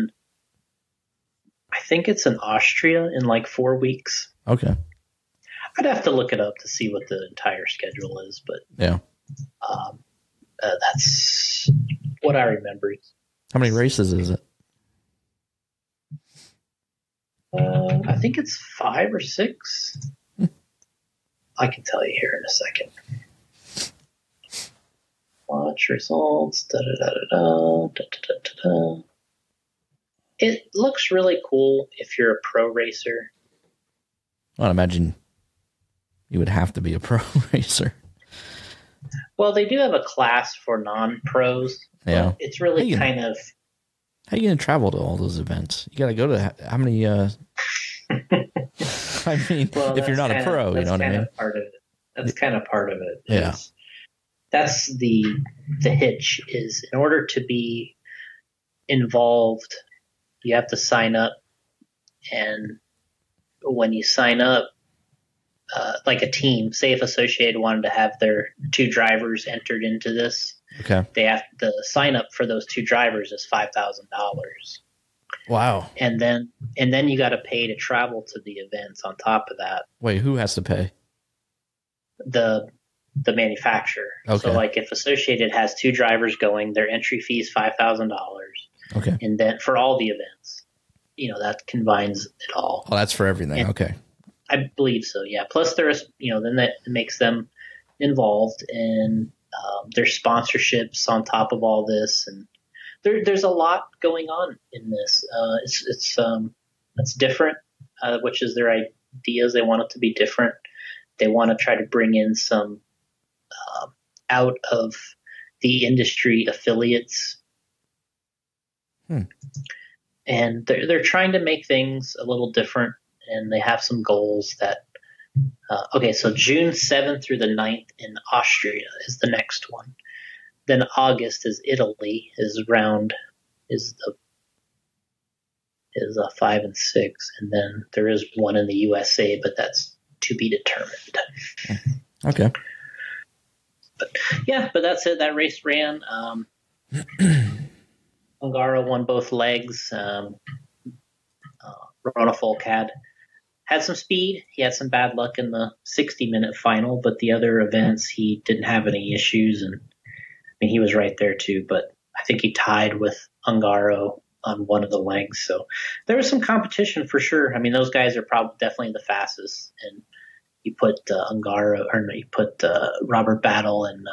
I think it's in Austria in like 4 weeks. Okay. I'd have to look it up to see what the entire schedule is, but yeah, that's what I remember. How many races is it? I think it's 5 or 6. I can tell you here in a second. Watch results. It looks really cool if you're a pro racer. Well, I imagine you would have to be a pro racer. Well, they do have a class for non-pros. Yeah. It's really kind of... How are you going to travel to all those events? You got to go to how many... I mean, well, if you're not a pro, you know what I mean? Part of it. That's kind of part of it. Yeah. That's the hitch, is in order to be involved, you have to sign up. And when you sign up, like a team, say if Associated wanted to have their 2 drivers entered into this, Okay. The sign up for those 2 drivers is $5,000. Wow. And then you got to pay to travel to the events on top of that. Wait, who has to pay? The manufacturer. Okay. So like if Associated has 2 drivers going, their entry fee is $5,000. Okay. And then for all the events, that combines it all. Oh, that's for everything. And okay. I believe so. Yeah. Plus there's, then that makes them involved in their sponsorships on top of all this. And there's a lot going on in this. It's different, which is their ideas. They want it to be different. They want to try to bring in some out of the industry affiliates. And they're trying to make things a little different, and they have some goals that so June 7th through the 9th in Austria is the next one. Then August is Italy, is 5 and 6, and then there is one in the USA, but that's to be determined. Okay. But that's it. That race ran. Ungaro won both legs. Ruona Folk had some speed. He had some bad luck in the 60-minute final, but the other events he didn't have any issues, and he was right there too. But I think he tied with Ungaro on one of the legs, so there was some competition for sure. Those guys are definitely the fastest, and you put Robert Battle and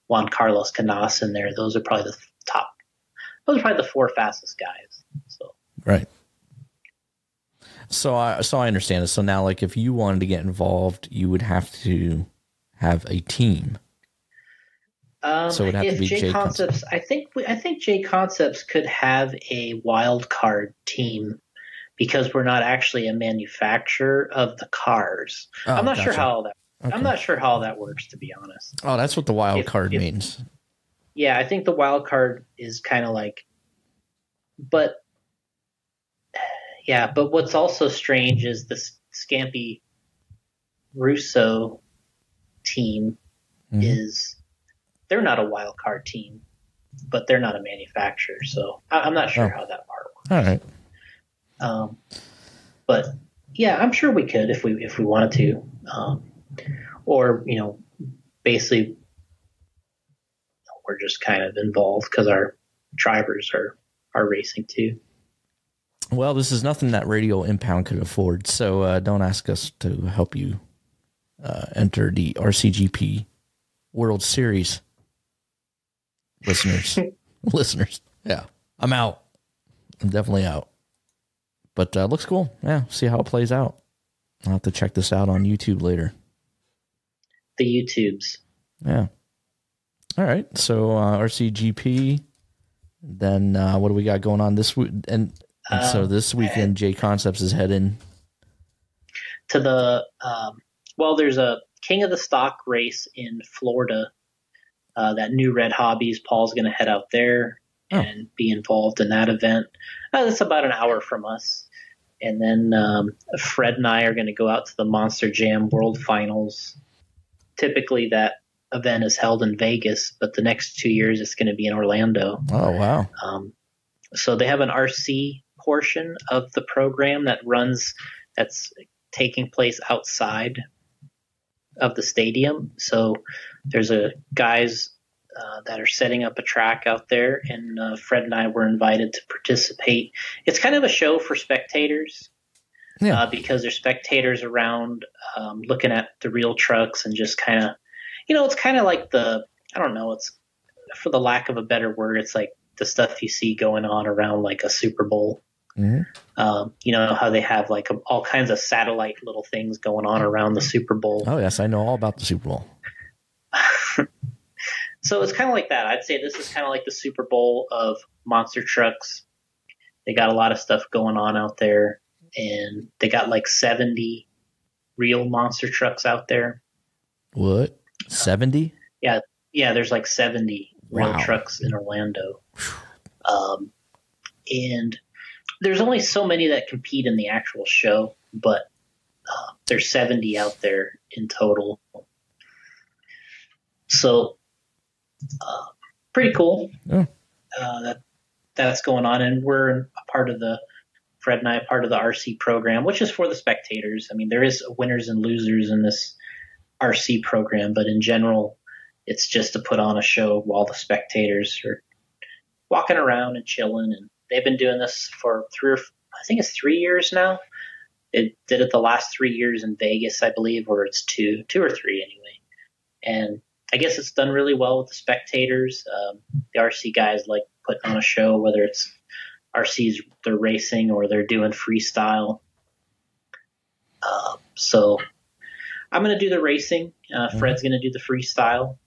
Juan Carlos Canas in there. Those are probably the top. Those are probably the 4 fastest guys. So right. So I understand it. So now, like, if you wanted to get involved, you would have to have a team. So it would have to be J Concepts. I think J Concepts could have a wild card team because we're not actually a manufacturer of the cars. Oh, I'm not gotcha. sure how all that. Okay. I'm not sure how all that works, to be honest. Oh, that's what the wild card means. Yeah, I think the wild card is kind of like, but what's also strange is the Scampi Russo team is, they're not a wild card team, but they're not a manufacturer. So I'm not sure how that part works. All right. But yeah, I'm sure we could if we wanted to, or basically we're just kind of involved because our drivers are racing too. Well, this is nothing that Radio Impound could afford, so don't ask us to help you enter the RCGP World Series. Listeners. Yeah, I'm out. I'm definitely out. But looks cool. Yeah, see how it plays out. I'll have to check this out on YouTube later. The YouTubes. Yeah. All right. So RCGP. Then what do we got going on this week? And so this weekend, J Concepts is heading to the there's a King of the Stock race in Florida. That New Red Hobbies. Paul's going to head out there and be involved in that event. That's about an hour from us. And then Fred and I are going to go out to the Monster Jam World Finals. Typically that event is held in Vegas, but the next 2 years it's going to be in Orlando. Oh, wow. So they have an RC portion of the program that's taking place outside of the stadium. So there's guys that are setting up a track out there, and Fred and I were invited to participate. It's kind of a show for spectators because there's spectators around looking at the real trucks and just kind of, it's kind of like it's, for the lack of a better word, it's like the stuff you see going on around like a Super Bowl. Mm-hmm. How they have like all kinds of satellite little things going on around the Super Bowl. Oh, yes, I know all about the Super Bowl. So it's kind of like that. I'd say this is kind of like the Super Bowl of monster trucks. They got a lot of stuff going on out there, and they got like 70 real monster trucks out there. What? 70? Yeah, there's like 70 real trucks in Orlando. And there's only so many that compete in the actual show, but there's 70 out there in total. So pretty cool. Yeah. That's going on, and Fred and I are part of the RC program, which is for the spectators. I mean, there is winners and losers in this RC program, but in general, it's just to put on a show while the spectators are walking around and chilling. And they've been doing this for 3 years now. It did it the last 3 years in Vegas, I believe, or it's two or three anyway. And I guess it's done really well with the spectators. The RC guys like putting on a show, whether it's RCs they're racing or they're doing freestyle. So I'm going to do the racing. Fred's going to do the freestyle.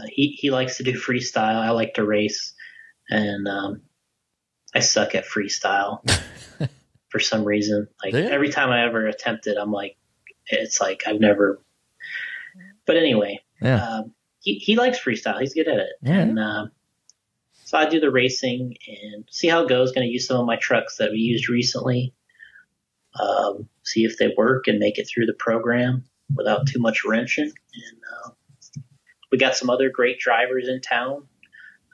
He likes to do freestyle. I like to race, and I suck at freestyle for some reason. Like every time I ever attempt it, I'm like, it's like I've never. But anyway, he likes freestyle. He's good at it, and so I do the racing and see how it goes. Going to use some of my trucks that we used recently. See if they work and make it through the program without too much wrenching. And we got some other great drivers in town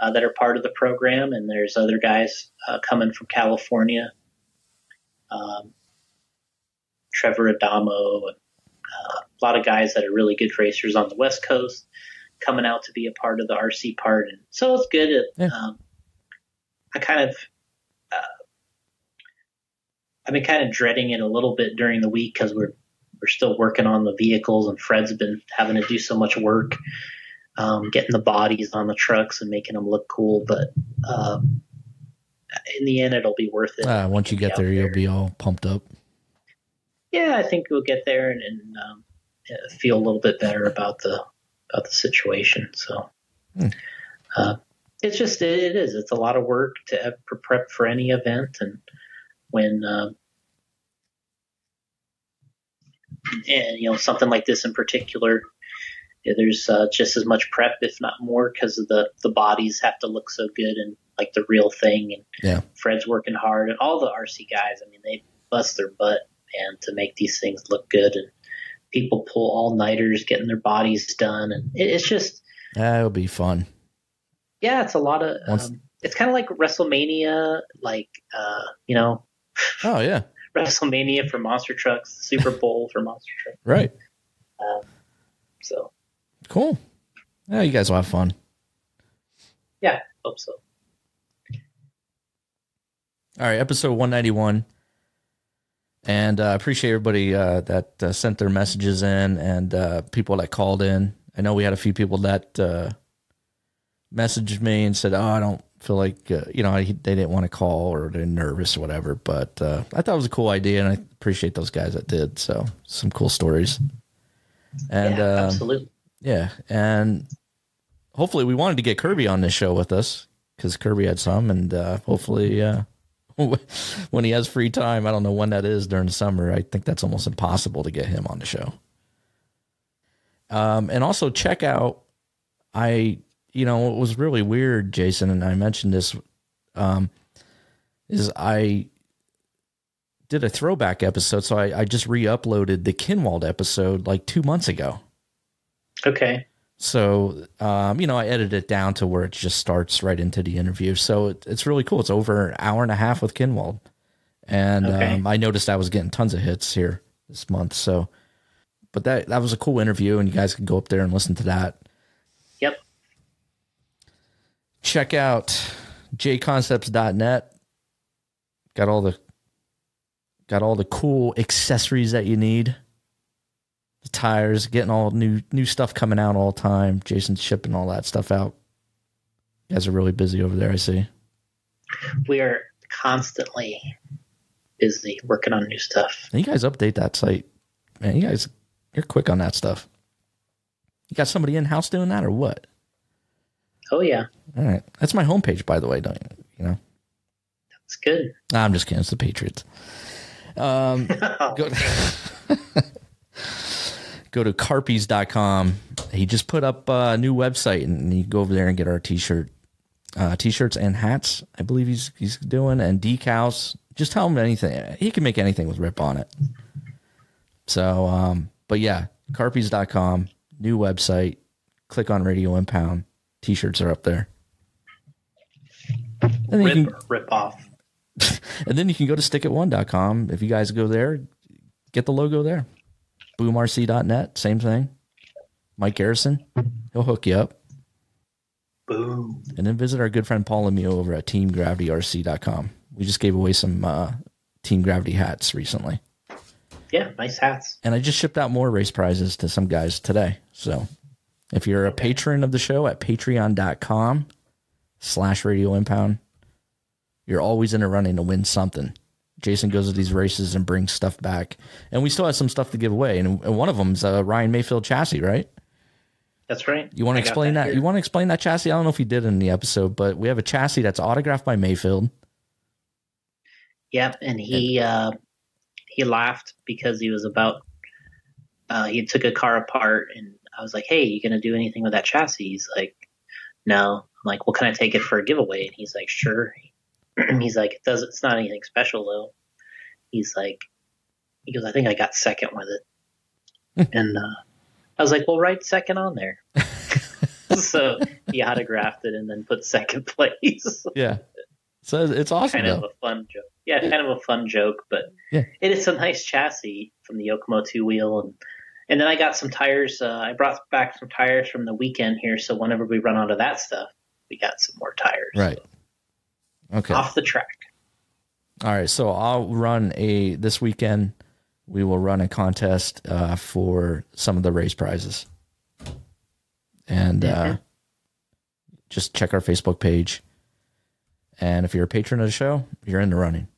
that are part of the program, and there's other guys coming from California. Trevor Adamo, and a lot of guys that are really good racers on the West Coast coming out to be a part of the RC part. And so it's good. I've been kind of dreading it a little bit during the week because we're still working on the vehicles, and Fred's been having to do so much work getting the bodies on the trucks and making them look cool. But in the end, it'll be worth it. Once you get there, you'll be all pumped up. Yeah, I think we'll get there and feel a little bit better about the situation. So it's just it is. It's a lot of work to prep for any event, and when and something like this in particular, there's just as much prep, if not more, because of the bodies have to look so good and like the real thing. And Fred's working hard, and all the RC guys. I mean, they bust their butt, man, to make these things look good. And people pull all-nighters getting their bodies done, and it's just it'll be fun. Yeah, it's a lot of. It's kind of like WrestleMania, like Oh yeah, WrestleMania for monster trucks, Super Bowl for monster trucks. Right. So cool. Yeah, you guys will have fun. Yeah, hope so. All right, episode 191. And I appreciate everybody that sent their messages in, and people that called in. I know we had a few people that messaged me and said, "Oh, I don't feel like they didn't want to call, or they're nervous or whatever." But I thought it was a cool idea, and I appreciate those guys that did. So some cool stories. And absolutely. Yeah, and hopefully we wanted to get Kirby on this show with us because Kirby had some, and hopefully when he has free time, I don't know when that is during the summer. I think that's almost impossible to get him on the show. And also check out, it was really weird, Jason, and I mentioned this, is I did a throwback episode. So I just re-uploaded the Kinwald episode like 2 months ago. Okay. So, I edited it down to where it just starts right into the interview. So it's really cool. It's over an hour and a half with Kinwald. And I noticed I was getting tons of hits here this month. So, but that was a cool interview, and you guys can go up there and listen to that. Yep. Check out jconcepts.net. Got all the cool accessories that you need. The tires, getting all new stuff coming out all the time. Jason's shipping all that stuff out. You guys are really busy over there, I see. We are constantly busy working on new stuff. And you guys update that site. Man, you're quick on that stuff. You got somebody in-house doing that or what? Oh, yeah. All right. That's my homepage, by the way, don't you know? That's good. I'm just kidding. It's the Patriots. Go to carpies.com. He just put up a new website, and you go over there and get our t-shirts and hats. I believe he's doing, and decals. Just tell him anything. He can make anything with Rip on it. So, but yeah, carpies.com, new website. Click on Radio Impound. T-shirts are up there. And then you can rip off. And then you can go to stickit1.com. If you guys go there, get the logo there. Boomrc.net, same thing. Mike Garrison, he'll hook you up. Boom. And then visit our good friend Paul Lemieux over at teamgravityrc.com. We just gave away some Team Gravity hats recently. Yeah, nice hats. And I just shipped out more race prizes to some guys today. So if you're a patron of the show at patreon.com/Radio Impound, you're always in a running to win something. Jason goes to these races and brings stuff back. And we still have some stuff to give away. And one of them's a Ryan Mayfield chassis, right? That's right. You want to explain that? You want to explain that chassis? I don't know if you did in the episode, but we have a chassis that's autographed by Mayfield. Yep, and he laughed because he was about he took a car apart, and I was like, "Hey, you gonna do anything with that chassis?" He's like, "No." I'm like, "Well, can I take it for a giveaway?" And he's like, "Sure." He's like, "It's not anything special though." He goes, "I think I got second with it." And I was like, "Well, write second on there." So he autographed it and then put second place. Yeah. So it's awesome. Kind of a fun joke. Yeah, kind of a fun joke, but it is a nice chassis from the Yokomo 2 wheel. And then I got some tires. I brought back some tires from the weekend here, so whenever we run onto that stuff, we got some more tires. Right. Okay. Off the track. All right. So I'll run this weekend. We will run a contest for some of the race prizes. And just check our Facebook page. And if you're a patron of the show, you're in the running.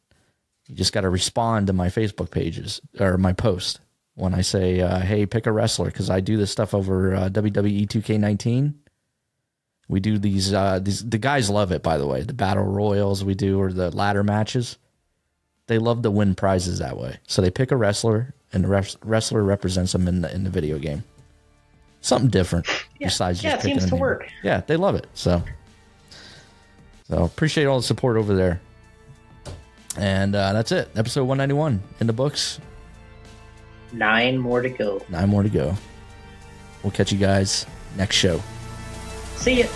You just got to respond to my Facebook pages or my post when I say, hey, pick a wrestler, because I do this stuff over WWE 2K19. We do these, the guys love it, by the way. The battle royals we do, or the ladder matches. They love to win prizes that way. So they pick a wrestler, and the wrestler represents them in the video game. Something different besides just picking a name. Yeah, it seems to work. Yeah, they love it. So appreciate all the support over there. And that's it. Episode 191 in the books. 9 more to go. 9 more to go. We'll catch you guys next show. See ya.